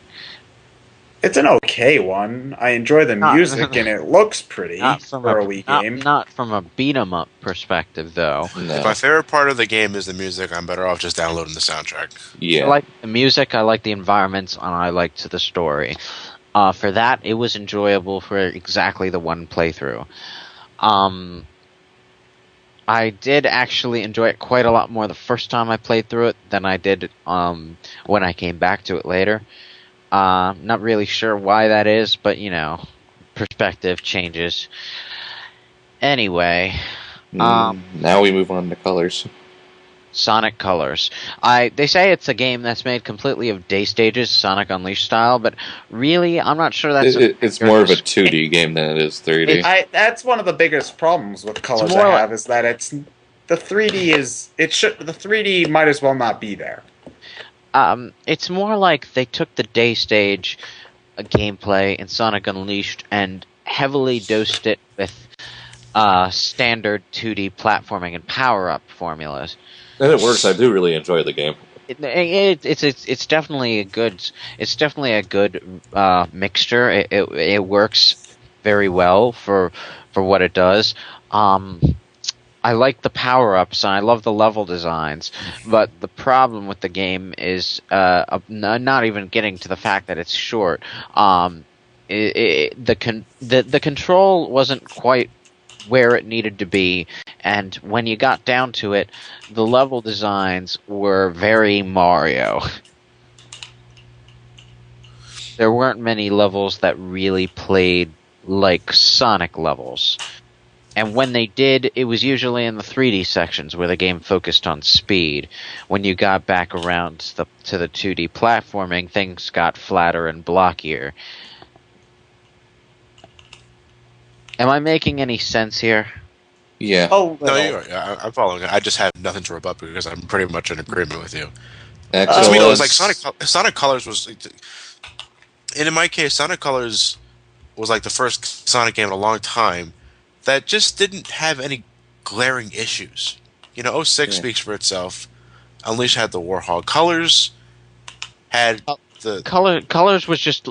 It's an okay one. I enjoy the music, and it looks pretty for a Wii game. Not from a beat-em-up perspective, though. No. If my favorite part of the game is the music, I'm better off just downloading the soundtrack. Yeah. I like the music, I like the environments, and I liked the story. For that, it was enjoyable for exactly the one playthrough. I did actually enjoy it quite a lot more the first time I played through it than I did when I came back to it later. Not really sure why that is, but you know, perspective changes. Anyway, now we move on to colors. Sonic Colors. They say it's a game that's made completely of day stages, Sonic Unleashed style, but really, I'm not sure that's. It's more of a 2D game than it is 3D. That's one of the biggest problems with Colors I have, is that the 3D the 3D might as well not be there. It's more like they took the day stage gameplay in Sonic Unleashed and heavily dosed it with standard 2D platforming and power-up formulas. And it works. I do really enjoy the game. It's definitely a good mixture. It works very well for what it does. I like the power-ups and I love the level designs, but the problem with the game is not even getting to the fact that it's short. The control wasn't quite where it needed to be, and when you got down to it, the level designs were very Mario. There weren't many levels that really played like Sonic levels. And when they did, it was usually in the 3D sections where the game focused on speed. When you got back around to the 2D platforming, things got flatter and blockier. Am I making any sense here? Yeah. Oh, No, you are. I'm following it. I just have nothing to rebut because I'm pretty much in agreement with you. Excellent. I mean, it was like Sonic Colors was, and in my case, Sonic Colors was like the first Sonic game in a long time that just didn't have any glaring issues. You know, 06 speaks for itself. Unleash had the Warhog. Colors had the Colors was just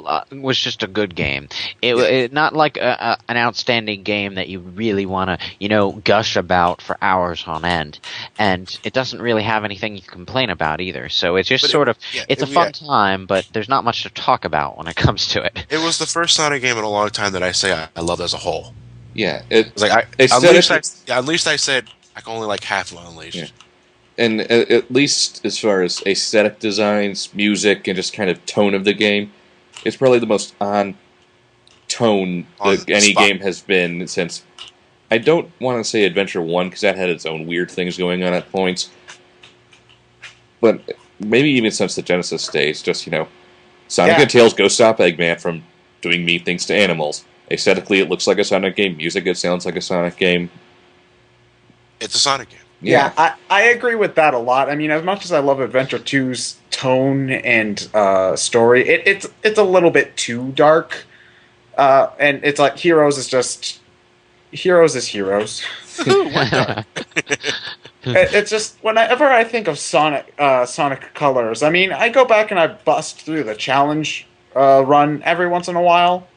a good game. It not like an outstanding game that you really want to gush about for hours on end, and it doesn't really have anything you can complain about either. So it's just it's a fun time, but there's not much to talk about when it comes to it. It was the first Sonic game in a long time that I say I loved as a whole. Yeah, it's like Unleashed. I said I can only like half of Unleashed. Yeah. And at least as far as aesthetic designs, music, and just kind of tone of the game, it's probably the most on tone any game has been since. I don't want to say Adventure 1 because that had its own weird things going on at points, but maybe even since the Genesis days, just Sonic and Tails go stop Eggman from doing mean things to animals. Aesthetically, it looks like a Sonic game. Music, it sounds like a Sonic game. It's a Sonic game. Yeah, I agree with that a lot. I mean, as much as I love Adventure 2's tone and story, it's a little bit too dark. And it's like Heroes is just... Heroes is Heroes. It's just, whenever I think of Sonic Colors, I mean, I go back and I bust through the challenge run every once in a while.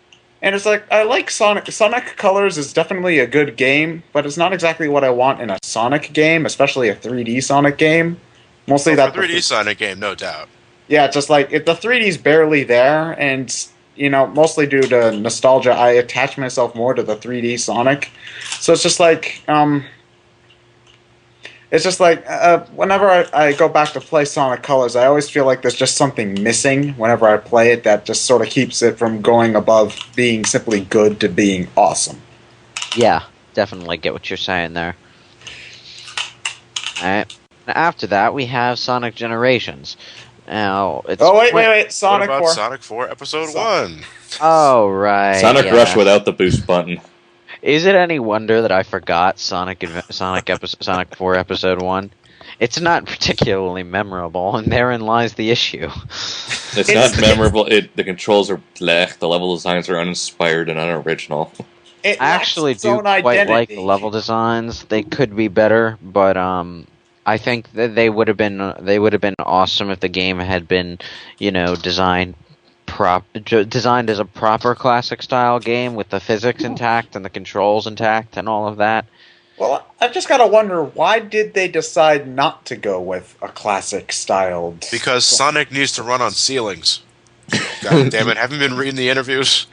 And it's like, I like Sonic. Sonic Colors is definitely a good game, but it's not exactly what I want in a Sonic game, especially a 3D Sonic game. Mostly that 3D Sonic game, no doubt. Yeah, just like, the 3D's barely there, and, mostly due to nostalgia, I attach myself more to the 3D Sonic. So it's just like, whenever I go back to play Sonic Colors, I always feel like there's just something missing whenever I play it that just sort of keeps it from going above being simply good to being awesome. Yeah, definitely get what you're saying there. Alright. After that, we have Sonic Generations. Now, it's... Oh, wait. Sonic 4. Sonic 4 Episode 1? Oh, right. Sonic Rush without the boost button. Is it any wonder that I forgot Sonic 4 Episode 1? It's not particularly memorable, and therein lies the issue. It's not memorable. The controls are blech. The level designs are uninspired and unoriginal. I actually do quite like the level designs. They could be better, but I think that they would have been awesome if the game had been, designed as a proper classic style game with the physics intact and the controls intact and all of that. Well, I've just got to wonder, why did they decide not to go with a classic styled? Because Sonic needs to run on ceilings. God damn it! Haven't you been reading the interviews?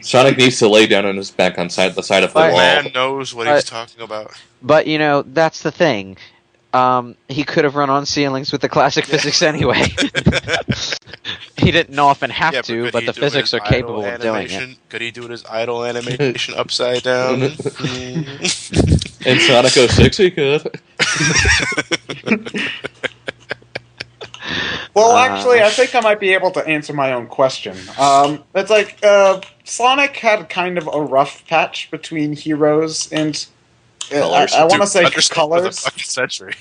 Sonic needs to lay down on his back on the side of the wall. Man knows what he's talking about. But that's the thing. He could have run on ceilings with the classic physics anyway. He didn't often have to, but the physics are capable of doing it. Could he do it as idle animation upside down? In Sonic 06 he could. Well, actually, I think I might be able to answer my own question. It's like, Sonic had kind of a rough patch between Heroes and... I want to say Colors. Century.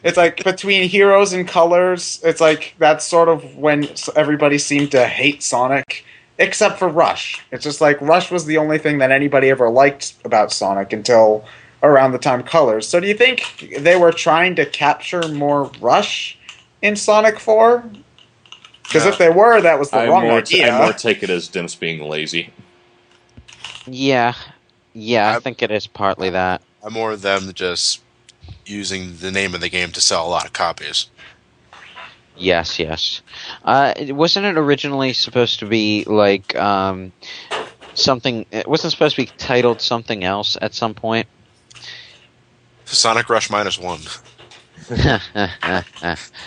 It's like between Heroes and Colors, it's like that's sort of when everybody seemed to hate Sonic, except for Rush. It's just like Rush was the only thing that anybody ever liked about Sonic until around the time Colors. So do you think they were trying to capture more Rush in Sonic 4? Because if they were, that was the wrong idea. I more take it as Dimps being lazy. Yeah, I think it is partly that. I'm more of them just using the name of the game to sell a lot of copies. Yes. Wasn't it originally supposed to be like something? It wasn't supposed to be titled something else at some point. Sonic Rush -1.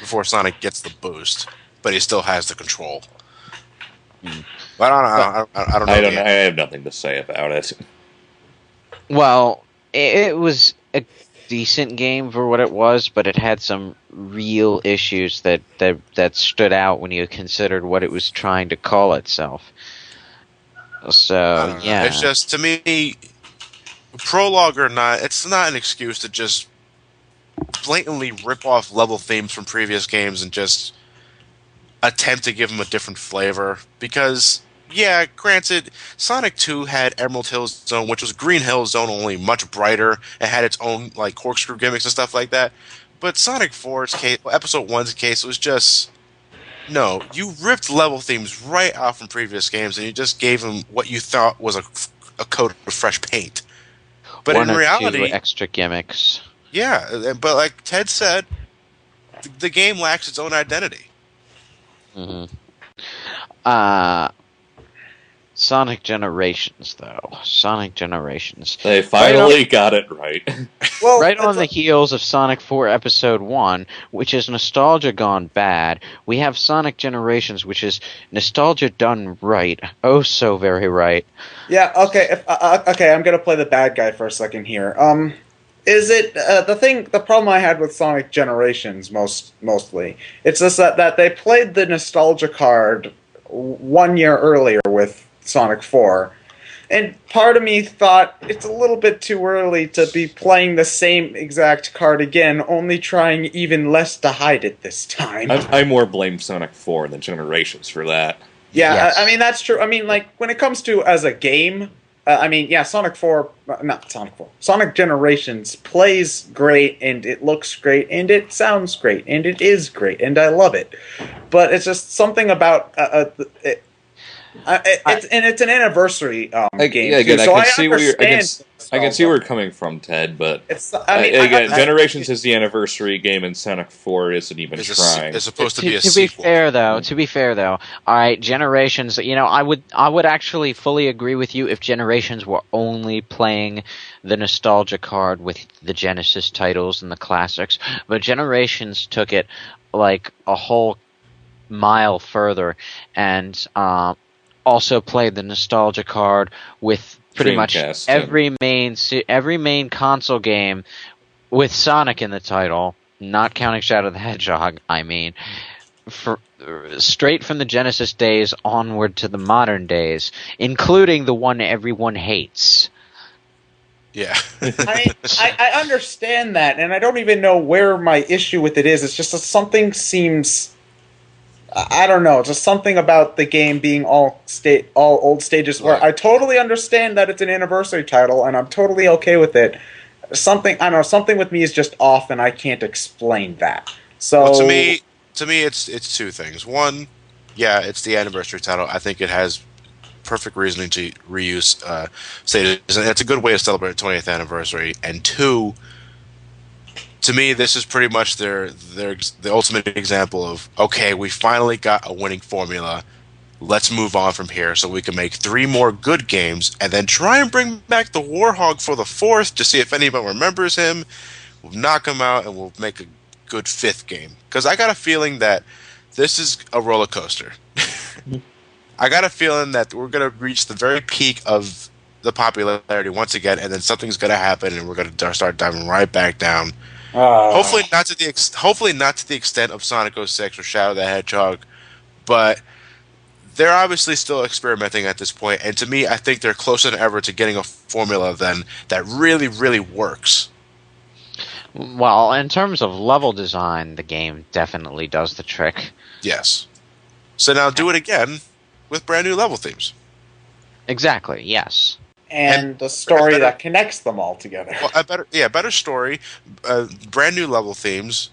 Before Sonic gets the boost, but he still has the control. But I don't know. I have nothing to say about it. Well, it was a decent game for what it was, but it had some real issues that stood out when you considered what it was trying to call itself. So, yeah. It's just, to me, prologue or not, it's not an excuse to just blatantly rip off level themes from previous games and just attempt to give them a different flavor. Because, yeah, granted, Sonic 2 had Emerald Hill Zone, which was Green Hill Zone, only much brighter. It had its own like corkscrew gimmicks and stuff like that. But Sonic 4's case, Episode 1's case, was just... No, you ripped level themes right out from previous games, and you just gave them what you thought was a coat of fresh paint. But One in or reality, two extra gimmicks. yeah. But like Ted said, the game lacks its own identity. Mm-hmm. Sonic Generations, though. Sonic Generations. They finally got it right. Well, Right on the heels of Sonic 4 Episode 1, which is nostalgia gone bad, we have Sonic Generations, which is nostalgia done right. Oh, so very right. Yeah. Okay. Okay. I'm gonna play the bad guy for a second here. Is it the problem I had with Sonic Generations mostly? It's just that they played the nostalgia card 1 year earlier with Sonic 4. And part of me thought it's a little bit too early to be playing the same exact card again, only trying even less to hide it this time. I more blame Sonic 4 than Generations for that. Yeah, Yes. I mean, that's true. I mean, like, when it comes to as a game, I mean, yeah, Sonic Generations plays great, and it looks great, and it sounds great, and it is great, and I love it. But it's just something about it's an anniversary game. Yeah, again, too, so I can see where but you're coming from, Ted. But it's. Generations is the anniversary game, and Sonic 4 isn't even trying. It's supposed to be a To sequel. be fair though, all right, Generations. You know, I would actually fully agree with you if Generations were only playing the nostalgia card with the Genesis titles and the classics, but Generations took it like a whole mile further and also played the nostalgia card with pretty much Dreamcast, every main console game with Sonic in the title, not counting Shadow the Hedgehog, I mean, straight from the Genesis days onward to the modern days, including the one everyone hates. Yeah. I understand that, and I don't even know where my issue with it is. It's just that something seems... I don't know, just something about the game being all old stages where I totally understand that it's an anniversary title and I'm totally okay with it. Something with me is just off and I can't explain that. So Well, to me it's two things. One, yeah, it's the anniversary title. I think it has perfect reasoning to reuse stages, and it's a good way to celebrate the 20th anniversary. And two, to me, this is pretty much the ultimate example of, okay, we finally got a winning formula. Let's move on from here so we can make 3 more good games and then try and bring back the Warhog for the 4th to see if anyone remembers him. We'll knock him out and we'll make a good 5th game. Because I got a feeling that this is a roller coaster. I got a feeling that we're going to reach the very peak of the popularity once again, and then something's going to happen and we're going to start diving right back down. Hopefully not to the extent of Sonic 06 or Shadow the Hedgehog, but they're obviously still experimenting at this point, and to me, I think they're closer than ever to getting a formula then that really, really works. Well, in terms of level design, the game definitely does the trick. Yes. So now do it again with brand new level themes. Exactly, yes. And the story that connects them all together. Well, better story, brand new level themes,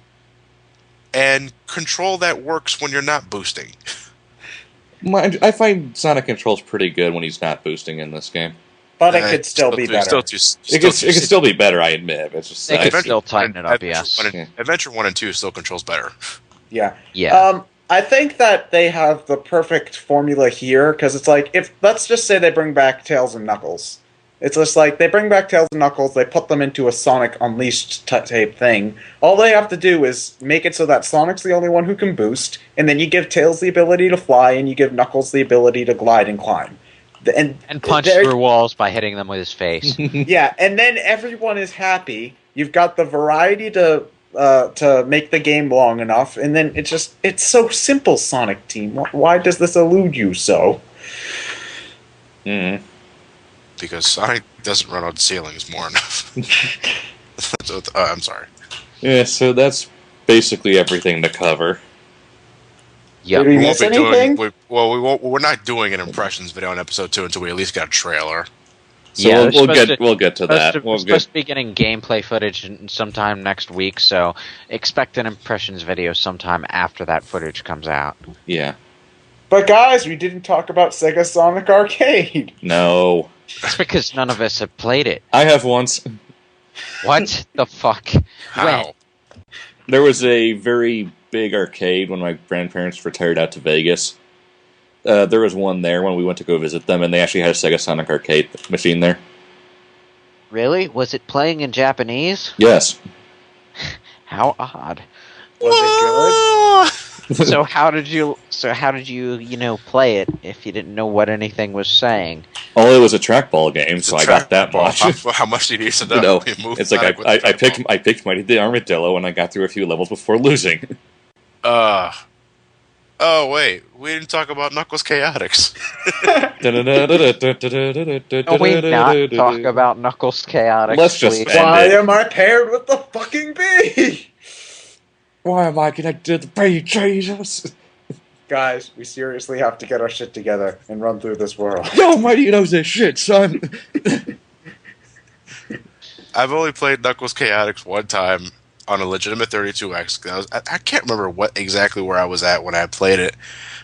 and control that works when you're not boosting. I find Sonic controls pretty good when he's not boosting in this game. But it could still be better. It could still be better, I admit. It's just They could still tighten it up, yes. Adventure 1 and 2 still controls better. Yeah. Yeah. I think that they have the perfect formula here, because it's like, let's just say they bring back Tails and Knuckles. It's just like they bring back Tails and Knuckles, they put them into a Sonic Unleashed type thing. All they have to do is make it so that Sonic's the only one who can boost, and then you give Tails the ability to fly, and you give Knuckles the ability to glide and climb. And punch through walls by hitting them with his face. Yeah, and then everyone is happy. You've got the variety to make the game long enough, and then it's so simple, Sonic Team. Why does this elude you so? Because Sonic doesn't run on ceilings more enough. So, I'm sorry. Yeah, so that's basically everything to cover. Yeah, Did we miss anything? We're not doing an impressions video on episode 2 until we at least got a trailer. So yeah, we'll get to that. We're supposed to be getting gameplay footage sometime next week, so expect an impressions video sometime after that footage comes out. Yeah. But guys, we didn't talk about Sega Sonic Arcade. No. It's because none of us have played it. I have once. What the fuck? How? When? There was a very big arcade when my grandparents retired out to Vegas. There was one there when we went to go visit them, and they actually had a Sega Sonic Arcade machine there. Really? Was it playing in Japanese? Yes. How odd. Was it good? So how did you play it if you didn't know what anything was saying? Well, it was a trackball game, so I got that much. How much do you need to know? No, it's like I picked Mighty the Armadillo, and I got through a few levels before losing. Oh wait, we didn't talk about Knuckles Chaotix. Can we not talk about Knuckles Chaotix? Let's just please? Why am I paired with the fucking bee? Why am I connected to the bee, Jesus? Guys, we seriously have to get our shit together and run through this world. Yo, Mighty knows this shit, son. I've only played Knuckles Chaotix one time on a legitimate 32X. I can't remember where I was at when I played it,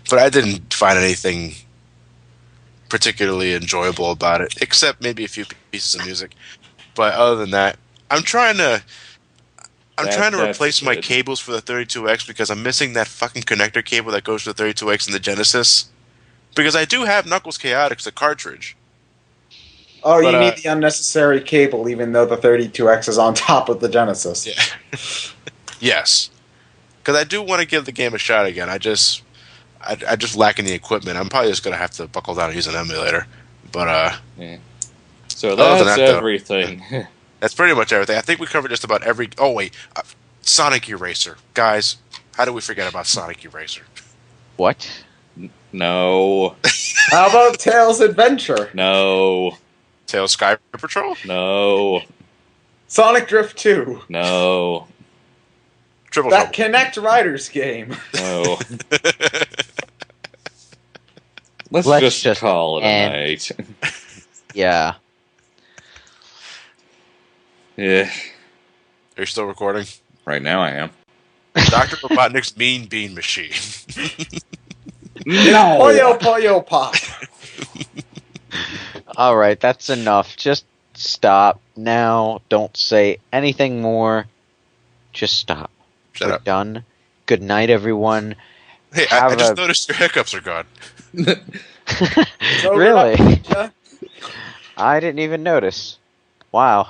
but I didn't find anything particularly enjoyable about it, except maybe a few pieces of music. But other than that, I'm trying to replace my cables for the 32X because I'm missing that fucking connector cable that goes to the 32X and the Genesis. Because I do have Knuckles Chaotix, the cartridge. Oh, but, you need the unnecessary cable, even though the 32X is on top of the Genesis. Yeah. Yes. Because I do want to give the game a shot again. I just lack in the equipment. I'm probably just going to have to buckle down and use an emulator. But, yeah. So that's everything. That's pretty much everything. I think we covered just about every... Oh, wait. Sonic Eraser. Guys, how do we forget about Sonic Eraser? What? No. How about Tails Adventure? No. Tails Sky Patrol? No. Sonic Drift 2? Triple No. Trouble. That Kinect Riders game? No. Let's just call it a night. Yeah. Yeah. Are you still recording? Right now I am. Dr. Robotnik's Mean Bean Machine. No! Poyo Pop. Alright, that's enough. Just stop now. Don't say anything more. Just stop. Shut We're up. done. Good night, everyone. Hey, I just noticed your hiccups are gone. Really? I didn't even notice. Wow.